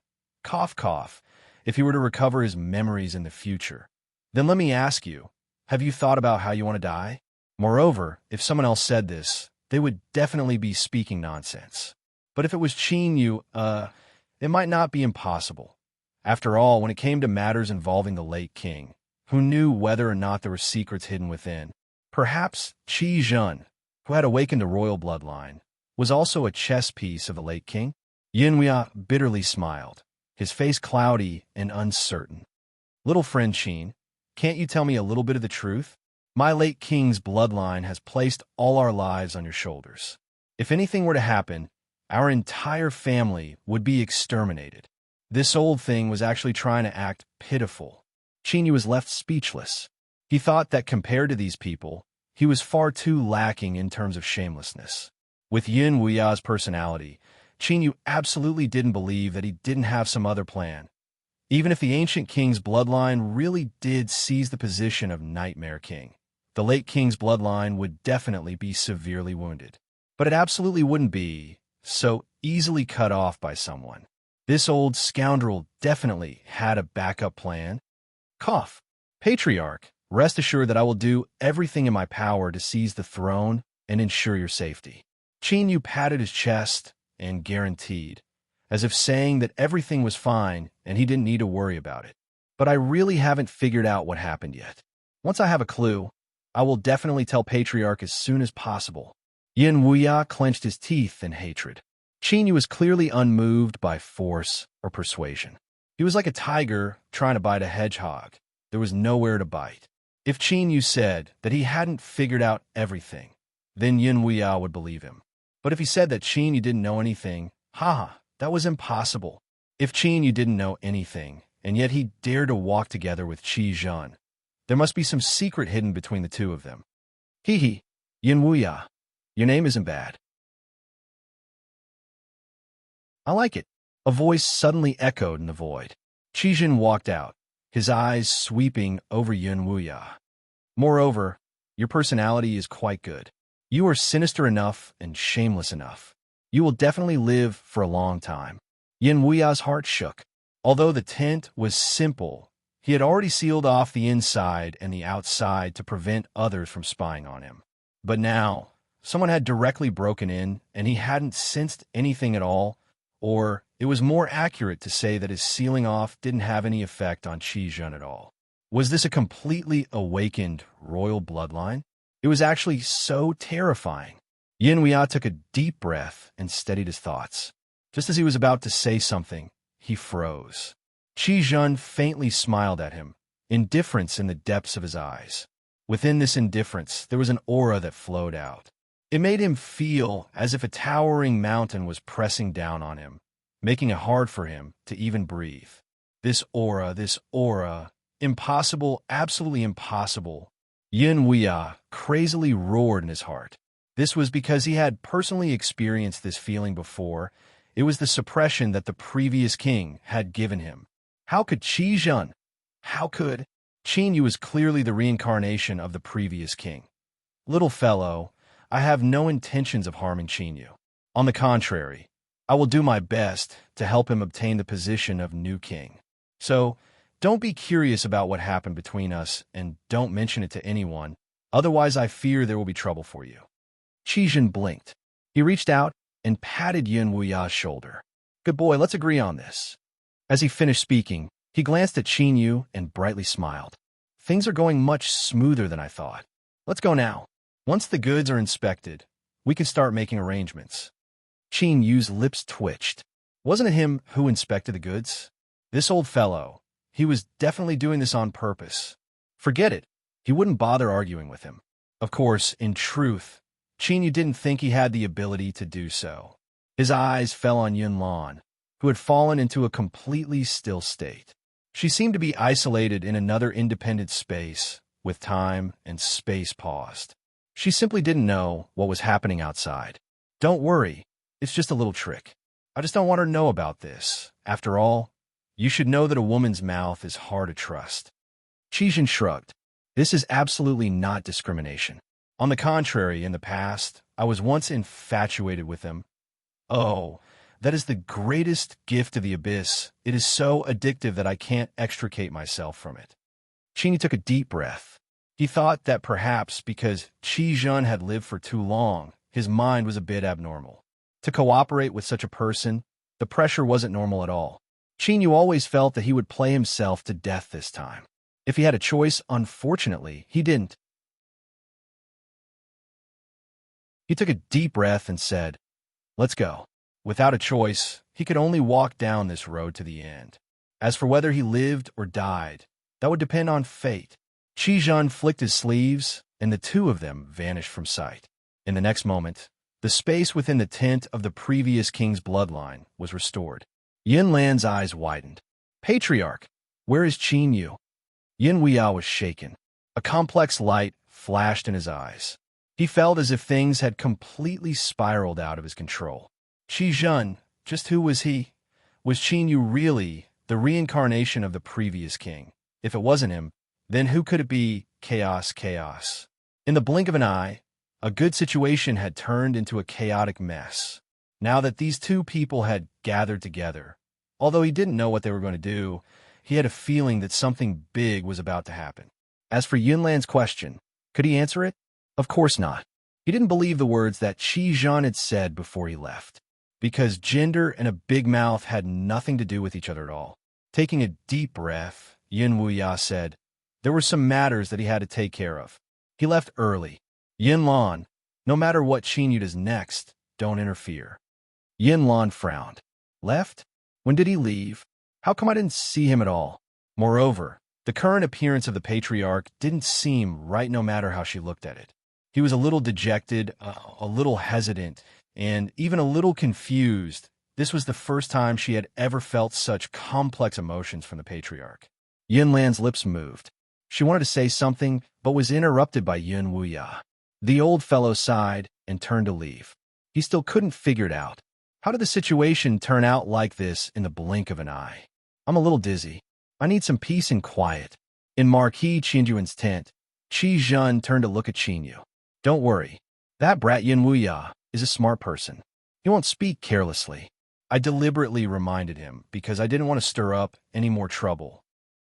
Cough, cough. If he were to recover his memories in the future, then let me ask you, have you thought about how you want to die? Moreover, if someone else said this, they would definitely be speaking nonsense. But if it was Qinyu, it might not be impossible. After all, when it came to matters involving the late king, who knew whether or not there were secrets hidden within, perhaps Qizhan, who had awakened a royal bloodline, was also a chess piece of the late king? Yin Wuya bitterly smiled, his face cloudy and uncertain. Little friend Qin, can't you tell me a little bit of the truth? My late king's bloodline has placed all our lives on your shoulders. If anything were to happen, our entire family would be exterminated. This old thing was actually trying to act pitiful. Qinyu was left speechless. He thought that compared to these people, he was far too lacking in terms of shamelessness. With Yin Wuya's personality, Qinyu absolutely didn't believe that he didn't have some other plan. Even if the ancient king's bloodline really did seize the position of Nightmare King, the late king's bloodline would definitely be severely wounded. But it absolutely wouldn't be so easily cut off by someone. This old scoundrel definitely had a backup plan. Cough. Patriarch, rest assured that I will do everything in my power to seize the throne and ensure your safety. Qinyu patted his chest and guaranteed, as if saying that everything was fine and he didn't need to worry about it. But I really haven't figured out what happened yet. Once I have a clue, I will definitely tell Patriarch as soon as possible. Yin Wuya clenched his teeth in hatred. Qin Yu was clearly unmoved by force or persuasion. He was like a tiger trying to bite a hedgehog. There was nowhere to bite. If Qin Yu said that he hadn't figured out everything, then Yin Wuya would believe him. But if he said that Qin Yu didn't know anything, that was impossible. If Qin Yu didn't know anything, and yet he dared to walk together with Qi Zhen, there must be some secret hidden between the two of them. Yin Wuya, your name isn't bad. I like it. A voice suddenly echoed in the void. Qi Zhen walked out, his eyes sweeping over Yin Wuya. Moreover, your personality is quite good. You are sinister enough and shameless enough. You will definitely live for a long time. Yin Wuya's heart shook. Although the tent was simple, he had already sealed off the inside and the outside to prevent others from spying on him. But now, someone had directly broken in, and he hadn't sensed anything at all, or it was more accurate to say that his sealing off didn't have any effect on Qi Zhen at all. Was this a completely awakened royal bloodline? It was actually so terrifying. Yin Wuya took a deep breath and steadied his thoughts. Just as he was about to say something, he froze. Qi Zhen faintly smiled at him, indifference in the depths of his eyes. Within this indifference, there was an aura that flowed out. It made him feel as if a towering mountain was pressing down on him, making it hard for him to even breathe. This aura, impossible, absolutely impossible. Yin Wuya crazily roared in his heart. This was because he had personally experienced this feeling before. It was the suppression that the previous king had given him. How could Qi Zhen? How could? Qin Yu was clearly the reincarnation of the previous king. Little fellow, I have no intentions of harming Qin Yu. On the contrary, I will do my best to help him obtain the position of new king. So, don't be curious about what happened between us and don't mention it to anyone, otherwise I fear there will be trouble for you. Qi Zhen blinked. He reached out and patted Yin Wuya's shoulder. Good boy, let's agree on this. As he finished speaking, he glanced at Qin Yu and brightly smiled. Things are going much smoother than I thought. Let's go now. Once the goods are inspected, we can start making arrangements. Qin Yu's lips twitched. Wasn't it him who inspected the goods? This old fellow, he was definitely doing this on purpose. Forget it. He wouldn't bother arguing with him. Of course, in truth, Qin Yu didn't think he had the ability to do so. His eyes fell on Yunlan, who had fallen into a completely still state. She seemed to be isolated in another independent space, with time and space paused. She simply didn't know what was happening outside. Don't worry, it's just a little trick. I just don't want her to know about this. After all, you should know that a woman's mouth is hard to trust. Qi Zhen shrugged. This is absolutely not discrimination. On the contrary, in the past, I was once infatuated with him. Oh, that is the greatest gift of the abyss. It is so addictive that I can't extricate myself from it. Qin Yu took a deep breath. He thought that perhaps because Qi Zhen had lived for too long, his mind was a bit abnormal. To cooperate with such a person, the pressure wasn't normal at all. Qin Yu always felt that he would play himself to death this time. If he had a choice, unfortunately, he didn't. He took a deep breath and said, "Let's go." Without a choice, he could only walk down this road to the end. As for whether he lived or died, that would depend on fate. Qi Zhen flicked his sleeves, and the two of them vanished from sight. In the next moment, the space within the tent of the previous king's bloodline was restored. Yin Lan's eyes widened. Patriarch, where is Qin Yu? Yin Wuya was shaken. A complex light flashed in his eyes. He felt as if things had completely spiraled out of his control. Qi Zhen, just who was he? Was Qin Yu really the reincarnation of the previous king? If it wasn't him, then who could it be? Chaos. In the blink of an eye, a good situation had turned into a chaotic mess. Now that these two people had gathered together, although he didn't know what they were going to do, he had a feeling that something big was about to happen. As for Yunlan's question, could he answer it? Of course not. He didn't believe the words that Qi Zhen had said before he left. Because gender and a big mouth had nothing to do with each other at all. Taking a deep breath, Yin Wuya said, there were some matters that he had to take care of. He left early. Yunlan, No matter what Qin does next, don't interfere. Yin Lan frowned. Left? When did he leave? How come I didn't see him at all? Moreover, the current appearance of the patriarch didn't seem right no matter how she looked at it. He was a little dejected, a little hesitant, and even a little confused. This was the first time she had ever felt such complex emotions from the patriarch. Yin Lan's lips moved. She wanted to say something, but was interrupted by Yun Wuya. The old fellow sighed and turned to leave. He still couldn't figure it out. How did the situation turn out like this in the blink of an eye? I'm a little dizzy. I need some peace and quiet. In Marquis Qingyuan's tent, Qi Zhen turned to look at Qinyu. Don't worry. That brat Yin Wuya is a smart person. He won't speak carelessly. I deliberately reminded him because I didn't want to stir up any more trouble.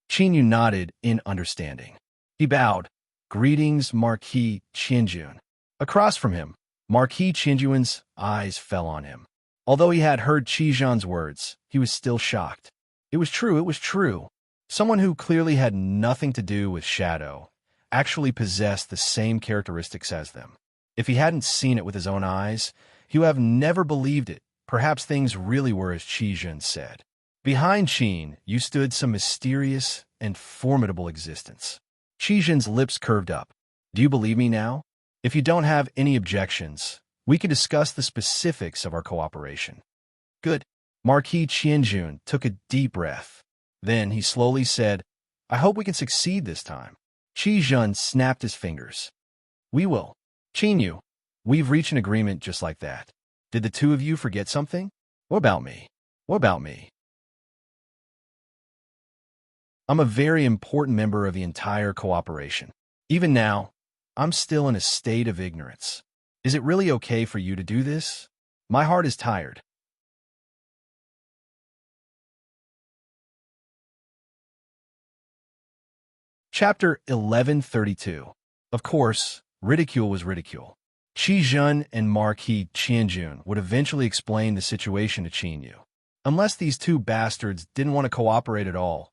Qinyu nodded in understanding. He bowed. Greetings, Marquis Qingyuan. Across from him, Marquis Qingyuan's eyes fell on him. Although he had heard Qi Zhen's words, he was still shocked. It was true. Someone who clearly had nothing to do with Shadow actually possessed the same characteristics as them. If he hadn't seen it with his own eyes, he would have never believed it. Perhaps things really were as Qi Zhen said. Behind Qin, you stood some mysterious and formidable existence. Qi Zhen's lips curved up. Do you believe me now? If you don't have any objections, we can discuss the specifics of our cooperation. Good. Marquis Qingyun took a deep breath. Then he slowly said, I hope we can succeed this time. Qi Zhen snapped his fingers. We will. Qinyu, we've reached an agreement just like that. Did the two of you forget something? What about me? I'm a very important member of the entire cooperation. Even now, I'm still in a state of ignorance. Is it really okay for you to do this? My heart is tired. Chapter 1132. Of course, ridicule was ridicule. Qi Zhen and Marquis Qingyun would eventually explain the situation to Qinyu. Unless these two bastards didn't want to cooperate at all,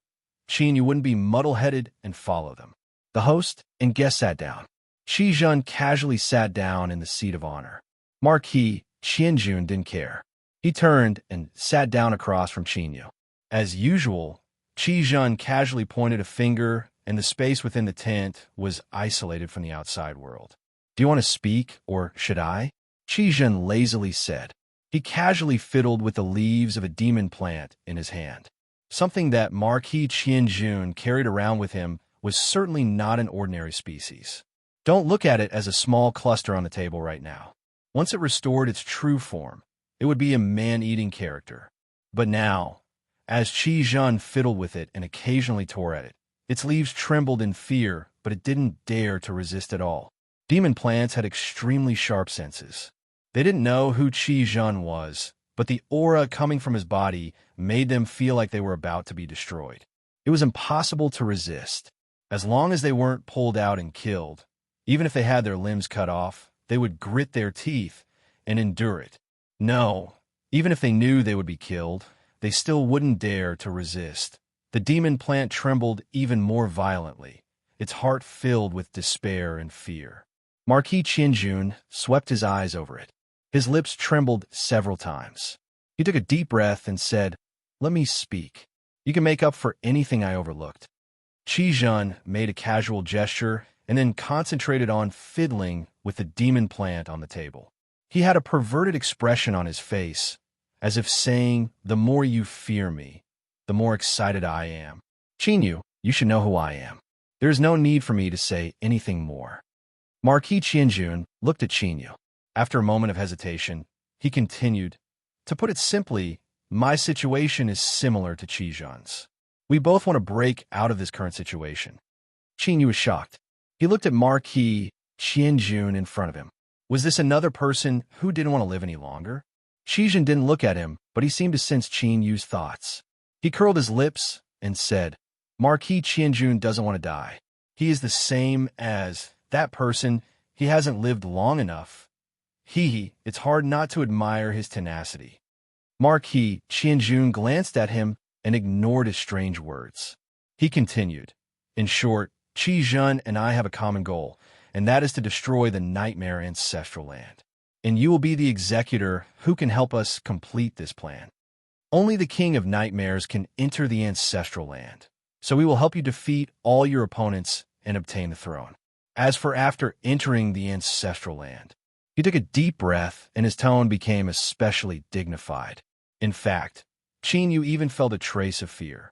Qinyu wouldn't be muddle-headed and follow them. The host and guest sat down. Qi Zhen casually sat down in the seat of honor. Marquis Qingyun didn't care. He turned and sat down across from Qinyu. As usual, Qi Zhen casually pointed a finger, and the space within the tent was isolated from the outside world. Do you want to speak, or should I? Qi Zhen lazily said. He casually fiddled with the leaves of a demon plant in his hand. Something that Marquis Qingyun carried around with him was certainly not an ordinary species. Don't look at it as a small cluster on the table right now. Once it restored its true form, it would be a man-eating character. But now, as Qi Zhen fiddled with it and occasionally tore at it, its leaves trembled in fear, but it didn't dare to resist at all. Demon plants had extremely sharp senses. They didn't know who Qi Zhen was, but the aura coming from his body made them feel like they were about to be destroyed. It was impossible to resist. As long as they weren't pulled out and killed, even if they had their limbs cut off, they would grit their teeth and endure it. No, even if they knew they would be killed, they still wouldn't dare to resist. The demon plant trembled even more violently, its heart filled with despair and fear. Marquis Qingyun swept his eyes over it. His lips trembled several times. He took a deep breath and said, Let me speak. You can make up for anything I overlooked. Qi Zhen made a casual gesture and then concentrated on fiddling with the demon plant on the table. He had a perverted expression on his face, as if saying, The more you fear me, the more excited I am. Qinyu, you should know who I am. There is no need for me to say anything more. Marquis Qingyun looked at Qinyu. After a moment of hesitation, he continued, To put it simply, my situation is similar to Qi Zhen's. We both want to break out of this current situation. Qinyu was shocked. He looked at Marquis Qingyun in front of him. Was this another person who didn't want to live any longer? Qi Zhen didn't look at him, but he seemed to sense Qinyu's thoughts. He curled his lips and said, Marquis Qingyun doesn't want to die. He is the same as that person. He hasn't lived long enough. It's hard not to admire his tenacity. Marquis Qingyun glanced at him and ignored his strange words. He continued, In short, Qi Zhen and I have a common goal, and that is to destroy the nightmare ancestral land. And you will be the executor who can help us complete this plan. Only the King of Nightmares can enter the ancestral land, so we will help you defeat all your opponents and obtain the throne. As for after entering the ancestral land, he took a deep breath and his tone became especially dignified. In fact, Qin Yu even felt a trace of fear.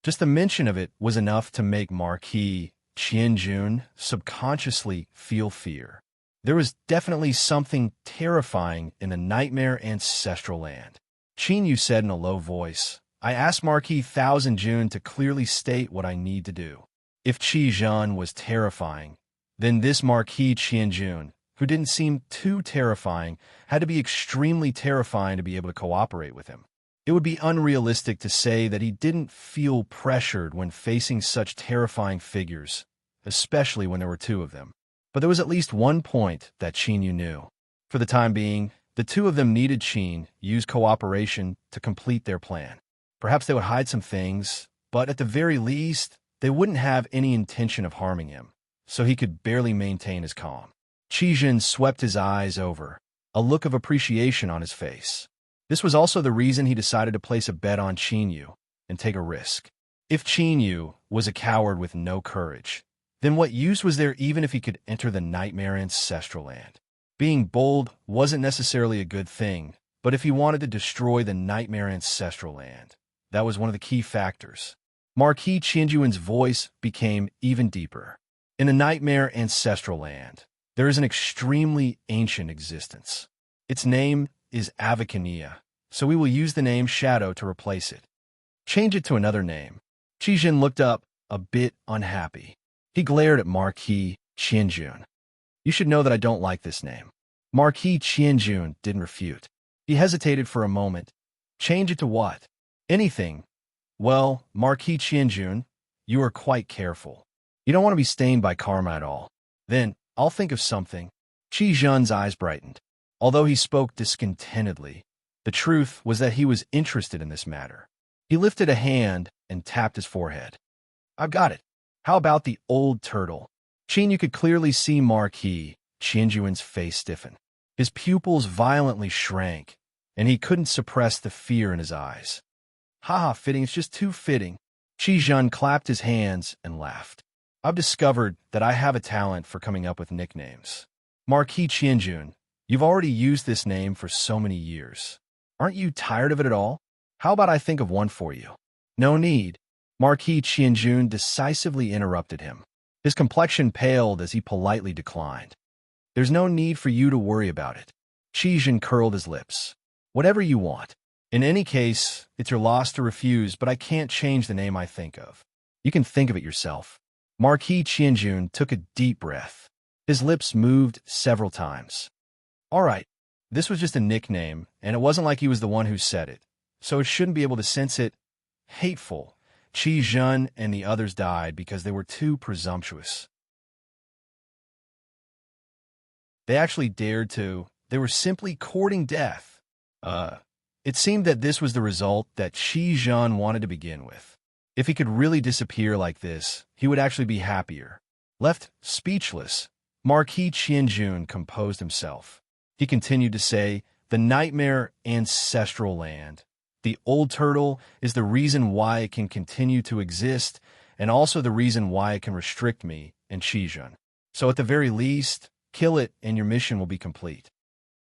Just the mention of it was enough to make Marquis Qianjun subconsciously feel fear. There was definitely something terrifying in the nightmare ancestral land. Qin Yu said in a low voice, I asked Marquis Thousand Jun to clearly state what I need to do. If Qi Zhen was terrifying, then this Marquis Qianjun, who didn't seem too terrifying, had to be extremely terrifying to be able to cooperate with him. It would be unrealistic to say that he didn't feel pressured when facing such terrifying figures, especially when there were two of them. But there was at least one point that Qin Yu knew. For the time being, the two of them needed Qin Yu's cooperation to complete their plan. Perhaps they would hide some things, but at the very least, they wouldn't have any intention of harming him, so he could barely maintain his calm. Qi Zhen swept his eyes over, a look of appreciation on his face. This was also the reason he decided to place a bet on Qin Yu and take a risk. If Qin Yu was a coward with no courage, then what use was there even if he could enter the nightmare ancestral land? Being bold wasn't necessarily a good thing, but if he wanted to destroy the nightmare ancestral land, that was one of the key factors. Marquis Qianjuan's voice became even deeper. In the nightmare ancestral land, there is an extremely ancient existence. Its name is Avicania, so we will use the name Shadow to replace it. Change it to another name. Qi Zhen looked up, a bit unhappy. He glared at Marquis Qianjun. You should know that I don't like this name. Marquis Qianjun didn't refute. He hesitated for a moment. Change it to what? Anything. Well, Marquis Qianjun, you are quite careful. You don't want to be stained by karma at all. Then, I'll think of something. Qi Zhen's eyes brightened. Although he spoke discontentedly, the truth was that he was interested in this matter. He lifted a hand and tapped his forehead. I've got it. How about the old turtle? Qin Yu could clearly see Marquis Qianjuan's face stiffen. His pupils violently shrank, and he couldn't suppress the fear in his eyes. Ha, fitting, it's just too fitting. Qi Zhen clapped his hands and laughed. I've discovered that I have a talent for coming up with nicknames. Marquis Qianjun, you've already used this name for so many years. Aren't you tired of it at all? How about I think of one for you? No need. Marquis Qianjun decisively interrupted him. His complexion paled as he politely declined. There's no need for you to worry about it. Qi Zhen curled his lips. Whatever you want. In any case, it's your loss to refuse, but I can't change the name I think of. You can think of it yourself. Marquis Qianjun took a deep breath. His lips moved several times. All right, this was just a nickname, and it wasn't like he was the one who said it, so it shouldn't be able to sense it. Hateful. Qi Zhen and the others died because they were too presumptuous. They actually dared to. They were simply courting death. It seemed that this was the result that Qi Zhen wanted to begin with. If he could really disappear like this, he would actually be happier. Left speechless, Marquis Qianjun composed himself. He continued to say, the nightmare ancestral land. The old turtle is the reason why it can continue to exist, and also the reason why it can restrict me and Qi Zhen. So at the very least, kill it and your mission will be complete.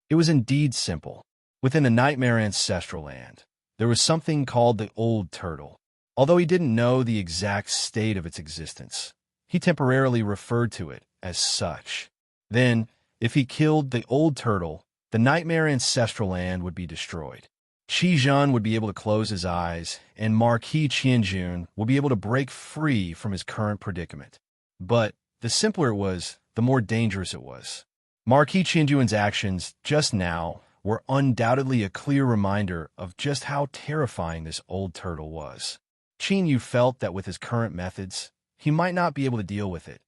It was indeed simple. Within the nightmare ancestral land, there was something called the old turtle. Although he didn't know the exact state of its existence, he temporarily referred to it as such. Then, if he killed the old turtle, the nightmare ancestral land would be destroyed. Qi Zhen would be able to close his eyes, and Marquis Qianjun would be able to break free from his current predicament. But the simpler it was, the more dangerous it was. Marquis Qianjun's actions just now were undoubtedly a clear reminder of just how terrifying this old turtle was. Qin Yu felt that with his current methods, he might not be able to deal with it.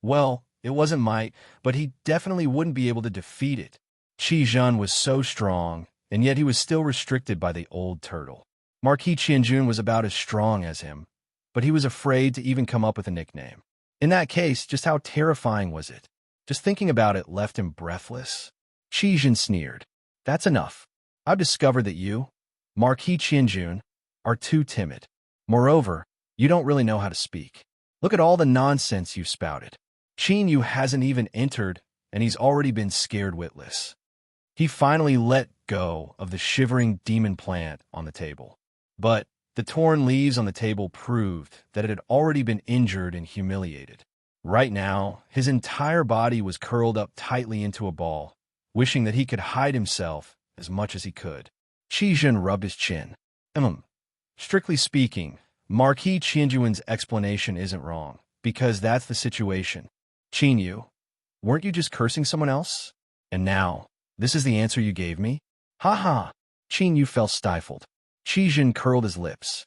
Well, it wasn't might, but he definitely wouldn't be able to defeat it. Qi Zhen was so strong, and yet he was still restricted by the old turtle. Marquis Qianjun was about as strong as him, but he was afraid to even come up with a nickname. In that case, just how terrifying was it? Just thinking about it left him breathless. Qi sneered. That's enough. I've discovered that you, Marquis Qianjun, are too timid. Moreover, you don't really know how to speak. Look at all the nonsense you've spouted. Qin Yu hasn't even entered, and he's already been scared witless. He finally let go of the shivering demon plant on the table. But the torn leaves on the table proved that it had already been injured and humiliated. Right now, his entire body was curled up tightly into a ball, wishing that he could hide himself as much as he could. Qi rubbed his chin. Strictly speaking, Marquis Qianjuan's explanation isn't wrong, because that's the situation. Qin Yu, weren't you just cursing someone else? And now, this is the answer you gave me? Ha ha! Qin Yu felt stifled. Qi curled his lips.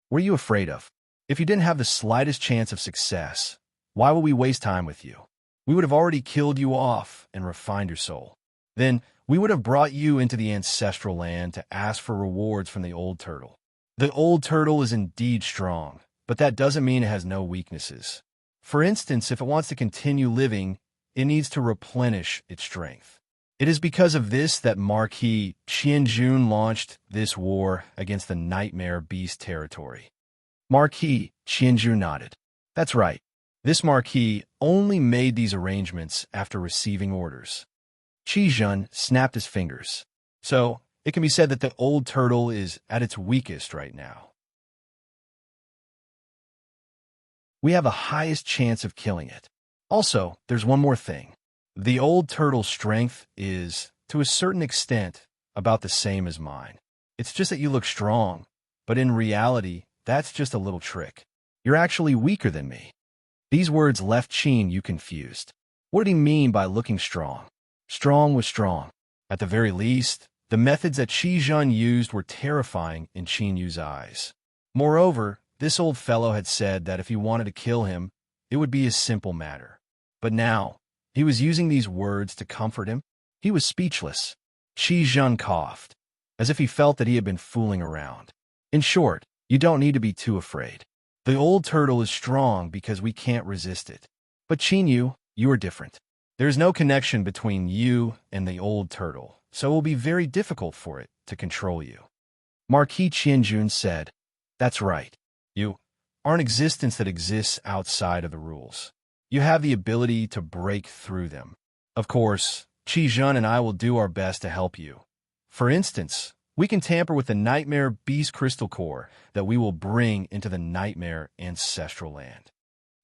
What are you afraid of? If you didn't have the slightest chance of success, why would we waste time with you? We would have already killed you off and refined your soul. Then, we would have brought you into the ancestral land to ask for rewards from the old turtle. The old turtle is indeed strong, but that doesn't mean it has no weaknesses. For instance, if it wants to continue living, it needs to replenish its strength. It is because of this that Marquis Qianjun launched this war against the Nightmare Beast territory. Marquis Qianjun nodded. That's right. This Marquis only made these arrangements after receiving orders. Qi snapped his fingers. So, it can be said that the old turtle is at its weakest right now. We have the highest chance of killing it. Also, there's one more thing. The old turtle's strength is, to a certain extent, about the same as mine. It's just that you look strong, but in reality, that's just a little trick. You're actually weaker than me. These words left Qin Yu confused. What did he mean by looking strong? Strong was strong. At the very least, the methods that Qi used were terrifying in Qin Yu's eyes. Moreover, this old fellow had said that if he wanted to kill him, it would be a simple matter. But now, he was using these words to comfort him. He was speechless. Qi coughed, as if he felt that he had been fooling around. In short, you don't need to be too afraid. The old turtle is strong because we can't resist it. But Qin Yu, you are different. There is no connection between you and the old turtle, so it will be very difficult for it to control you. Marquis Qianjun said, That's right. You are an existence that exists outside of the rules. You have the ability to break through them. Of course, Qi and I will do our best to help you. For instance, we can tamper with the Nightmare Beast crystal core that we will bring into the Nightmare ancestral land.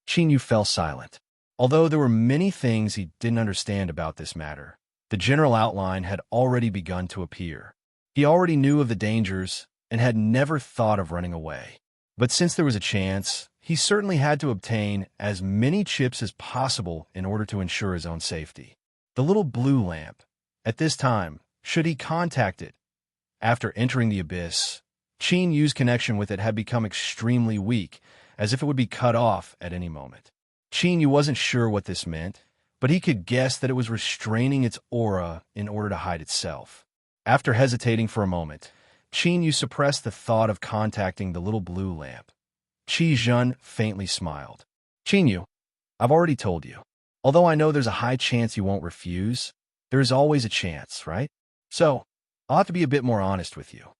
Qin Yu fell silent. Although there were many things he didn't understand about this matter, the general outline had already begun to appear. He already knew of the dangers and had never thought of running away. But since there was a chance, he certainly had to obtain as many chips as possible in order to ensure his own safety. The little blue lamp. At this time, should he contact it? After entering the abyss, Qin Yu's connection with it had become extremely weak, as if it would be cut off at any moment. Qin Yu wasn't sure what this meant, but he could guess that it was restraining its aura in order to hide itself. After hesitating for a moment, Qin Yu suppressed the thought of contacting the little blue lamp. Qi faintly smiled. Qin Yu, I've already told you. Although I know there's a high chance you won't refuse, there is always a chance, right? So, I'll have to be a bit more honest with you.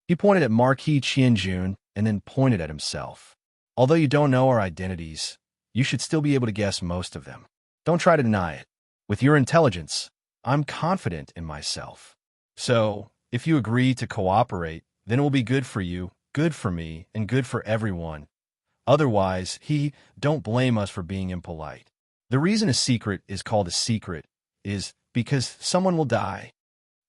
He pointed at Marquis Qianjun and then pointed at himself. Although you don't know our identities, you should still be able to guess most of them. Don't try to deny it. With your intelligence, I'm confident in myself. So, if you agree to cooperate, then it will be good for you, good for me, and good for everyone. Otherwise, don't blame us for being impolite. The reason a secret is called a secret is because someone will die.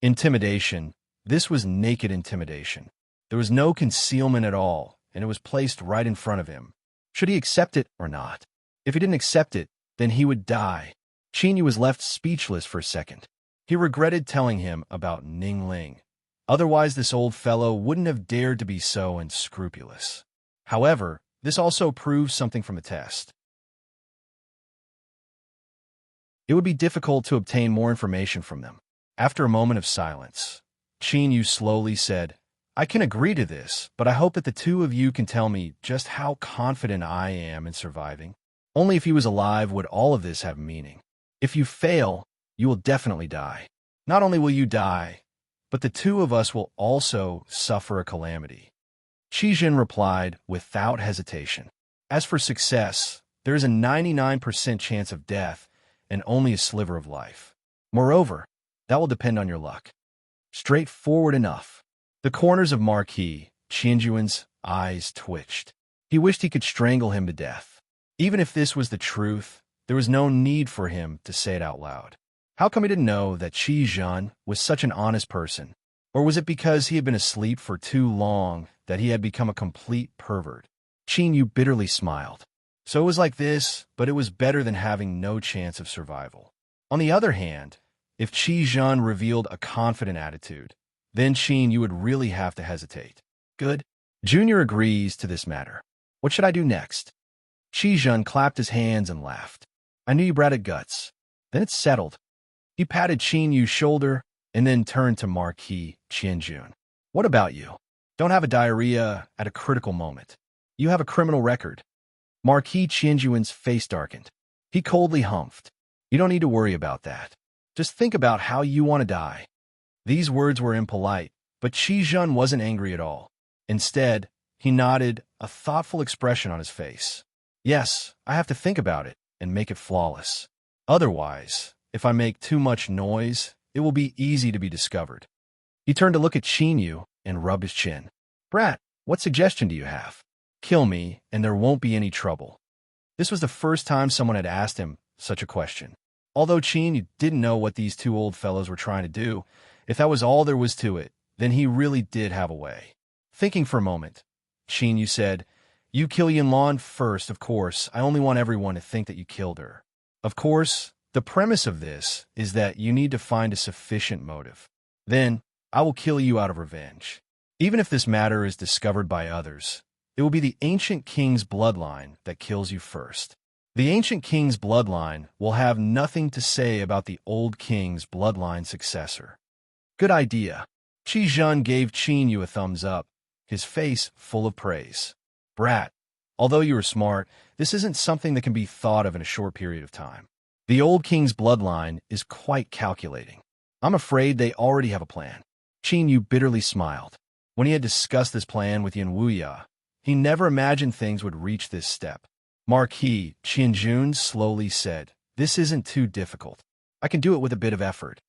Intimidation. This was naked intimidation. There was no concealment at all, and it was placed right in front of him. Should he accept it or not? If he didn't accept it, then he would die. Qin Yu was left speechless for a second. He regretted telling him about Ning Ling. Otherwise, this old fellow wouldn't have dared to be so unscrupulous. However, this also proves something from the test. It would be difficult to obtain more information from them. After a moment of silence, Qin Yu slowly said, I can agree to this, but I hope that the two of you can tell me just how confident I am in surviving. Only if he was alive would all of this have meaning. If you fail, you will definitely die. Not only will you die, but the two of us will also suffer a calamity. Qi replied without hesitation. As for success, there is a 99% chance of death and only a sliver of life. Moreover, that will depend on your luck. Straightforward enough. The corners of Marquis Qianjuan's eyes twitched. He wished he could strangle him to death. Even if this was the truth, there was no need for him to say it out loud. How come he didn't know that Qi Zhen was such an honest person? Or was it because he had been asleep for too long that he had become a complete pervert? Qin Yu bitterly smiled. So it was like this, but it was better than having no chance of survival. On the other hand, if Qi Zhen revealed a confident attitude, then Qin Yu would really have to hesitate. Good. Junior agrees to this matter. What should I do next? Qi Zhen clapped his hands and laughed. I knew you bratted guts. Then it's settled. He patted Qin Yu's shoulder and then turned to Marquis Qianjun. What about you? Don't have a diarrhea at a critical moment. You have a criminal record. Marquis Qianjuan's face darkened. He coldly humphed. You don't need to worry about that. Just think about how you want to die. These words were impolite, but Qi Zhen wasn't angry at all. Instead, he nodded, a thoughtful expression on his face. Yes, I have to think about it and make it flawless. Otherwise, if I make too much noise, it will be easy to be discovered. He turned to look at Qin Yu and rubbed his chin. Brat, what suggestion do you have? Kill me, and there won't be any trouble. This was the first time someone had asked him such a question. Although Qin Yu didn't know what these two old fellows were trying to do, if that was all there was to it, then he really did have a way. Thinking for a moment, Qin Yu said, You kill Yinlan first, of course. I only want everyone to think that you killed her. Of course, the premise of this is that you need to find a sufficient motive. Then, I will kill you out of revenge. Even if this matter is discovered by others, it will be the ancient king's bloodline that kills you first. The ancient king's bloodline will have nothing to say about the old king's bloodline successor. Good idea. Qi Zhen gave Qin Yu a thumbs up, his face full of praise. Brat, although you are smart, this isn't something that can be thought of in a short period of time. The old king's bloodline is quite calculating. I'm afraid they already have a plan. Qin Yu bitterly smiled. When he had discussed this plan with Yin Wuya, he never imagined things would reach this step. Marquis Qianjun slowly said, This isn't too difficult. I can do it with a bit of effort.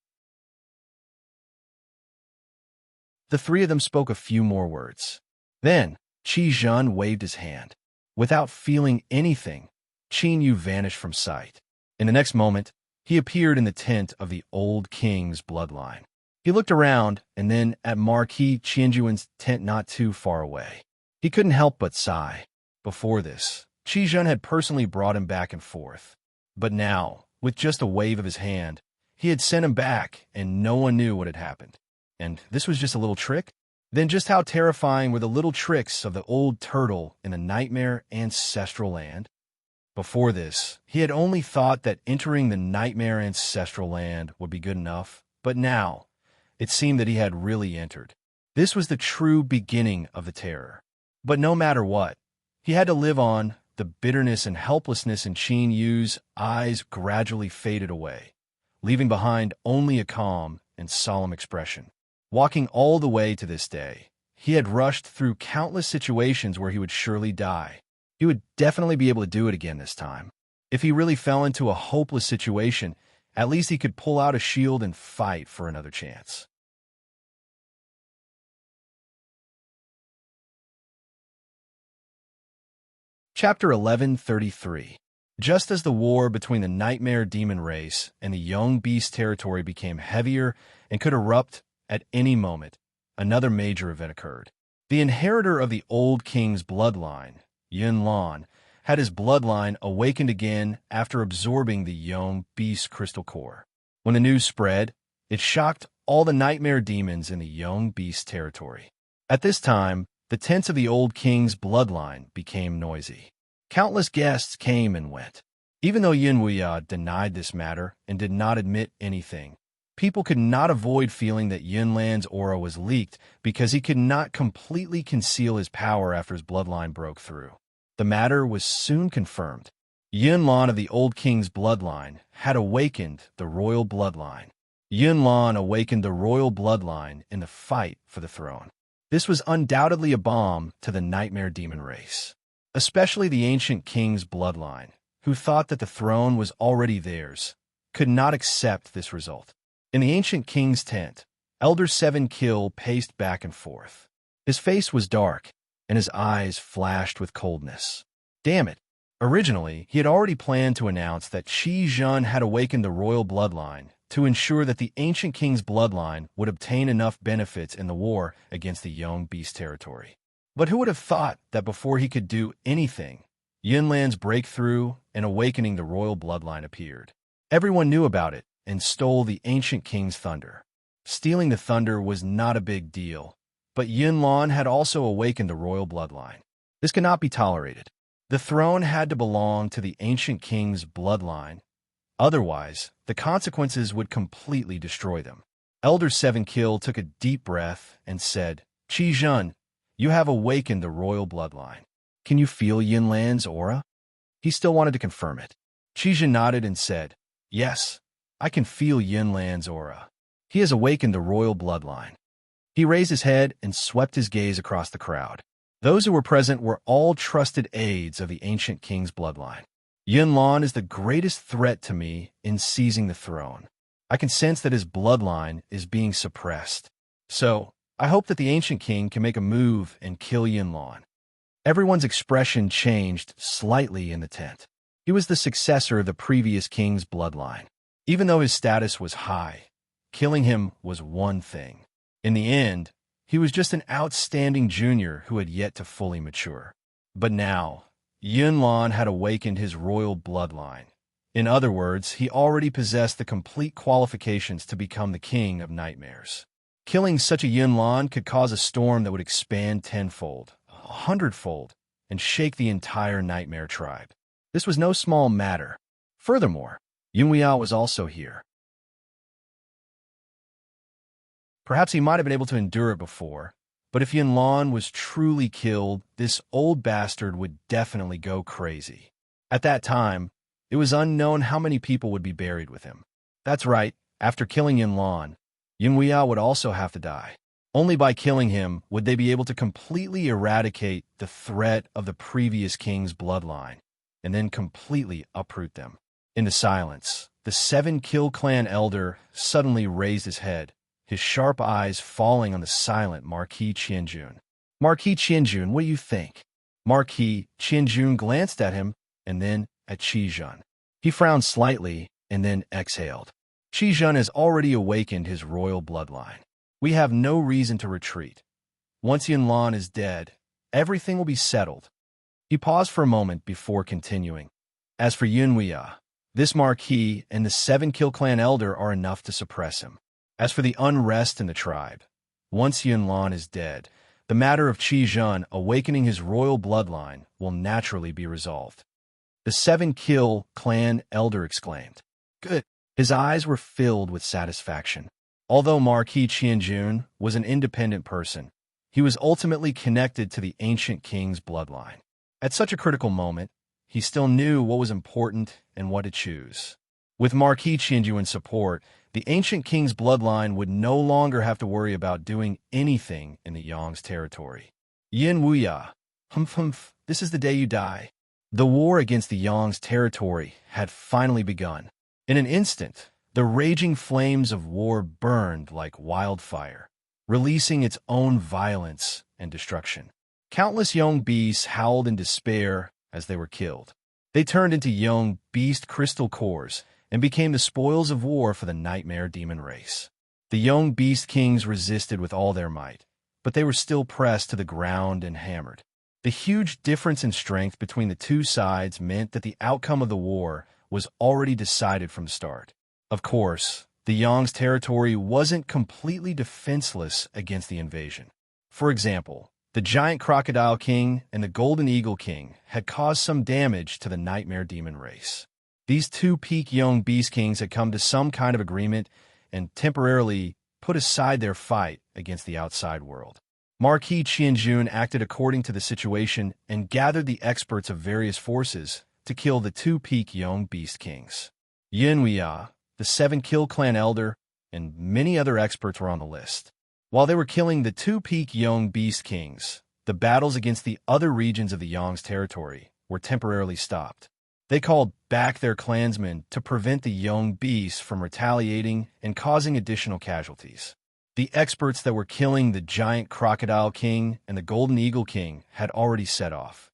The three of them spoke a few more words. Then, Qi Zhen waved his hand. Without feeling anything, Qin Yu vanished from sight. In the next moment, he appeared in the tent of the old king's bloodline. He looked around and then at Marquis Qianjuan's tent not too far away. He couldn't help but sigh. Before this, Qi Zhen had personally brought him back and forth. But now, with just a wave of his hand, he had sent him back and no one knew what had happened. And this was just a little trick? Then just how terrifying were the little tricks of the old turtle in the nightmare ancestral land? Before this, he had only thought that entering the nightmare ancestral land would be good enough, but now, it seemed that he had really entered. This was the true beginning of the terror. But no matter what, he had to live on. The bitterness and helplessness in Qin Yu's eyes gradually faded away, leaving behind only a calm and solemn expression. Walking all the way to this day, he had rushed through countless situations where he would surely die. He would definitely be able to do it again this time. If he really fell into a hopeless situation, at least he could pull out a shield and fight for another chance. Chapter 1133. Just as the war between the nightmare demon race and the young beast territory became heavier and could erupt at any moment, another major event occurred. The inheritor of the old king's bloodline, Yunlan, had his bloodline awakened again after absorbing the young beast crystal core. When the news spread, it shocked all the nightmare demons in the young beast territory. At this time, the tents of the old king's bloodline became noisy. Countless guests came and went. Even though Yin Wuya denied this matter and did not admit anything, people could not avoid feeling that Yunlan's aura was leaked because he could not completely conceal his power after his bloodline broke through. The matter was soon confirmed. Yunlan of the old king's bloodline had awakened the royal bloodline. Yunlan awakened the royal bloodline in the fight for the throne. This was undoubtedly a bomb to the nightmare demon race, especially the ancient king's bloodline, who thought that the throne was already theirs, could not accept this result. In the ancient king's tent, Elder Seven Kill paced back and forth. His face was dark, and his eyes flashed with coldness. Damn it! Originally, he had already planned to announce that Qi Zhen had awakened the royal bloodline to ensure that the ancient king's bloodline would obtain enough benefits in the war against the young beast territory. But who would have thought that before he could do anything, Yunlan's breakthrough and awakening the royal bloodline appeared? Everyone knew about it and stole the ancient king's thunder. Stealing the thunder was not a big deal, but Yunlan had also awakened the royal bloodline. This cannot be tolerated. The throne had to belong to the ancient king's bloodline. Otherwise, the consequences would completely destroy them. Elder Seven Kill took a deep breath and said, Qi Zhen, you have awakened the royal bloodline. Can you feel Yunlan's aura? He still wanted to confirm it. Qi Zhen nodded and said, Yes, I can feel Yunlan's aura. He has awakened the royal bloodline. He raised his head and swept his gaze across the crowd. Those who were present were all trusted aides of the ancient king's bloodline. Yunlan is the greatest threat to me in seizing the throne. I can sense that his bloodline is being suppressed. So, I hope that the ancient king can make a move and kill Yunlan. Everyone's expression changed slightly in the tent. He was the successor of the previous king's bloodline. Even though his status was high, killing him was one thing. In the end, he was just an outstanding junior who had yet to fully mature. But now, Yunlan had awakened his royal bloodline. In other words, he already possessed the complete qualifications to become the king of nightmares. Killing such a Yunlan could cause a storm that would expand tenfold, 100-fold, and shake the entire nightmare tribe. This was no small matter. Furthermore, Yunwei was also here. Perhaps he might have been able to endure it before, but if Yunlan was truly killed, this old bastard would definitely go crazy. At that time, it was unknown how many people would be buried with him. That's right, after killing Yunlan, Yunwei would also have to die. Only by killing him would they be able to completely eradicate the threat of the previous king's bloodline, and then completely uproot them. In the silence, the Seven Kill clan elder suddenly raised his head, his sharp eyes falling on the silent Marquis Qianjun. Marquis Qianjun, what do you think? Marquis Qianjun glanced at him and then at Qi Zhen. He frowned slightly and then exhaled. Qi Zhen has already awakened his royal bloodline. We have no reason to retreat. Once Yunlan is dead, everything will be settled. He paused for a moment before continuing. As for Yunwei, this Marquis and the Seven Kill clan elder are enough to suppress him. As for the unrest in the tribe, once Yunlan is dead, the matter of Qi Zhen awakening his royal bloodline will naturally be resolved. The Seven Kill clan elder exclaimed. Good. His eyes were filled with satisfaction. Although Marquis Qianjun was an independent person, he was ultimately connected to the ancient king's bloodline. At such a critical moment, he still knew what was important and what to choose. With Marquis Qianjun's support, the ancient king's bloodline would no longer have to worry about doing anything in the Yang's territory. Yin Wuya, humph, this is the day you die. The war against the Yang's territory had finally begun. In an instant, the raging flames of war burned like wildfire, releasing its own violence and destruction. Countless young beasts howled in despair as they were killed. They turned into young beast crystal cores and became the spoils of war for the nightmare demon race. The young beast kings resisted with all their might, but they were still pressed to the ground and hammered. The huge difference in strength between the two sides meant that the outcome of the war was already decided from the start. Of course, the Yang's territory wasn't completely defenseless against the invasion. For example, the giant crocodile king and the golden eagle king had caused some damage to the nightmare demon race. These two peak young beast kings had come to some kind of agreement and temporarily put aside their fight against the outside world. Marquis Qianjun acted according to the situation and gathered the experts of various forces to kill the two peak young beast kings. Yunwia, the 7-kill clan elder, and many other experts were on the list. While they were killing the two peak young beast kings, the battles against the other regions of the Yang's territory were temporarily stopped. They called back their clansmen to prevent the young beasts from retaliating and causing additional casualties. The experts that were killing the giant crocodile king and the golden eagle king had already set off.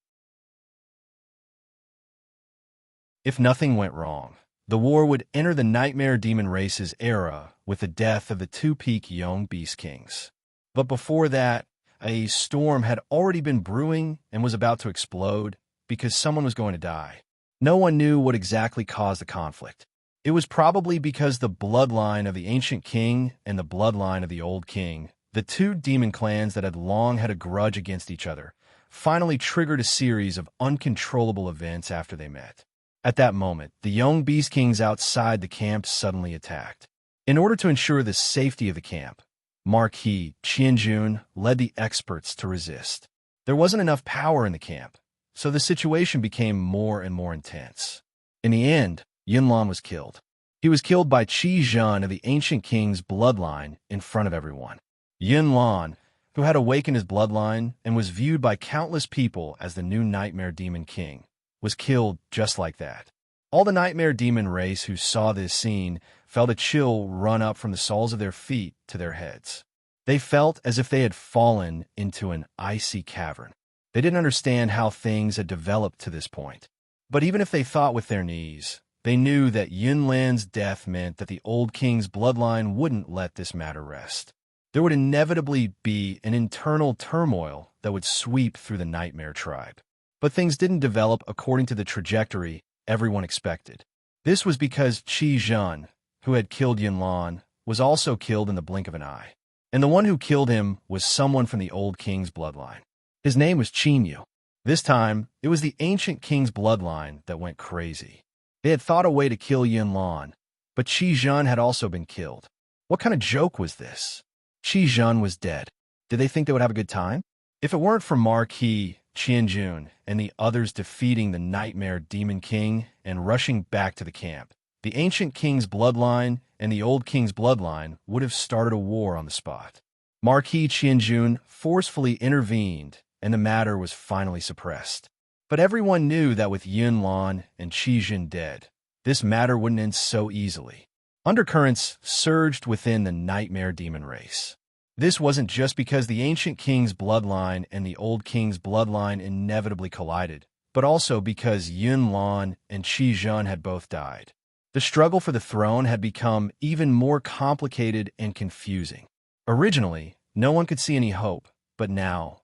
If nothing went wrong, the war would enter the nightmare demon race's era with the death of the two peak young beast kings. But before that, a storm had already been brewing and was about to explode because someone was going to die. No one knew what exactly caused the conflict. It was probably because the bloodline of the ancient king and the bloodline of the old king, the two demon clans that had long had a grudge against each other, finally triggered a series of uncontrollable events after they met. At that moment, the young beast kings outside the camp suddenly attacked. In order to ensure the safety of the camp, Marquis Qianjun led the experts to resist. There wasn't enough power in the camp, so the situation became more and more intense. In the end, Yunlan was killed. He was killed by Qi Zhen of the ancient king's bloodline in front of everyone. Yunlan, who had awakened his bloodline and was viewed by countless people as the new nightmare demon king, was killed just like that. All the nightmare demon race who saw this scene felt a chill run up from the soles of their feet to their heads. They felt as if they had fallen into an icy cavern. They didn't understand how things had developed to this point. But even if they thought with their knees, they knew that Yunlan's death meant that the old king's bloodline wouldn't let this matter rest. There would inevitably be an internal turmoil that would sweep through the nightmare tribe. But things didn't develop according to the trajectory everyone expected. This was because Qi Zhen, who had killed Yunlan, was also killed in the blink of an eye. And the one who killed him was someone from the old king's bloodline. His name was Qinyu. This time, it was the ancient king's bloodline that went crazy. They had thought a way to kill Yunlan, but Qi Zhen had also been killed. What kind of joke was this? Qi Zhen was dead. Did they think they would have a good time? If it weren't for Marquis Qianjun and the others defeating the nightmare demon king and rushing back to the camp, the ancient king's bloodline and the old king's bloodline would have started a war on the spot. Marquis Qianjun forcefully intervened, and the matter was finally suppressed. But everyone knew that with Yunlan and Qi Zhen dead, this matter wouldn't end so easily. Undercurrents surged within the nightmare demon race. This wasn't just because the ancient king's bloodline and the old king's bloodline inevitably collided, but also because Yunlan and Qi Zhen had both died. The struggle for the throne had become even more complicated and confusing. Originally, no one could see any hope, but now,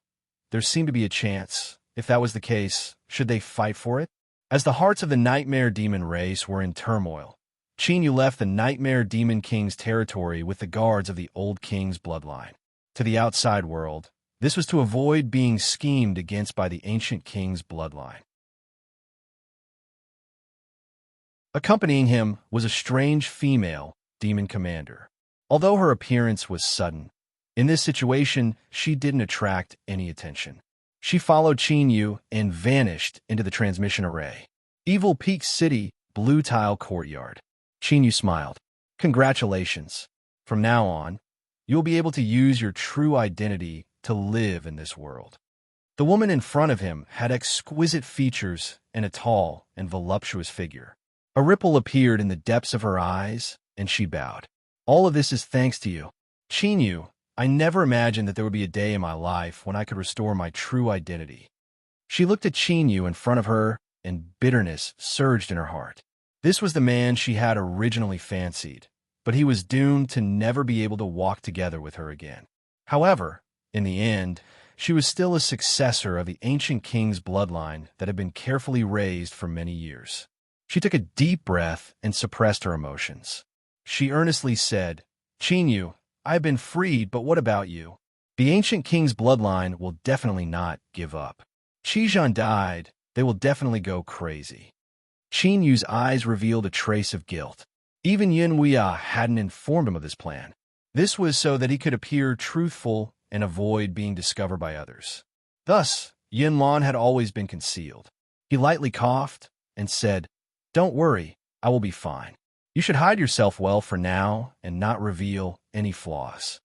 there seemed to be a chance. If that was the case, should they fight for it? As the hearts of the nightmare demon race were in turmoil, Qinyu left the nightmare demon king's territory with the guards of the old king's bloodline. To the outside world, this was to avoid being schemed against by the ancient king's bloodline. Accompanying him was a strange female demon commander. Although her appearance was sudden, in this situation, she didn't attract any attention. She followed Qinyu and vanished into the transmission array. Evil Peak City, Blue Tile Courtyard. Qinyu smiled. Congratulations. From now on, you'll be able to use your true identity to live in this world. The woman in front of him had exquisite features and a tall and voluptuous figure. A ripple appeared in the depths of her eyes, and she bowed. All of this is thanks to you. Qinyu, I never imagined that there would be a day in my life when I could restore my true identity. She looked at Qinyu in front of her, and bitterness surged in her heart. This was the man she had originally fancied, but he was doomed to never be able to walk together with her again. However, in the end, she was still a successor of the ancient king's bloodline that had been carefully raised for many years. She took a deep breath and suppressed her emotions. She earnestly said, Qinyu, I have been freed, but what about you? The ancient king's bloodline will definitely not give up. Qi Zhen died, they will definitely go crazy. Qinyu's eyes revealed a trace of guilt. Even Yunwia hadn't informed him of this plan. This was so that he could appear truthful and avoid being discovered by others. Thus, Yunlan had always been concealed. He lightly coughed, and said, "Don't worry, I will be fine. You should hide yourself well for now and not reveal any flaws."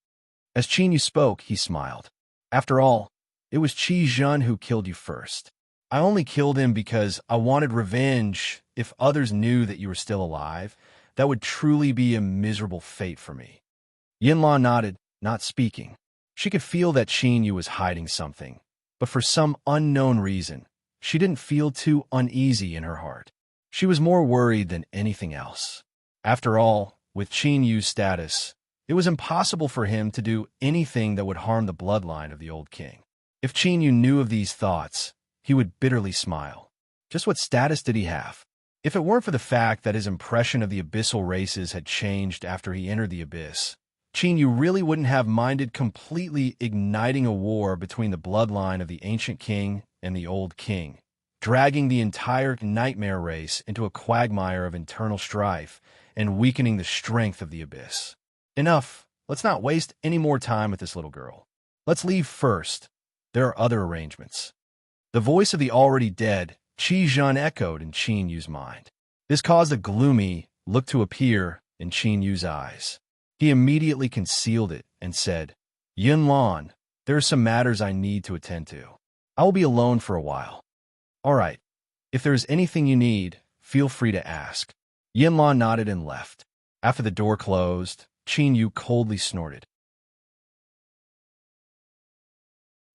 As Qin Yu spoke, he smiled. "After all, it was Qi Zhen who killed you first. I only killed him because I wanted revenge. If others knew that you were still alive, that would truly be a miserable fate for me." Yinlan nodded, not speaking. She could feel that Qin Yu was hiding something, but for some unknown reason, she didn't feel too uneasy in her heart. She was more worried than anything else. After all, with Qin Yu's status, it was impossible for him to do anything that would harm the bloodline of the old king. If Qin Yu knew of these thoughts, he would bitterly smile. Just what status did he have? If it weren't for the fact that his impression of the abyssal races had changed after he entered the abyss, Qin Yu really wouldn't have minded completely igniting a war between the bloodline of the ancient king and the old king, dragging the entire nightmare race into a quagmire of internal strife and weakening the strength of the abyss. Enough. Let's not waste any more time with this little girl. Let's leave first. There are other arrangements. The voice of the already dead Qi Zhen echoed in Qin Yu's mind. This caused a gloomy look to appear in Qin Yu's eyes. He immediately concealed it and said, "Yinlan, there are some matters I need to attend to. I will be alone for a while." "All right. If there is anything you need, feel free to ask." Yinlan nodded and left. After the door closed, Qin Yu coldly snorted.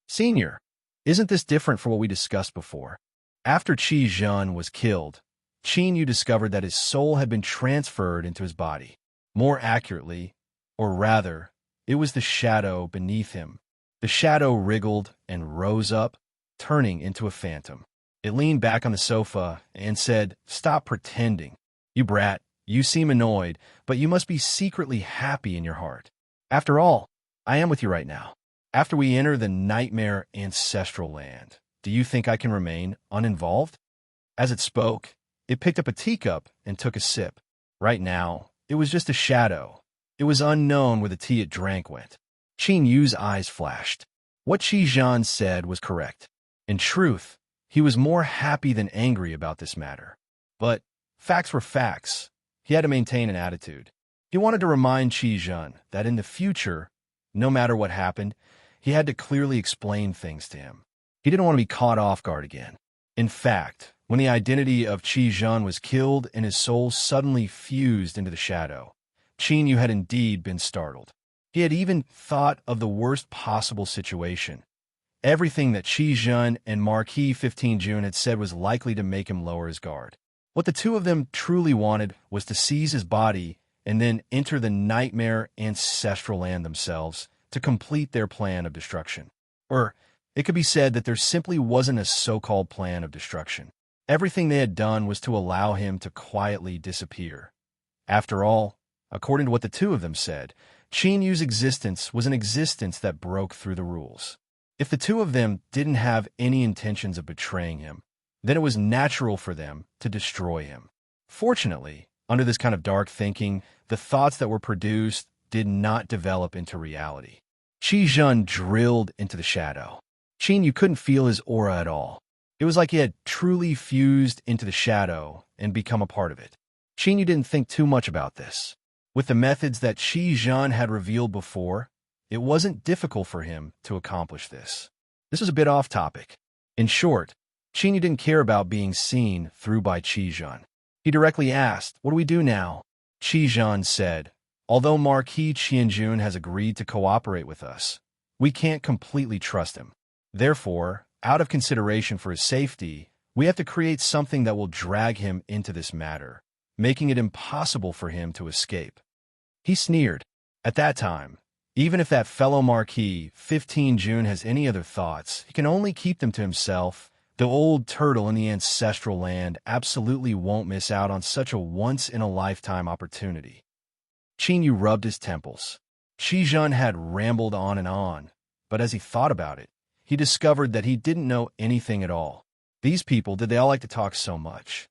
"Senior, isn't this different from what we discussed before?" After Qi Zhen was killed, Qin Yu discovered that his soul had been transferred into his body. More accurately, or rather, it was the shadow beneath him. The shadow wriggled and rose up, turning into a phantom. It leaned back on the sofa and said, "Stop pretending. You brat, you seem annoyed, but you must be secretly happy in your heart. After all, I am with you right now. After we enter the nightmare ancestral land, do you think I can remain uninvolved?" As it spoke, it picked up a teacup and took a sip. Right now, it was just a shadow. It was unknown where the tea it drank went. Qin Yu's eyes flashed. What Qi Zhen said was correct. In truth, he was more happy than angry about this matter. But facts were facts. He had to maintain an attitude. He wanted to remind Qi Zhen that in the future, no matter what happened, he had to clearly explain things to him. He didn't want to be caught off guard again. In fact, when the identity of Qi Zhen was killed and his soul suddenly fused into the shadow, Qin Yu had indeed been startled. He had even thought of the worst possible situation. Everything that Qi Zhen and Marquis 15 June had said was likely to make him lower his guard. What the two of them truly wanted was to seize his body and then enter the nightmare ancestral land themselves to complete their plan of destruction. Or it could be said that there simply wasn't a so-called plan of destruction. Everything they had done was to allow him to quietly disappear. After all, according to what the two of them said, Qin Yu's existence was an existence that broke through the rules. If the two of them didn't have any intentions of betraying him, then it was natural for them to destroy him. Fortunately, under this kind of dark thinking, the thoughts that were produced did not develop into reality. Qi Zhen drilled into the shadow. Qin Yu couldn't feel his aura at all. It was like he had truly fused into the shadow and become a part of it. Qin Yu didn't think too much about this. With the methods that Qi Zhen had revealed before, it wasn't difficult for him to accomplish this. This was a bit off topic. In short, Qin Yu didn't care about being seen through by Qi Zhen. He directly asked, "What do we do now?" Qi Zhen said, "Although Marquis Qianjun has agreed to cooperate with us, we can't completely trust him. Therefore, out of consideration for his safety, we have to create something that will drag him into this matter, making it impossible for him to escape." He sneered. At that time, even if that fellow Marquis 15 June has any other thoughts, he can only keep them to himself. The old turtle in the ancestral land absolutely won't miss out on such a once-in-a-lifetime opportunity. Qin Yu rubbed his temples. Qi Zhen had rambled on, but as he thought about it, he discovered that he didn't know anything at all. These people, did they all like to talk so much?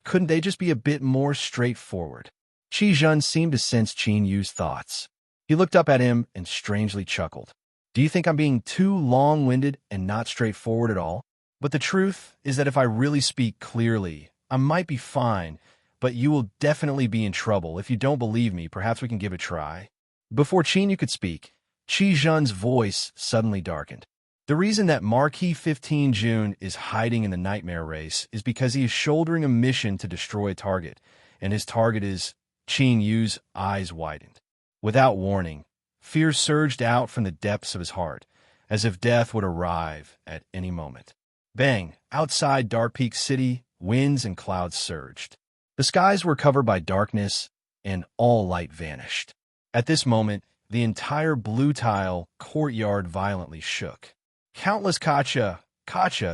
Couldn't they just be a bit more straightforward? Qi Zhen seemed to sense Qin Yu's thoughts. He looked up at him and strangely chuckled. "Do you think I'm being too long-winded and not straightforward at all?" But the truth is that if I really speak clearly, I might be fine, but you will definitely be in trouble. If you don't believe me, perhaps we can give it a try." Before Qin Yu could speak, Qi Zhen's voice suddenly darkened. The reason that Marquis 15 June is hiding in the nightmare race is because he is shouldering a mission to destroy a target, and his target is Qin Yu's eyes widened. Without warning, fear surged out from the depths of his heart, as if death would arrive at any moment. Bang! Outside Dark Peak City, winds and clouds surged. The skies were covered by darkness, and all light vanished. At this moment, the entire blue tile courtyard violently shook. Countless kacha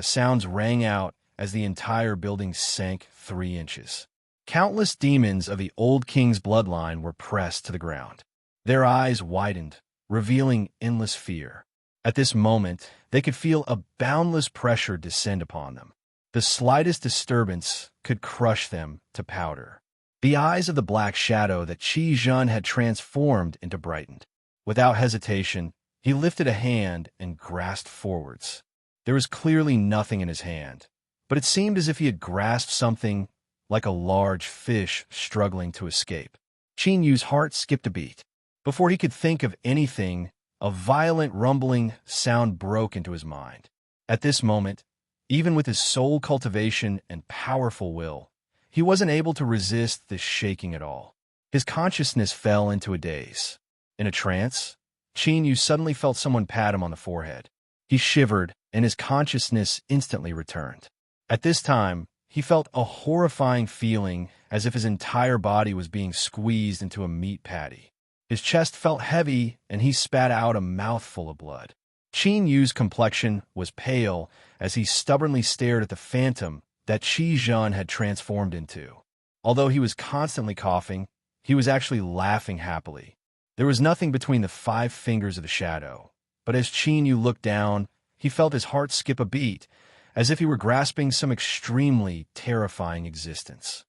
sounds rang out as the entire building sank 3 inches. Countless demons of the old king's bloodline were pressed to the ground. Their eyes widened, revealing endless fear. At this moment, they could feel a boundless pressure descend upon them. The slightest disturbance could crush them to powder. The eyes of the black shadow that Qi Zhen had transformed into brightened. Without hesitation, he lifted a hand and grasped forwards. There was clearly nothing in his hand, but it seemed as if he had grasped something like a large fish struggling to escape. Qin Yu's heart skipped a beat. Before he could think of anything, a violent rumbling sound broke into his mind. At this moment, even with his soul cultivation and powerful will, he wasn't able to resist this shaking at all. His consciousness fell into a daze. In a trance, Qin Yu suddenly felt someone pat him on the forehead. He shivered, and his consciousness instantly returned. At this time, he felt a horrifying feeling as if his entire body was being squeezed into a meat patty. His chest felt heavy, and he spat out a mouthful of blood. Qin Yu's complexion was pale as he stubbornly stared at the phantom that Qi Zhen had transformed into. Although he was constantly coughing, he was actually laughing happily. There was nothing between the 5 fingers of the shadow, but as Qin Yu looked down, he felt his heart skip a beat, as if he were grasping some extremely terrifying existence.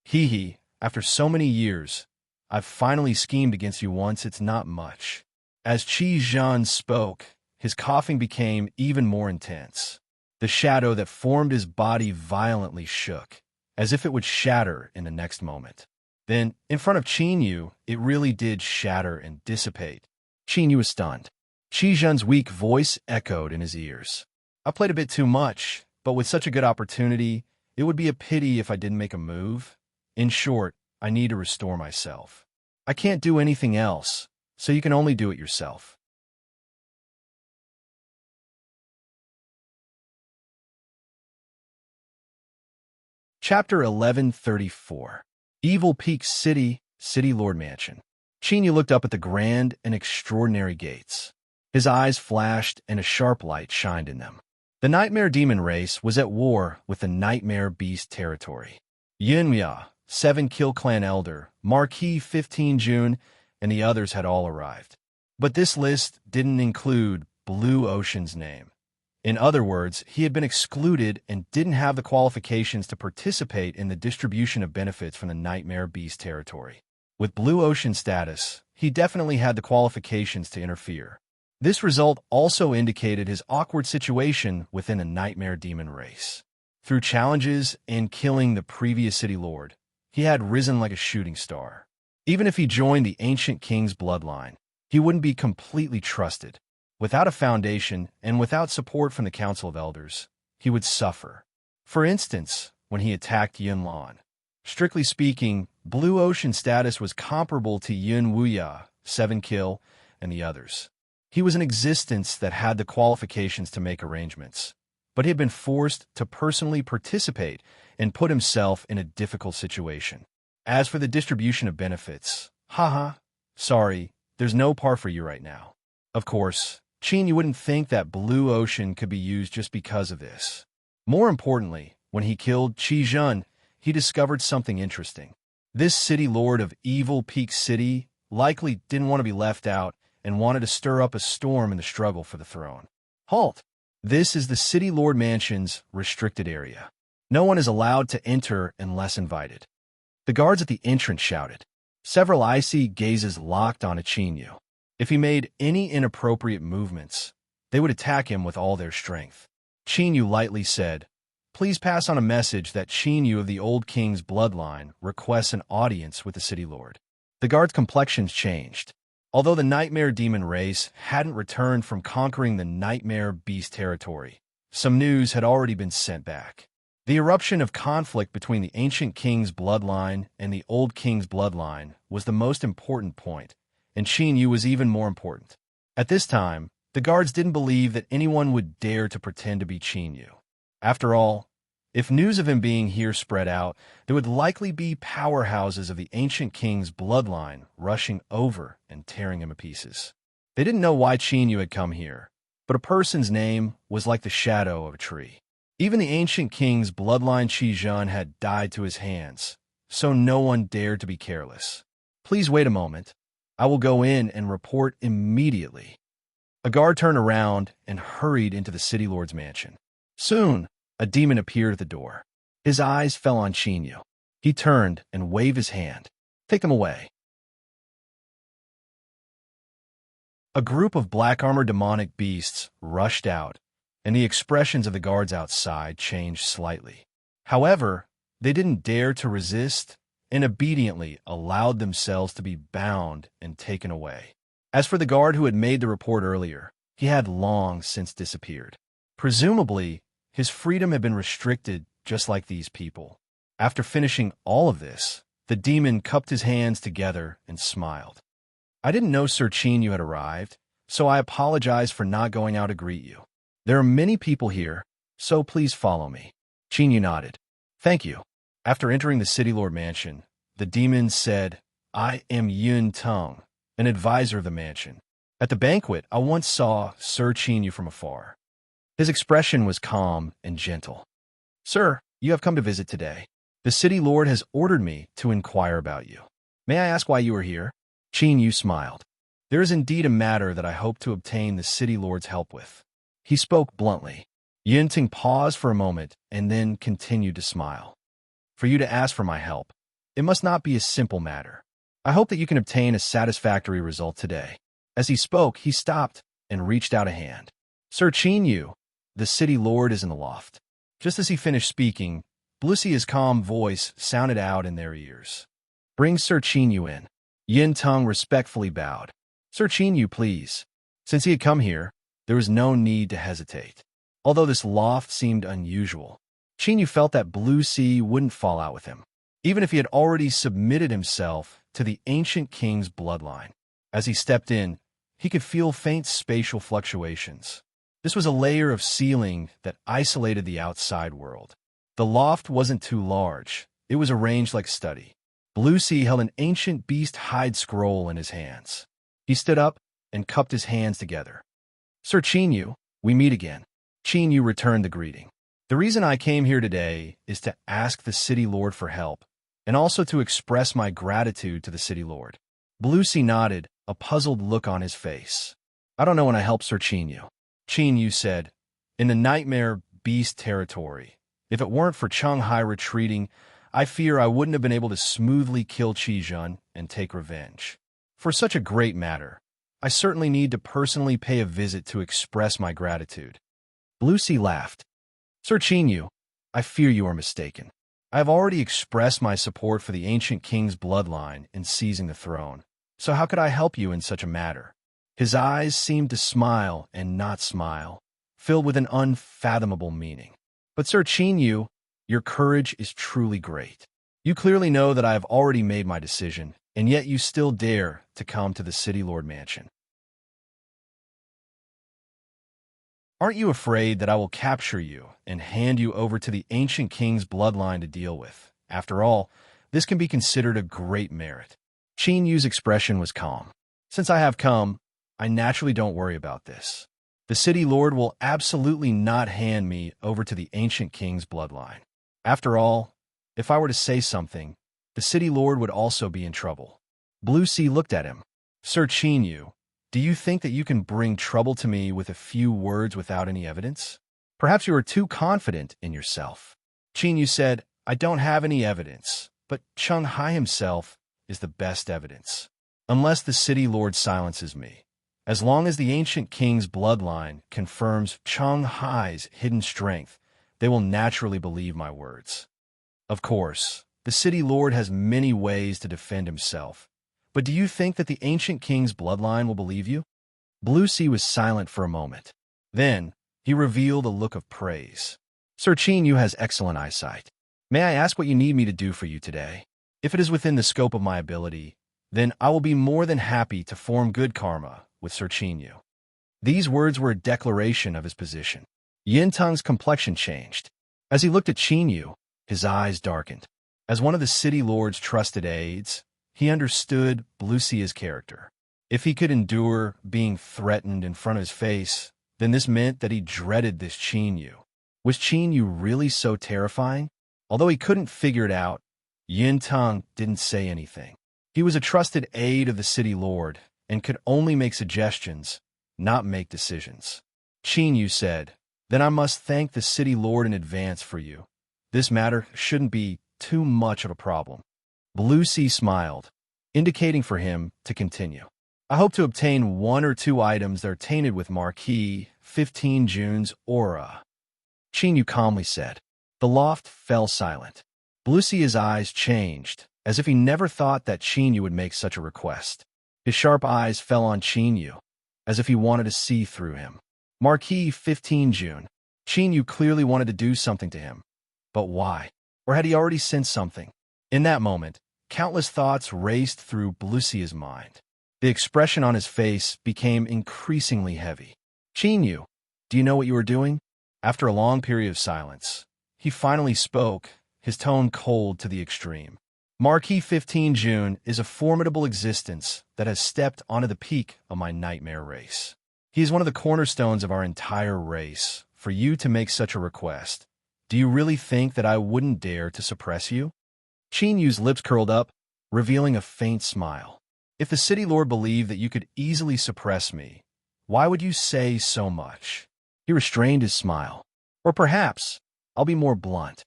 Hee, after so many years, I've finally schemed against you once. It's not much. As Qi Zhen spoke, his coughing became even more intense. The shadow that formed his body violently shook, as if it would shatter in the next moment. Then, in front of Qin Yu, it really did shatter and dissipate. Qin Yu was stunned. Qi Zhen's weak voice echoed in his ears. "I played a bit too much, but with such a good opportunity, it would be a pity if I didn't make a move. In short, I need to restore myself. I can't do anything else, so you can only do it yourself." Chapter 1134. Evil Peak City, City Lord Mansion. Qin Yu looked up at the grand and extraordinary gates. His eyes flashed and a sharp light shined in them. The Nightmare Demon race was at war with the Nightmare Beast territory. Yunmia, 7 Kill Clan Elder, Marquis 15 June, and the others had all arrived. But this list didn't include Blue Ocean's name. In other words, he had been excluded and didn't have the qualifications to participate in the distribution of benefits from the Nightmare Beast territory. With Blue Ocean status, he definitely had the qualifications to interfere. This result also indicated his awkward situation within a Nightmare Demon race. Through challenges and killing the previous City Lord, he had risen like a shooting star. Even if he joined the Ancient King's bloodline, he wouldn't be completely trusted. Without a foundation and without support from the Council of Elders, he would suffer. For instance, when he attacked Yunlan. Strictly speaking, Blue Ocean status was comparable to Yun Wuya, 7 Kill, and the others. He was an existence that had the qualifications to make arrangements, but he had been forced to personally participate and put himself in a difficult situation. As for the distribution of benefits, sorry, there's no par for you right now. Of course, Qin Yu wouldn't think that Blue Ocean could be used just because of this. More importantly, when he killed Qi Zhen, he discovered something interesting. This City Lord of Evil Peak City likely didn't want to be left out and wanted to stir up a storm in the struggle for the throne. Halt! This is the City Lord Mansion's restricted area. No one is allowed to enter unless invited. The guards at the entrance shouted. Several icy gazes locked on Qin Yu. If he made any inappropriate movements, they would attack him with all their strength. Qin Yu lightly said, "Please pass on a message that Qin Yu of the old king's bloodline requests an audience with the city lord." The guard's complexions changed. Although the nightmare demon race hadn't returned from conquering the nightmare beast territory, some news had already been sent back. The eruption of conflict between the ancient king's bloodline and the old king's bloodline was the most important point, and Qin Yu was even more important. At this time, the guards didn't believe that anyone would dare to pretend to be Qin Yu. After all, if news of him being here spread out, there would likely be powerhouses of the ancient king's bloodline rushing over and tearing him to pieces. They didn't know why Qin Yu had come here, but a person's name was like the shadow of a tree. Even the ancient king's bloodline Qi Zhen had died to his hands, so no one dared to be careless. "Please wait a moment. I will go in and report immediately." A guard turned around and hurried into the city lord's mansion. Soon, a demon appeared at the door. His eyes fell on Qin Yu. He turned and waved his hand. "Take them away." A group of black-armored demonic beasts rushed out, and the expressions of the guards outside changed slightly. However, they didn't dare to resist and obediently allowed themselves to be bound and taken away. As for the guard who had made the report earlier, he had long since disappeared. Presumably, his freedom had been restricted just like these people. After finishing all of this, the demon cupped his hands together and smiled. "I didn't know Sir Qin Yu had arrived, so I apologize for not going out to greet you. There are many people here, so please follow me." Qin Yu nodded. "Thank you." After entering the city lord mansion, the demon said, "I am Yun Teng, an advisor of the mansion. At the banquet, I once saw Sir Qin Yu from afar." His expression was calm and gentle. "Sir, you have come to visit today. The city lord has ordered me to inquire about you. May I ask why you are here?" Qin Yu smiled. "There is indeed a matter that I hope to obtain the city lord's help with." He spoke bluntly. Yun Ting paused for a moment and then continued to smile. "For you to ask for my help, it must not be a simple matter. I hope that you can obtain a satisfactory result today." As he spoke, he stopped and reached out a hand. "Sir Qin Yu, the city lord is in the loft." Just as he finished speaking, Blucy's calm voice sounded out in their ears. "Bring Sir Qin Yu in." Yin Teng respectfully bowed. "Sir Qin Yu, please." Since he had come here, there was no need to hesitate. Although this loft seemed unusual, Qin Yu felt that Blucy wouldn't fall out with him, even if he had already submitted himself to the ancient king's bloodline. As he stepped in, he could feel faint spatial fluctuations. This was a layer of ceiling that isolated the outside world. The loft wasn't too large. It was arranged like study. Blucy held an ancient beast hide scroll in his hands. He stood up and cupped his hands together. "Sir Qin Yu, we meet again." Qin Yu returned the greeting. "The reason I came here today is to ask the city lord for help, and also to express my gratitude to the city lord." Blucy nodded, a puzzled look on his face. "I don't know when I helped Sir Qin Yu." Qin Yu said, "In the nightmare beast territory, if it weren't for Changhai retreating, I fear I wouldn't have been able to smoothly kill Qi Zhen and take revenge. For such a great matter, I certainly need to personally pay a visit to express my gratitude." Blucy laughed. "Sir Qin Yu, I fear you are mistaken. I have already expressed my support for the ancient king's bloodline in seizing the throne, so how could I help you in such a matter?" His eyes seemed to smile and not smile, filled with an unfathomable meaning. "But Sir Qin Yu, your courage is truly great. You clearly know that I have already made my decision, and yet you still dare to come to the city lord mansion. Aren't you afraid that I will capture you and hand you over to the ancient king's bloodline to deal with? After all, this can be considered a great merit." Qin Yu's expression was calm. "Since I have come, I naturally don't worry about this. The city lord will absolutely not hand me over to the ancient king's bloodline. After all, if I were to say something, the city lord would also be in trouble." Blucy looked at him. "Sir Qin Yu, do you think that you can bring trouble to me with a few words without any evidence? Perhaps you are too confident in yourself." Qin Yu said, "I don't have any evidence, but Changhai himself is the best evidence. Unless the city lord silences me, As long as the ancient king's bloodline confirms Hai's hidden strength, they will naturally believe my words. Of course, the city lord has many ways to defend himself, but do you think that the ancient king's bloodline will believe you? Blue Sea was silent for a moment. Then, he revealed a look of praise. Sir Chin has excellent eyesight. May I ask what you need me to do for you today? If it is within the scope of my ability, then I will be more than happy to form good karma with Sir Chin. These words were a declaration of his position. Yin Tung's complexion changed. As he looked at Chin, his eyes darkened. As one of the city lord's trusted aides, he understood Blue Sea's character. If he could endure being threatened in front of his face, then this meant that he dreaded this Chin. Was Chin really so terrifying? Although he couldn't figure it out, Yin Tung didn't say anything. He was a trusted aide of the city lord and could only make suggestions, not make decisions. Chin said, "Then I must thank the city lord in advance for you. This matter shouldn't be too much of a problem." Blue Sea smiled, indicating for him to continue. "I hope to obtain 1 or 2 items that are tainted with Marquis 15 June's aura." Chin calmly said. The loft fell silent. Blue Sea's eyes changed, as if he never thought that Chin would make such a request. His sharp eyes fell on Chin, as if he wanted to see through him. Marquis 15 June. Chin clearly wanted to do something to him. But why? Or had he already sensed something? In that moment, countless thoughts raced through Blue Sea's mind. The expression on his face became increasingly heavy. "Chin, do you know what you are doing?" After a long period of silence, he finally spoke, his tone cold to the extreme. "Marquis 15 June is a formidable existence that has stepped onto the peak of my nightmare race. He is one of the cornerstones of our entire race. For you to make such a request, do you really think that I wouldn't dare to suppress you?" Chin's lips curled up, revealing a faint smile. "If the city lord believed that you could easily suppress me, why would you say so much?" He restrained his smile. "Or perhaps, I'll be more blunt.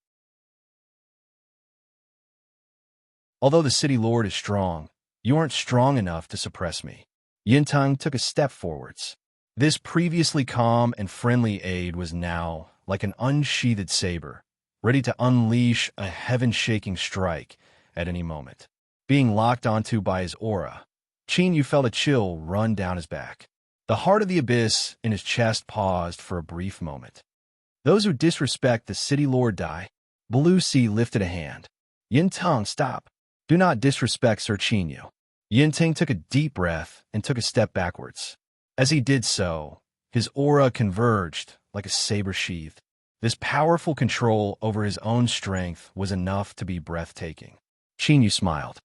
Although the city lord is strong, you aren't strong enough to suppress me." Yintang took a step forwards. This previously calm and friendly aide was now like an unsheathed saber, ready to unleash a heaven-shaking strike at any moment. Being locked onto by his aura, Chin felt a chill run down his back. The heart of the abyss in his chest paused for a brief moment. "Those who disrespect the city lord die." Blue Sea lifted a hand. "Yintang, stop. Do not disrespect Sir Chin." Yintang took a deep breath and took a step backwards. As he did so, his aura converged like a saber sheathed. This powerful control over his own strength was enough to be breathtaking. Chin smiled.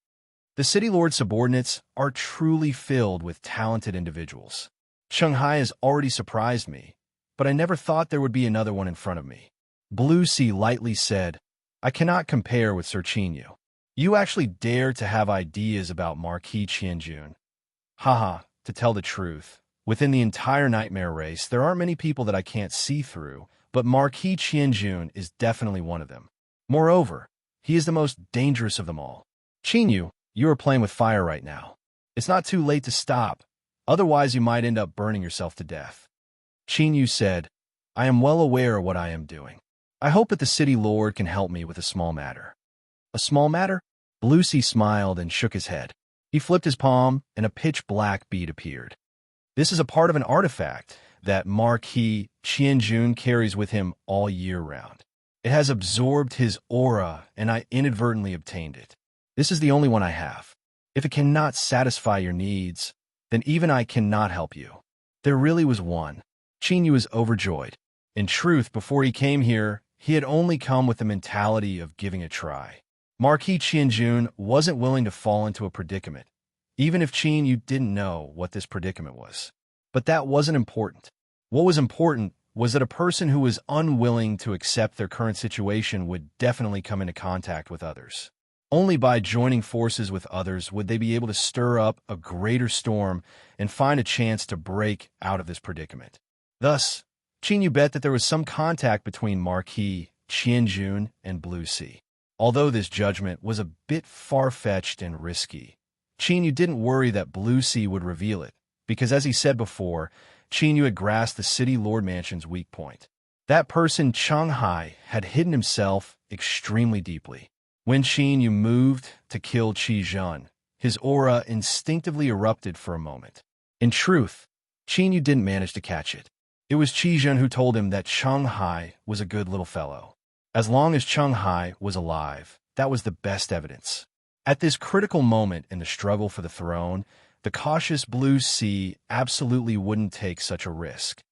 The city lord's subordinates are truly filled with talented individuals. Shanghai has already surprised me, but I never thought there would be another one in front of me. Blue Sea lightly said, "I cannot compare with Sir Chin. You actually dare to have ideas about Marquis Qianjun. Haha, to tell the truth, within the entire nightmare race, there aren't many people that I can't see through, but Marquis Qianjun is definitely one of them. Moreover, he is the most dangerous of them all. Qinyu, you are playing with fire right now. It's not too late to stop, otherwise you might end up burning yourself to death." Qinyu said, "I am well aware of what I am doing. I hope that the city lord can help me with a small matter." "A small matter?" Blue Sea smiled and shook his head. He flipped his palm, and a pitch-black bead appeared. "This is a part of an artifact that Marquis Qianjun carries with him all year round. It has absorbed his aura, and I inadvertently obtained it. This is the only one I have. If it cannot satisfy your needs, then even I cannot help you." There really was one. Qinyu was overjoyed. In truth, before he came here, he had only come with the mentality of giving a try. Marquis Qianjun wasn't willing to fall into a predicament, even if Qinyu didn't know what this predicament was. But that wasn't important. What was important was that a person who was unwilling to accept their current situation would definitely come into contact with others. Only by joining forces with others would they be able to stir up a greater storm and find a chance to break out of this predicament. Thus, Qinyu bet that there was some contact between Marquis Qianjun and Blue Sea. Although this judgment was a bit far-fetched and risky, Qinyu didn't worry that Blue Sea would reveal it, because as he said before, Qin Yu had grasped the city lord mansion's weak point. That person, Cheng Hai, had hidden himself extremely deeply. When Qin Yu moved to kill Qi Zhen, his aura instinctively erupted for a moment. In truth, Qin Yu didn't manage to catch it. It was Qi Zhen who told him that Cheng Hai was a good little fellow. As long as Cheng Hai was alive, that was the best evidence. At this critical moment in the struggle for the throne, the cautious Blue Sea absolutely wouldn't take such a risk.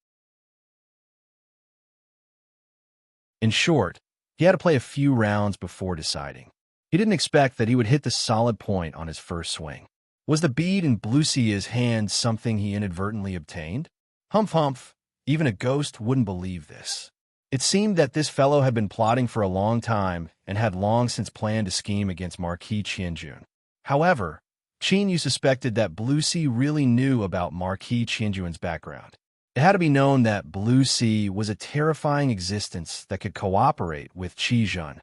In short, he had to play a few rounds before deciding. He didn't expect that he would hit the solid point on his first swing. Was the bead in Blue Sea's hand something he inadvertently obtained? Humph humph, even a ghost wouldn't believe this. It seemed that this fellow had been plotting for a long time and had long since planned a scheme against Marquis Qianjun. However, Qin Yu suspected that Blue Sea really knew about Marquis Qianjun's background. It had to be known that Blue Sea was a terrifying existence that could cooperate with Qi Zhen,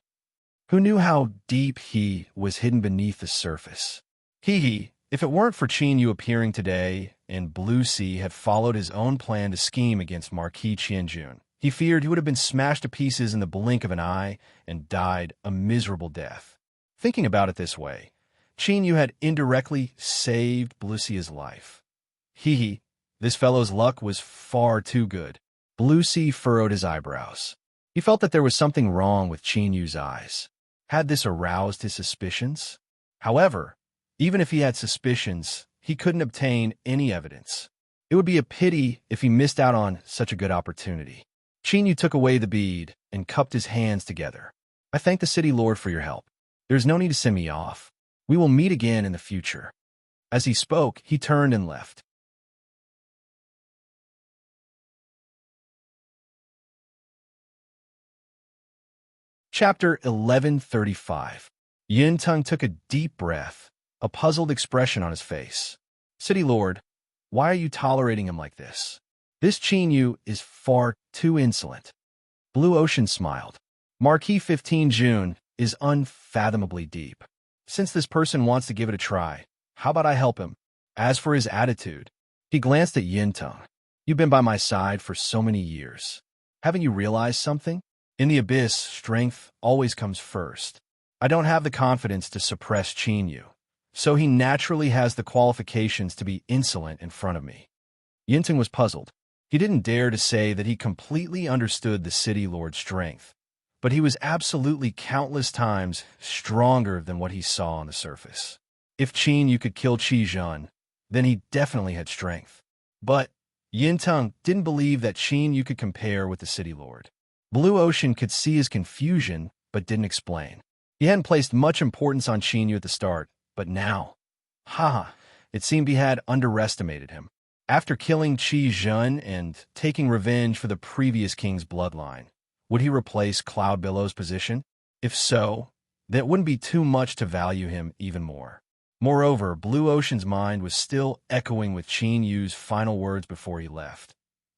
who knew how deep he was hidden beneath the surface. If it weren't for Qin Yu appearing today and Blue Sea had followed his own plan to scheme against Marquis Qianjun, he feared he would have been smashed to pieces in the blink of an eye and died a miserable death. Thinking about it this way, Qin Yu had indirectly saved Blue Sea's life. This fellow's luck was far too good. Blue Sea furrowed his eyebrows. He felt that there was something wrong with Qin Yu's eyes. Had this aroused his suspicions? However, even if he had suspicions, he couldn't obtain any evidence. It would be a pity if he missed out on such a good opportunity. Qin Yu took away the bead and cupped his hands together. I thank the city lord for your help. There is no need to send me off. We will meet again in the future. As he spoke, he turned and left. Chapter 1135. Yin Tung took a deep breath, a puzzled expression on his face. City Lord, why are you tolerating him like this? This Qin Yu is far too insolent. Blue Ocean smiled. Marquis 15 June is unfathomably deep. Since this person wants to give it a try, how about I help him? As for his attitude, he glanced at Yin Tung. You've been by my side for so many years. Haven't you realized something? In the abyss, strength always comes first. I don't have the confidence to suppress Qin Yu, so he naturally has the qualifications to be insolent in front of me. Yinting was puzzled. He didn't dare to say that he completely understood the city lord's strength, but he was absolutely countless times stronger than what he saw on the surface. If Qin Yu could kill Qi Zhen, then he definitely had strength. But Yintung didn't believe that Qin Yu could compare with the city lord. Blue Ocean could see his confusion, but didn't explain. He hadn't placed much importance on Qin Yu at the start, but now, it seemed he had underestimated him. After killing Qi Zhen and taking revenge for the previous king's bloodline, would he replace Cloud Billow's position? If so, then it wouldn't be too much to value him even more. Moreover, Blue Ocean's mind was still echoing with Qin Yu's final words before he left.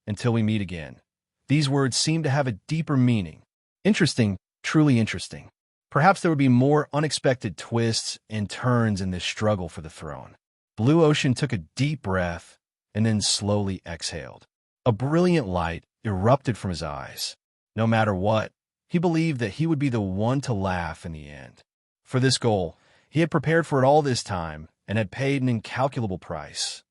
Until we meet again. These words seemed to have a deeper meaning. Interesting, truly interesting. Perhaps there would be more unexpected twists and turns in this struggle for the throne. Blue Ocean took a deep breath and then slowly exhaled. A brilliant light erupted from his eyes. No matter what, he believed that he would be the one to laugh in the end. For this goal, he had prepared for it all this time and had paid an incalculable price.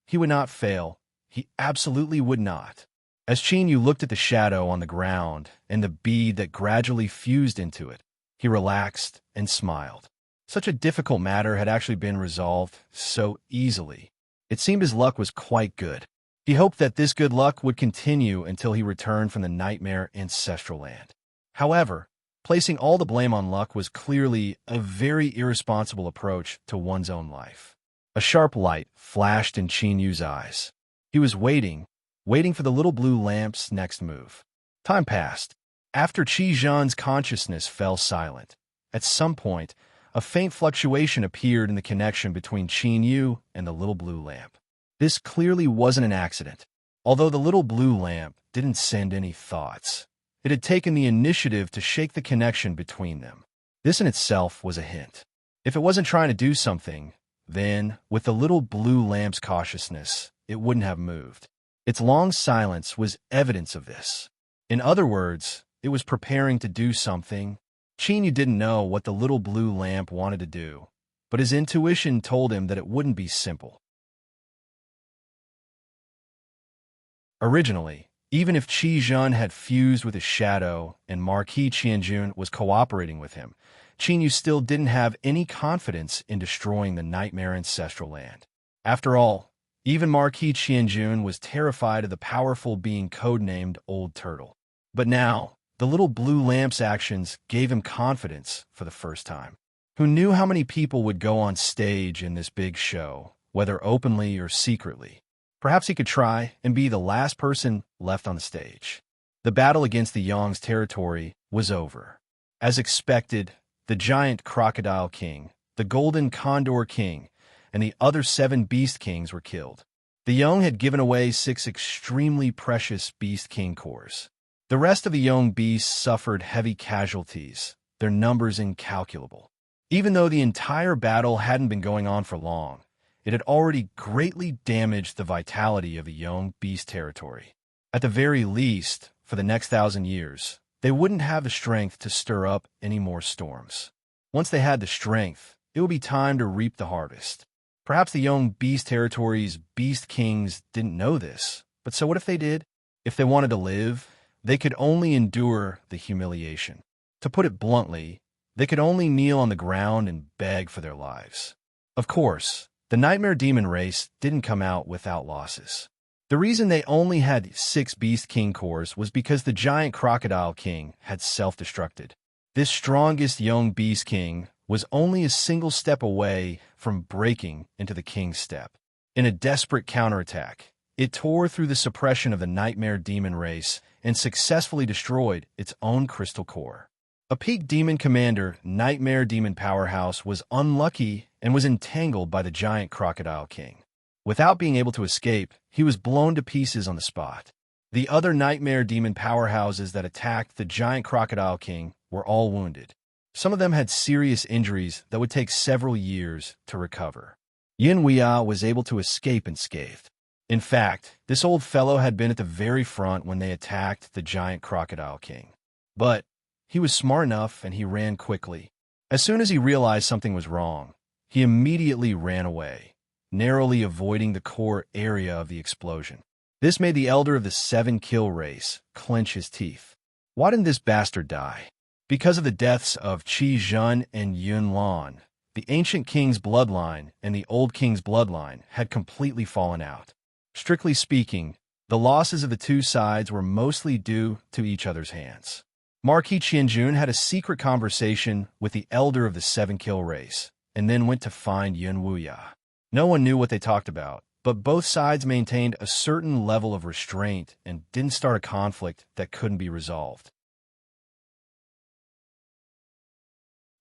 He would not fail. He absolutely would not. As Qin Yu looked at the shadow on the ground and the bead that gradually fused into it, he relaxed and smiled. Such a difficult matter had actually been resolved so easily. It seemed his luck was quite good. He hoped that this good luck would continue until he returned from the nightmare ancestral land. However, placing all the blame on luck was clearly a very irresponsible approach to one's own life. A sharp light flashed in Qin Yu's eyes. He was waiting for the little blue lamp's next move. Time passed. After Qi Zhen's consciousness fell silent, at some point, a faint fluctuation appeared in the connection between Qin Yu and the little blue lamp. This clearly wasn't an accident. Although the little blue lamp didn't send any thoughts, it had taken the initiative to shake the connection between them. This in itself was a hint. If it wasn't trying to do something, then, with the little blue lamp's cautiousness, it wouldn't have moved. Its long silence was evidence of this. In other words, it was preparing to do something. Chinyu didn't know what the little blue lamp wanted to do, but his intuition told him that it wouldn't be simple. Originally, even if Qi Zhen had fused with his shadow and Marquis Qianjun was cooperating with him, Chinyu still didn't have any confidence in destroying the Nightmare Ancestral Land. After all, even Marquis Qianjun was terrified of the powerful being codenamed Old Turtle. But now, the little blue lamp's actions gave him confidence for the first time. Who knew how many people would go on stage in this big show, whether openly or secretly? Perhaps he could try and be the last person left on the stage. The battle against the Yong's territory was over. As expected, the giant crocodile king, the golden condor king, and the other 7 beast kings were killed. The Yong had given away 6 extremely precious beast king cores. The rest of the Yong beasts suffered heavy casualties, their numbers incalculable. Even though the entire battle hadn't been going on for long, it had already greatly damaged the vitality of the Yong beast territory. At the very least, for the next 1,000 years, they wouldn't have the strength to stir up any more storms. Once they had the strength, it would be time to reap the harvest. Perhaps the Yong beast territory's beast kings didn't know this, but so what if they did? If they wanted to live, they could only endure the humiliation. To put it bluntly, they could only kneel on the ground and beg for their lives. Of course, the Nightmare Demon race didn't come out without losses. The reason they only had 6 Beast King cores was because the giant Crocodile King had self-destructed. This strongest Yong Beast King was only a single step away from breaking into the King's step. In a desperate counterattack, it tore through the suppression of the Nightmare Demon race and successfully destroyed its own crystal core. A peak demon commander, Nightmare Demon Powerhouse, was unlucky and was entangled by the giant Crocodile King. Without being able to escape, he was blown to pieces on the spot. The other Nightmare Demon Powerhouses that attacked the giant Crocodile King were all wounded. Some of them had serious injuries that would take several years to recover. Yin Weia was able to escape unscathed. In fact, this old fellow had been at the very front when they attacked the giant Crocodile King. But he was smart enough and he ran quickly. As soon as he realized something was wrong, he immediately ran away, narrowly avoiding the core area of the explosion. This made the elder of the 7-kill race clench his teeth. Why didn't this bastard die? Because of the deaths of Qi Zhen and Yun Lan, the ancient king's bloodline and the old king's bloodline had completely fallen out. Strictly speaking, the losses of the two sides were mostly due to each other's hands. Marquis Qianjun had a secret conversation with the elder of the 7-kill race, and then went to find Yin Wuya. No one knew what they talked about, but both sides maintained a certain level of restraint and didn't start a conflict that couldn't be resolved.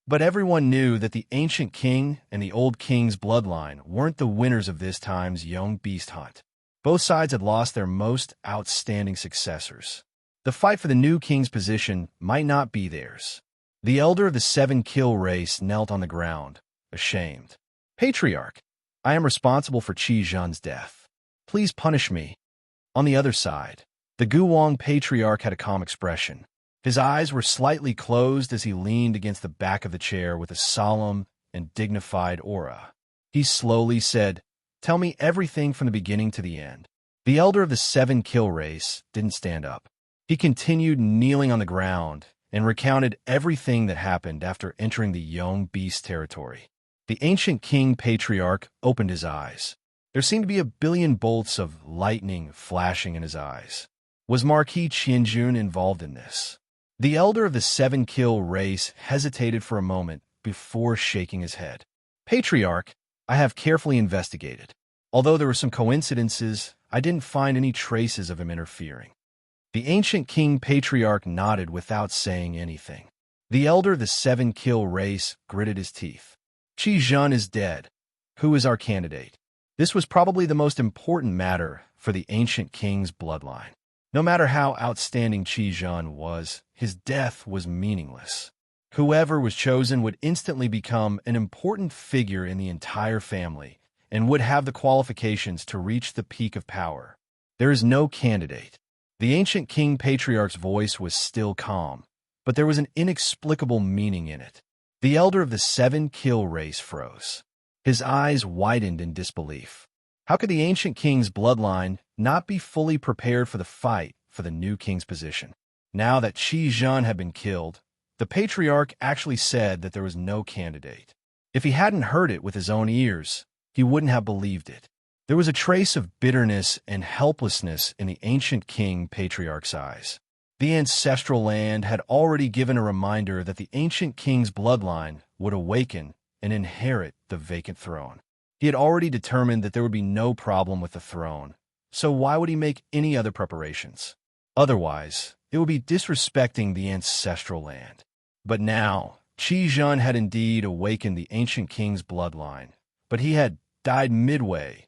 But everyone knew that the ancient king and the old king's bloodline weren't the winners of this time's Yong Beast Hunt. Both sides had lost their most outstanding successors. The fight for the new king's position might not be theirs. The elder of the 7-kill race knelt on the ground, ashamed. Patriarch, I am responsible for Qi Zhen's death. Please punish me. On the other side, the Guwang Patriarch had a calm expression. His eyes were slightly closed as he leaned against the back of the chair with a solemn and dignified aura. He slowly said, "Tell me everything from the beginning to the end." The elder of the 7-kill race didn't stand up. He continued kneeling on the ground and recounted everything that happened after entering the Yong Beast territory. The ancient king patriarch opened his eyes. There seemed to be a billion bolts of lightning flashing in his eyes. Was Marquis Qianjun involved in this? The elder of the 7-kill race hesitated for a moment before shaking his head. Patriarch, I have carefully investigated. Although there were some coincidences, I didn't find any traces of him interfering. The ancient king patriarch nodded without saying anything. The elder of the 7-kill race gritted his teeth. Qi Zhen is dead. Who is our candidate? This was probably the most important matter for the ancient king's bloodline. No matter how outstanding Qi Zhen was, his death was meaningless. Whoever was chosen would instantly become an important figure in the entire family and would have the qualifications to reach the peak of power. There is no candidate. The ancient king patriarch's voice was still calm, but there was an inexplicable meaning in it. The elder of the seven-kill race froze. His eyes widened in disbelief. How could the ancient king's bloodline not be fully prepared for the fight for the new king's position? Now that Qi Zhen had been killed, the patriarch actually said that there was no candidate. If he hadn't heard it with his own ears, he wouldn't have believed it. There was a trace of bitterness and helplessness in the ancient king patriarch's eyes. The ancestral land had already given a reminder that the ancient king's bloodline would awaken and inherit the vacant throne. He had already determined that there would be no problem with the throne, so why would he make any other preparations? Otherwise, it would be disrespecting the ancestral land. But now, Qi Zhen had indeed awakened the ancient king's bloodline, but he had died midway.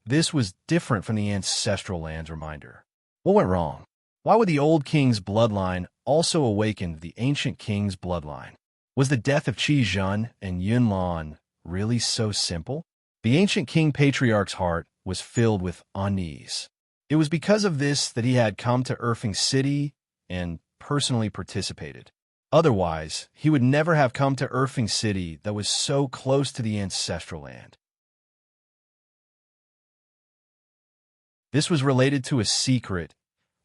This was different from the ancestral land's reminder. What went wrong? Why would the old king's bloodline also awaken the ancient king's bloodline? Was the death of Qi Zhen and Yunlan really so simple? The ancient king patriarch's heart was filled with unease. It was because of this that he had come to Erfeng City and personally participated. Otherwise, he would never have come to Erfeng City that was so close to the ancestral land. This was related to a secret,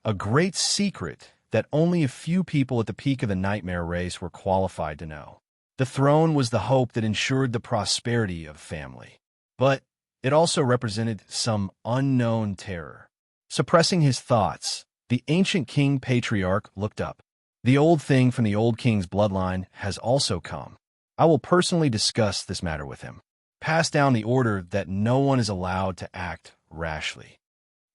a great secret that only a few people at the peak of the nightmare race were qualified to know. The throne was the hope that ensured the prosperity of family. But it also represented some unknown terror. Suppressing his thoughts, the ancient king patriarch looked up. The old thing from the old king's bloodline has also come. I will personally discuss this matter with him. Pass down the order that no one is allowed to act rashly.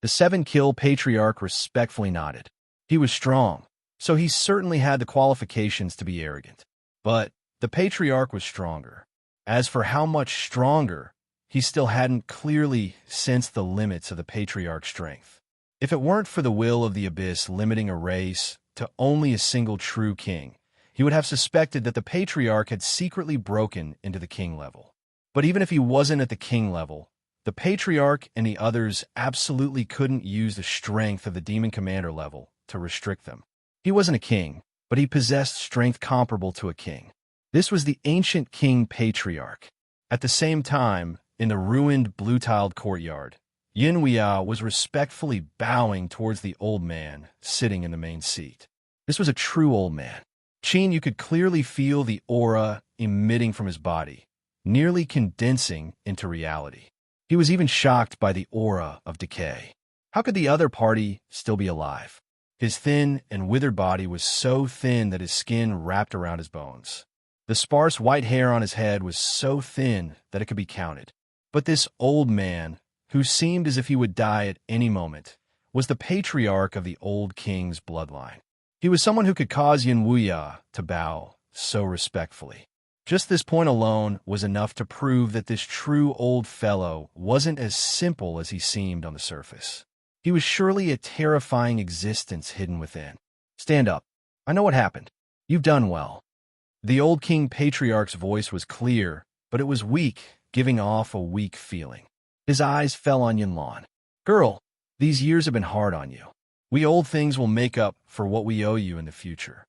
The seven-kill patriarch respectfully nodded. He was strong, so he certainly had the qualifications to be arrogant. But the patriarch was stronger. As for how much stronger, he still hadn't clearly sensed the limits of the patriarch's strength. If it weren't for the will of the abyss limiting a race to only a single true king, he would have suspected that the patriarch had secretly broken into the king level. But even if he wasn't at the king level, the patriarch and the others absolutely couldn't use the strength of the demon commander level to restrict them. He wasn't a king, but he possessed strength comparable to a king. This was the ancient king patriarch. At the same time, in the ruined blue-tiled courtyard, Yin Weia was respectfully bowing towards the old man sitting in the main seat. This was a true old man. Qin, you could clearly feel the aura emitting from his body, nearly condensing into reality. He was even shocked by the aura of decay. How could the other party still be alive? His thin and withered body was so thin that his skin wrapped around his bones. The sparse white hair on his head was so thin that it could be counted. But this old man, who seemed as if he would die at any moment, was the patriarch of the old king's bloodline. He was someone who could cause Yin Wuya to bow so respectfully. Just this point alone was enough to prove that this true old fellow wasn't as simple as he seemed on the surface. He was surely a terrifying existence hidden within. Stand up. I know what happened. You've done well. The old king patriarch's voice was clear, but it was weak, giving off a weak feeling. His eyes fell on Yunlan. Girl, these years have been hard on you. We old things will make up for what we owe you in the future.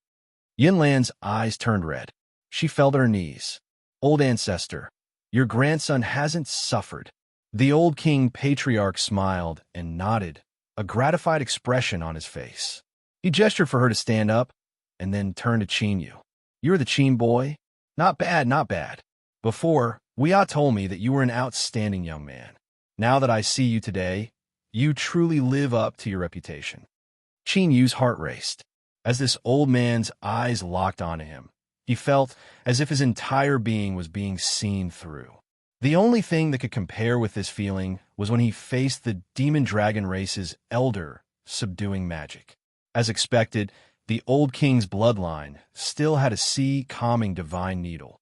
Yunlan's eyes turned red. She fell to her knees. Old ancestor, your grandson hasn't suffered. The old king patriarch smiled and nodded, a gratified expression on his face. He gestured for her to stand up and then turned to Qin Yu. You're the Qin boy? Not bad, not bad. Before, Weia told me that you were an outstanding young man. Now that I see you today, you truly live up to your reputation. Qin Yu's heart raced. As this old man's eyes locked onto him, he felt as if his entire being was being seen through. The only thing that could compare with this feeling was when he faced the demon dragon race's elder subduing magic. As expected, the old king's bloodline still had a sea-calming divine needle.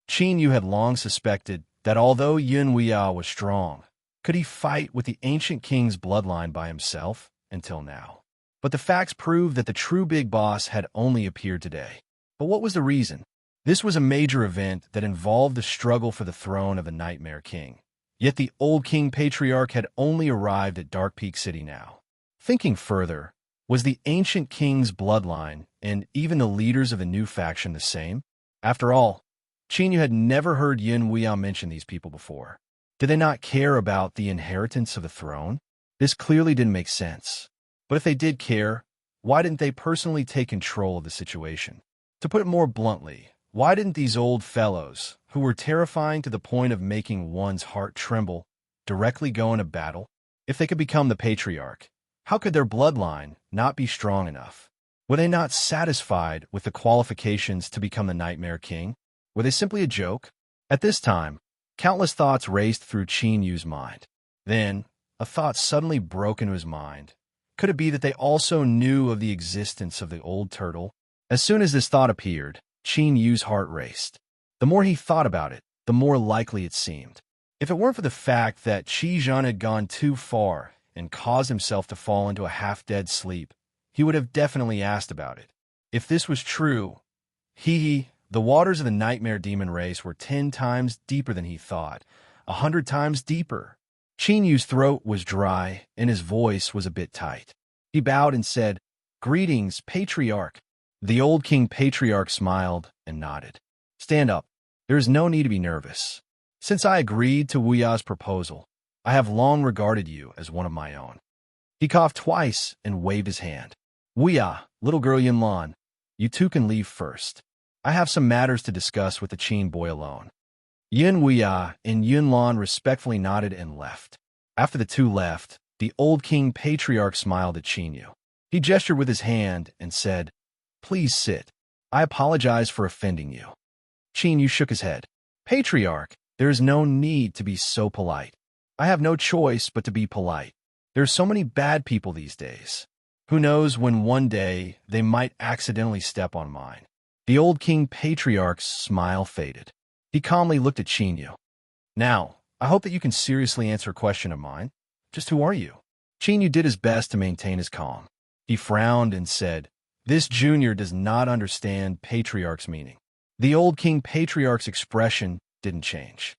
Qin Yu had long suspected that although Yin Weia was strong, could he fight with the ancient king's bloodline by himself until now? But the facts proved that the true big boss had only appeared today. But what was the reason? This was a major event that involved the struggle for the throne of the Nightmare King. Yet the old King Patriarch had only arrived at Dark Peak City now. Thinking further, was the ancient king's bloodline and even the leaders of the new faction the same? After all, Qin Yu had never heard Yin Wuya mention these people before. Did they not care about the inheritance of the throne? This clearly didn't make sense. But if they did care, why didn't they personally take control of the situation? To put it more bluntly, why didn't these old fellows, who were terrifying to the point of making one's heart tremble, directly go into battle? If they could become the Patriarch, how could their bloodline not be strong enough? Were they not satisfied with the qualifications to become the Nightmare King? Were they simply a joke? At this time, countless thoughts raced through Qin Yu's mind. Then, a thought suddenly broke into his mind. Could it be that they also knew of the existence of the old turtle? As soon as this thought appeared, Qin Yu's heart raced. The more he thought about it, the more likely it seemed. If it weren't for the fact that Qi Zhen had gone too far and caused himself to fall into a half-dead sleep, he would have definitely asked about it. If this was true, the waters of the nightmare demon race were 10 times deeper than he thought, 100 times deeper. Qin Yu's throat was dry, and his voice was a bit tight. He bowed and said, "Greetings, Patriarch." The old King Patriarch smiled and nodded. "Stand up. There is no need to be nervous. Since I agreed to Wuya's proposal, I have long regarded you as one of my own." He coughed twice and waved his hand. "Wuya, little girl Yunlan, you two can leave first. I have some matters to discuss with the Qin boy alone." Yin Wuya and Yunlan respectfully nodded and left. After the two left, the old King Patriarch smiled at Qin Yu. He gestured with his hand and said, "Please sit. I apologize for offending you." Qin Yu shook his head. "Patriarch, there is no need to be so polite. I have no choice but to be polite. There are so many bad people these days. Who knows when one day they might accidentally step on mine." The old King Patriarch's smile faded. He calmly looked at Qin Yu. "Now, I hope that you can seriously answer a question of mine. Just who are you?" Qin Yu did his best to maintain his calm. He frowned and said, "This junior does not understand Patriarch's meaning." The old King Patriarch's expression didn't change.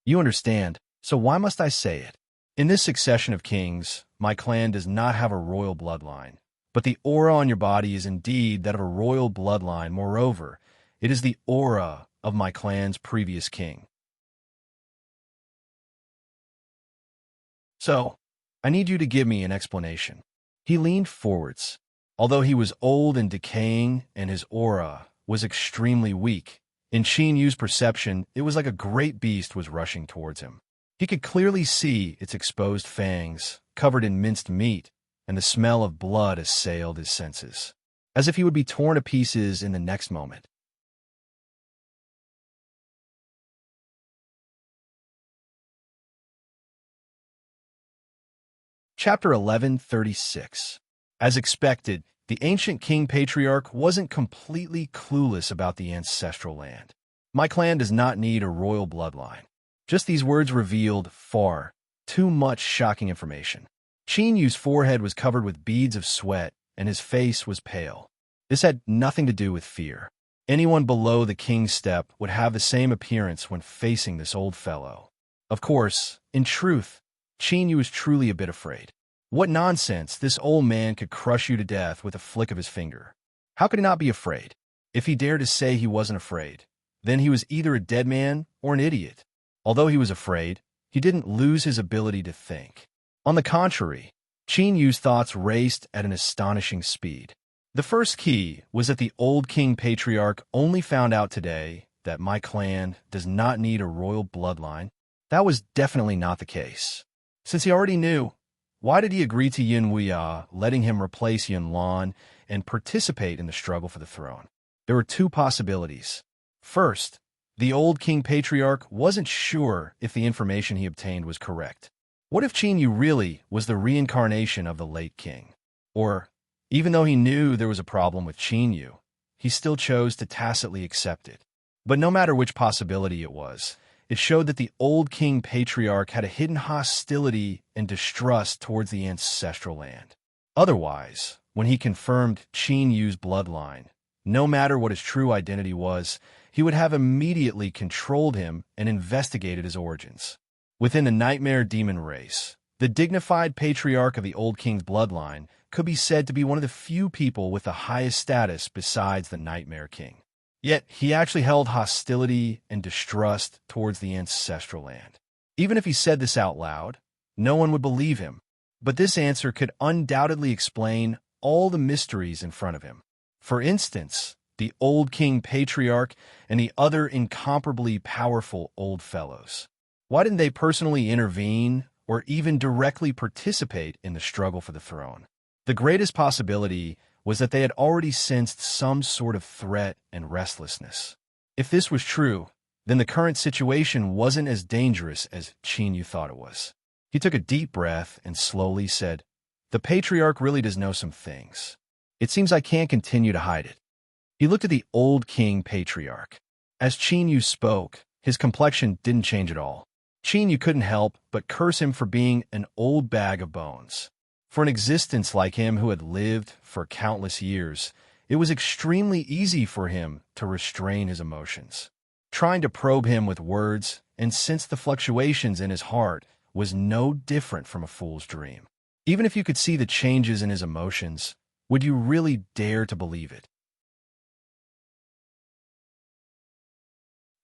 "You understand, so why must I say it? In this succession of kings, my clan does not have a royal bloodline, but the aura on your body is indeed that of a royal bloodline. Moreover, it is the aura of my clan's previous king. So, I need you to give me an explanation." He leaned forwards. Although he was old and decaying and his aura was extremely weak, in Qin Yu's perception, it was like a great beast was rushing towards him. He could clearly see its exposed fangs, covered in minced meat, and the smell of blood assailed his senses, as if he would be torn to pieces in the next moment. Chapter 1136. As expected, the ancient King Patriarch wasn't completely clueless about the ancestral land. "My clan does not need a royal bloodline." Just these words revealed far too much shocking information. Qin Yu's forehead was covered with beads of sweat, and his face was pale. This had nothing to do with fear. Anyone below the king's step would have the same appearance when facing this old fellow. Of course, in truth, Qin Yu was truly a bit afraid. What nonsense, this old man could crush you to death with a flick of his finger. How could he not be afraid? If he dared to say he wasn't afraid, then he was either a dead man or an idiot. Although he was afraid, he didn't lose his ability to think. On the contrary, Qin Yu's thoughts raced at an astonishing speed. The first key was that the old King Patriarch only found out today that my clan does not need a royal bloodline. That was definitely not the case. Since he already knew, why did he agree to Yin Wuya, letting him replace Yun Lan and participate in the struggle for the throne? There were two possibilities. First, the old King Patriarch wasn't sure if the information he obtained was correct. What if Qin Yu really was the reincarnation of the late king? Or, even though he knew there was a problem with Qin Yu, he still chose to tacitly accept it. But no matter which possibility it was, it showed that the old King Patriarch had a hidden hostility and distrust towards the ancestral land. Otherwise, when he confirmed Qin Yu's bloodline, no matter what his true identity was, he would have immediately controlled him and investigated his origins. Within the nightmare demon race, the dignified patriarch of the Old King's bloodline could be said to be one of the few people with the highest status besides the Nightmare King. Yet, he actually held hostility and distrust towards the ancestral land. Even if he said this out loud, no one would believe him. But this answer could undoubtedly explain all the mysteries in front of him. For instance, the Old King Patriarch and the other incomparably powerful old fellows. Why didn't they personally intervene or even directly participate in the struggle for the throne? The greatest possibility was that they had already sensed some sort of threat and restlessness. If this was true, then the current situation wasn't as dangerous as Chinyu thought it was. He took a deep breath and slowly said, "The Patriarch really does know some things. It seems I can't continue to hide it." He looked at the Old King Patriarch. As Chinyu spoke, his complexion didn't change at all. Chinyu couldn't help but curse him for being an old bag of bones. For an existence like him who had lived for countless years, it was extremely easy for him to restrain his emotions. Trying to probe him with words and sense the fluctuations in his heart was no different from a fool's dream. Even if you could see the changes in his emotions, would you really dare to believe it?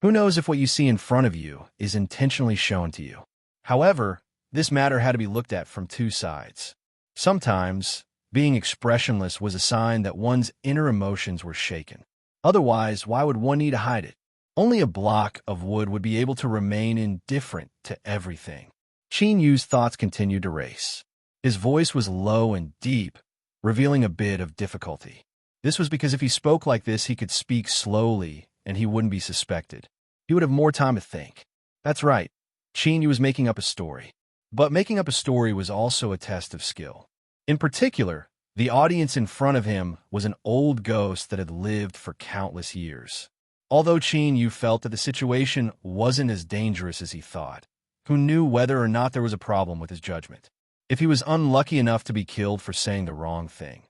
Who knows if what you see in front of you is intentionally shown to you? However, this matter had to be looked at from two sides. Sometimes, being expressionless was a sign that one's inner emotions were shaken. Otherwise, why would one need to hide it? Only a block of wood would be able to remain indifferent to everything. Chinyu's thoughts continued to race. His voice was low and deep, revealing a bit of difficulty. This was because if he spoke like this, he could speak slowly and he wouldn't be suspected. He would have more time to think. That's right, Chinyu was making up a story. But making up a story was also a test of skill. In particular, the audience in front of him was an old ghost that had lived for countless years. Although Chinyu felt that the situation wasn't as dangerous as he thought, who knew whether or not there was a problem with his judgment? If he was unlucky enough to be killed for saying the wrong thing,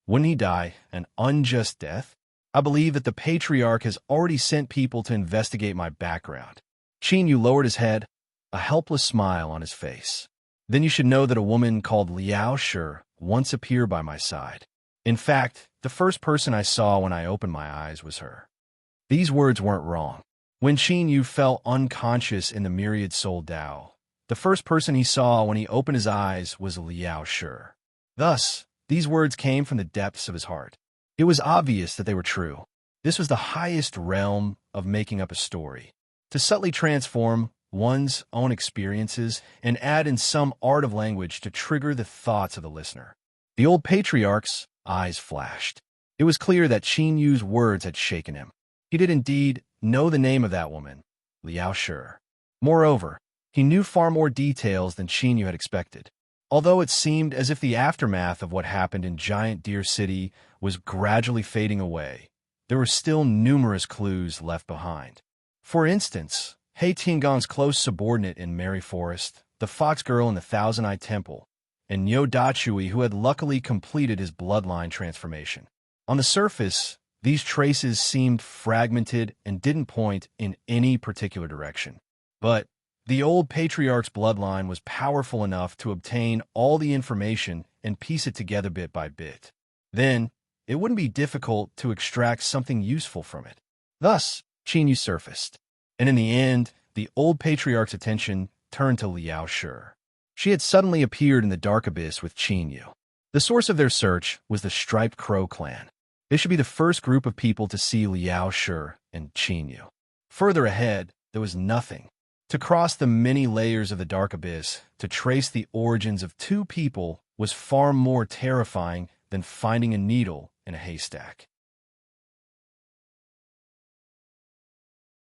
wouldn't he die an unjust death? I believe that the Patriarch has already sent people to investigate my background. Chinyu lowered his head, a helpless smile on his face. Then you should know that a woman called Liao Shi once appeared by my side. In fact, the first person I saw when I opened my eyes was her. These words weren't wrong. When Chinyu fell unconscious in the myriad soul Dao, the first person he saw when he opened his eyes was Liao Shi. Thus, these words came from the depths of his heart. It was obvious that they were true. This was the highest realm of making up a story. To subtly transform one's own experiences and add in some art of language to trigger the thoughts of the listener. The old patriarch's eyes flashed. It was clear that Chinyu's words had shaken him. He did indeed know the name of that woman, Liao Shi. Moreover, he knew far more details than Chinyu had expected. Although it seemed as if the aftermath of what happened in Giant Deer City was gradually fading away, there were still numerous clues left behind. For instance, Hei Tiangong's close subordinate in Merry Forest, the fox girl in the Thousand-Eye Temple, and Nyo Dachui, who had luckily completed his bloodline transformation. On the surface, these traces seemed fragmented and didn't point in any particular direction. But the old patriarch's bloodline was powerful enough to obtain all the information and piece it together bit by bit. Then, it wouldn't be difficult to extract something useful from it. Thus, Chinyu surfaced. And in the end, the old patriarch's attention turned to Liao Shi. She had suddenly appeared in the dark abyss with Chinyu. The source of their search was the Striped Crow clan. They should be the first group of people to see Liao Shi and Chinyu. Further ahead, there was nothing. To cross the many layers of the dark abyss, to trace the origins of two people was far more terrifying than finding a needle in a haystack.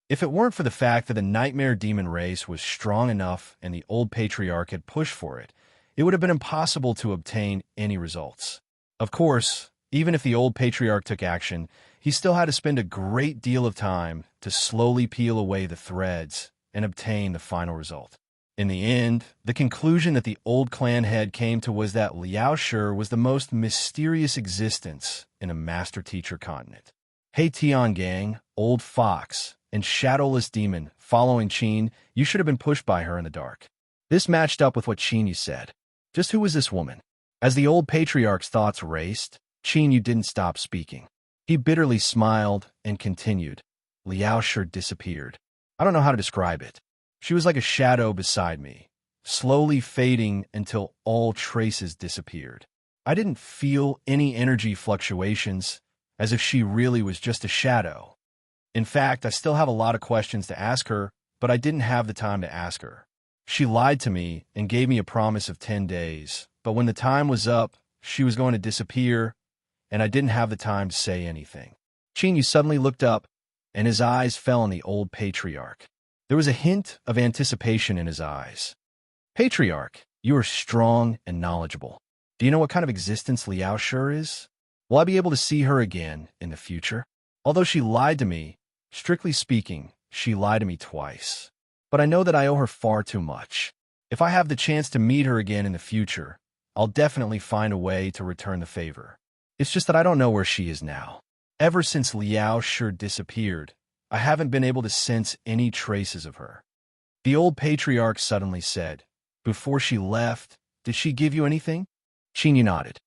If it weren't for the fact that the nightmare demon race was strong enough and the old patriarch had pushed for it, it would have been impossible to obtain any results. Of course, even if the old patriarch took action, he still had to spend a great deal of time to slowly peel away the threads and obtain the final result. In the end, the conclusion that the old clan head came to was that Liao Shi was the most mysterious existence in a master-teacher continent. Hey Tian gang, old fox, and shadowless demon, following Qin, you should have been pushed by her in the dark. This matched up with what Qin Yu said. Just who was this woman? As the old patriarch's thoughts raced, Qin Yu didn't stop speaking. He bitterly smiled and continued. Liao Shi disappeared. I don't know how to describe it. She was like a shadow beside me, slowly fading until all traces disappeared. I didn't feel any energy fluctuations, as if she really was just a shadow. In fact, I still have a lot of questions to ask her, but I didn't have the time to ask her. She lied to me and gave me a promise of 10 days, but when the time was up, she was going to disappear, and I didn't have the time to say anything. Qin Yu suddenly looked up, and his eyes fell on the old patriarch. There was a hint of anticipation in his eyes. Patriarch, you are strong and knowledgeable. Do you know what kind of existence Liao Shi is? Will I be able to see her again in the future? Although she lied to me, strictly speaking, she lied to me twice. But I know that I owe her far too much. If I have the chance to meet her again in the future, I'll definitely find a way to return the favor. It's just that I don't know where she is now. Ever since Liao Shi disappeared, I haven't been able to sense any traces of her. The old patriarch suddenly said, Before she left, did she give you anything? Qin Yu nodded.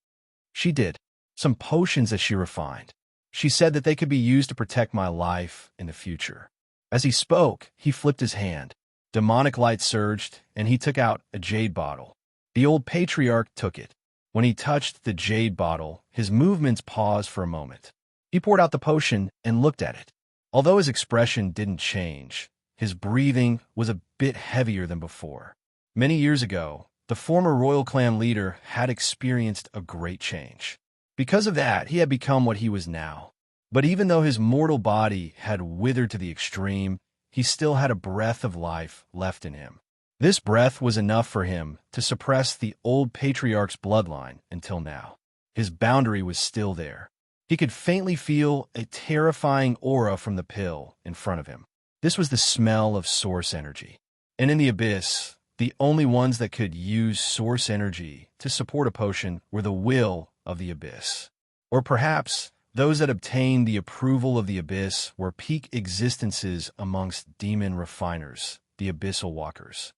She did. Some potions that she refined. She said that they could be used to protect my life in the future. As he spoke, he flipped his hand. Demonic light surged, and he took out a jade bottle. The old patriarch took it. When he touched the jade bottle, his movements paused for a moment. He poured out the potion and looked at it. Although his expression didn't change, his breathing was a bit heavier than before. Many years ago, the former royal clan leader had experienced a great change. Because of that, he had become what he was now. But even though his mortal body had withered to the extreme, he still had a breath of life left in him. This breath was enough for him to suppress the old patriarch's bloodline until now. His boundary was still there. He could faintly feel a terrifying aura from the pill in front of him. This was the smell of source energy. And in the abyss, the only ones that could use source energy to support a potion were the will of the abyss. Or perhaps those that obtained the approval of the abyss were peak existences amongst demon refiners, the abyssal walkers.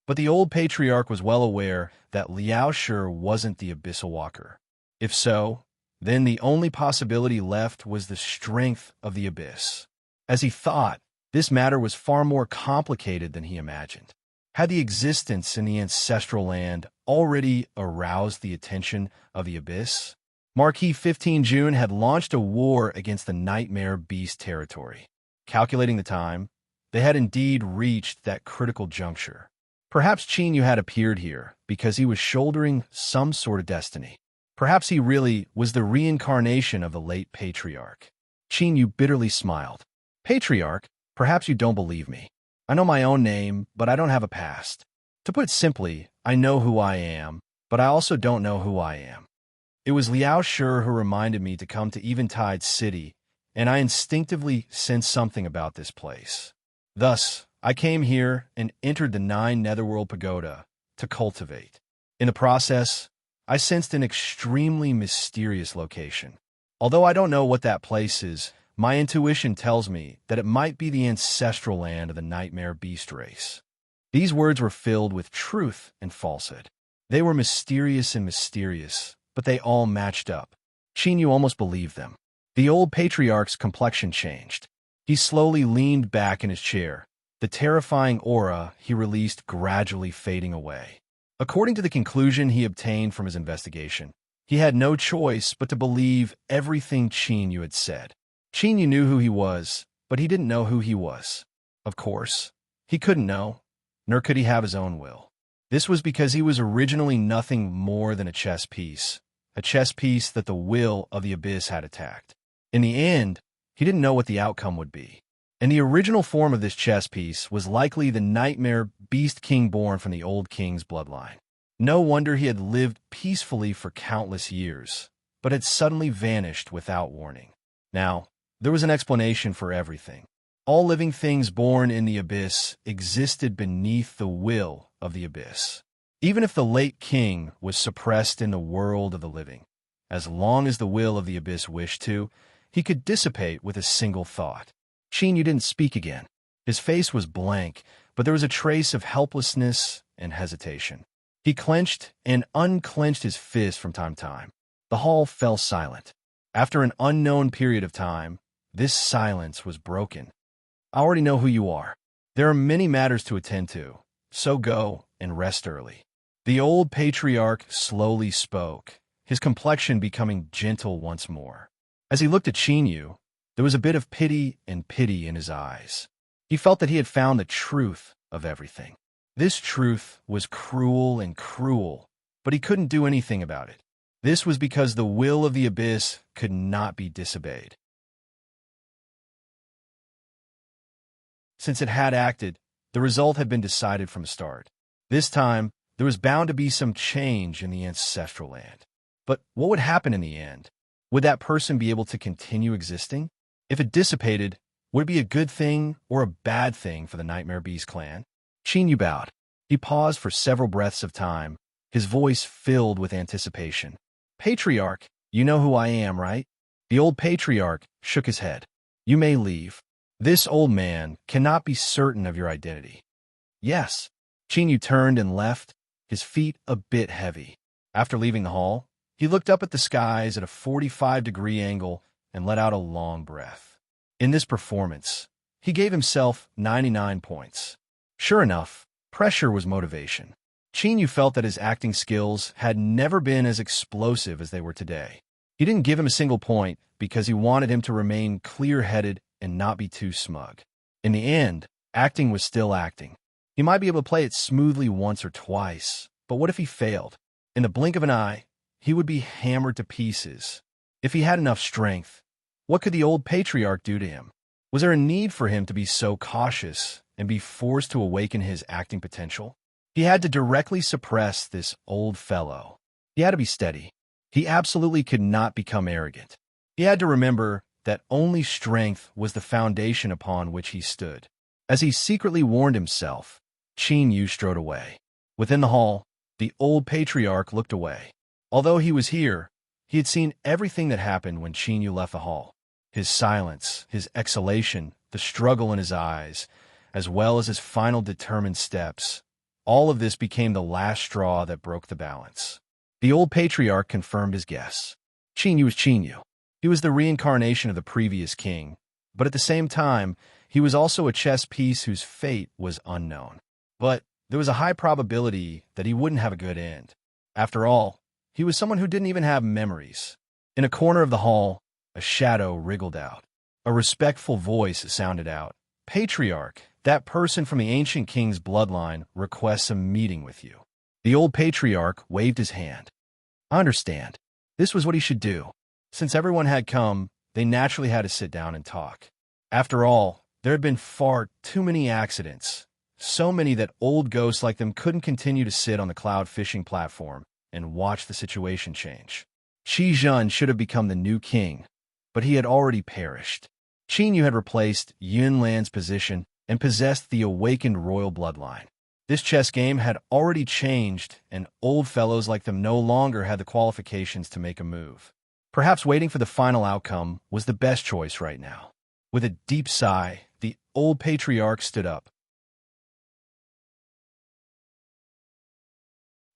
But the old patriarch was well aware that Liao Shi wasn't the abyssal walker. If so, then the only possibility left was the strength of the abyss. As he thought, this matter was far more complicated than he imagined. Had the existence in the ancestral land already aroused the attention of the abyss? Marquis 15 June had launched a war against the nightmare beast territory. Calculating the time, they had indeed reached that critical juncture. Perhaps Qin Yu had appeared here because he was shouldering some sort of destiny. Perhaps he really was the reincarnation of the late patriarch. Qin Yu bitterly smiled. Patriarch, perhaps you don't believe me. I know my own name, but I don't have a past. To put it simply, I know who I am, but I also don't know who I am. It was Liao Shi who reminded me to come to Eventide City, and I instinctively sensed something about this place. Thus, I came here and entered the 9 Netherworld Pagoda to cultivate. In the process, I sensed an extremely mysterious location. Although I don't know what that place is, my intuition tells me that it might be the ancestral land of the nightmare beast race. These words were filled with truth and falsehood. They were mysterious, but they all matched up. Qin Yu almost believed them. The old patriarch's complexion changed. He slowly leaned back in his chair, the terrifying aura he released gradually fading away. According to the conclusion he obtained from his investigation, he had no choice but to believe everything Qin Yu had said. Qin Yu knew who he was, but he didn't know who he was. Of course, he couldn't know, nor could he have his own will. This was because he was originally nothing more than a chess piece that the will of the abyss had attacked. In the end, he didn't know what the outcome would be. And the original form of this chess piece was likely the nightmare beast king born from the old king's bloodline. No wonder he had lived peacefully for countless years, but had suddenly vanished without warning. Now, there was an explanation for everything. All living things born in the abyss existed beneath the will of the abyss. Even if the late king was suppressed in the world of the living, As long as the will of the abyss wished to, he could dissipate with a single thought. Yu didn't speak again. His face was blank, but there was a trace of helplessness and hesitation. He clenched and unclenched his fist from time to time. The hall fell silent. After an unknown period of time, this silence was broken. I already know who you are. There are many matters to attend to, so go and rest early. The old patriarch slowly spoke, his complexion becoming gentle once more. As he looked at Yu, there was a bit of pity in his eyes. He felt that he had found the truth of everything. This truth was cruel, but he couldn't do anything about it. This was because the will of the abyss could not be disobeyed. Since it had acted, the result had been decided from the start. This time, there was bound to be some change in the ancestral land. But what would happen in the end? Would that person be able to continue existing? If it dissipated, would it be a good thing or a bad thing for the Nightmare Beast clan? Yu bowed. He paused for several breaths of time, his voice filled with anticipation. Patriarch, you know who I am, right? The old patriarch shook his head. You may leave. This old man cannot be certain of your identity. Yes. Yu turned and left, his feet a bit heavy. After leaving the hall, he looked up at the skies at a 45-degree angle and let out a long breath. In this performance, he gave himself 99 points. Sure enough, pressure was motivation. Yu felt that his acting skills had never been as explosive as they were today. He didn't give him a single point because he wanted him to remain clear-headed and not be too smug. In the end, acting was still acting. He might be able to play it smoothly once or twice, but what if he failed? In the blink of an eye, he would be hammered to pieces. If he had enough strength, what could the old patriarch do to him? Was there a need for him to be so cautious and be forced to awaken his acting potential? He had to directly suppress this old fellow. He had to be steady. He absolutely could not become arrogant. He had to remember that only strength was the foundation upon which he stood. As he secretly warned himself, Yu strode away. Within the hall, the old patriarch looked away. Although he was here, he had seen everything that happened when Yu left the hall. His silence, his exhalation, the struggle in his eyes, as well as his final determined steps. All of this became the last straw that broke the balance. The old patriarch confirmed his guess. Yu was Yu. He was the reincarnation of the previous king, but at the same time, he was also a chess piece whose fate was unknown. But there was a high probability that he wouldn't have a good end. After all, he was someone who didn't even have memories. In a corner of the hall, a shadow wriggled out. A respectful voice sounded out. Patriarch, that person from the ancient king's bloodline requests a meeting with you. The old patriarch waved his hand. I understand. This was what he should do. Since everyone had come, they naturally had to sit down and talk. After all, there had been far too many accidents. So many that old ghosts like them couldn't continue to sit on the cloud fishing platform and watch the situation change. Zhizhen should have become the new king, but he had already perished. Yu had replaced Yunlan's position and possessed the awakened royal bloodline. This chess game had already changed, and old fellows like them no longer had the qualifications to make a move. Perhaps waiting for the final outcome was the best choice right now. With a deep sigh, the old patriarch stood up.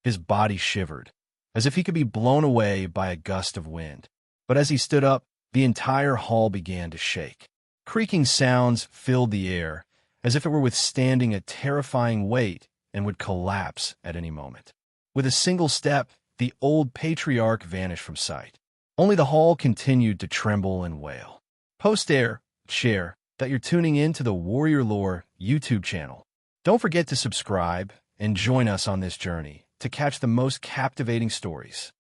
His body shivered, as if he could be blown away by a gust of wind. But as he stood up, the entire hall began to shake. Creaking sounds filled the air, as if it were withstanding a terrifying weight and would collapse at any moment. With a single step, the old patriarch vanished from sight. Only the hall continued to tremble and wail. Share that you're tuning in to the Warrior Lore YouTube channel. Don't forget to subscribe and join us on this journey to catch the most captivating stories.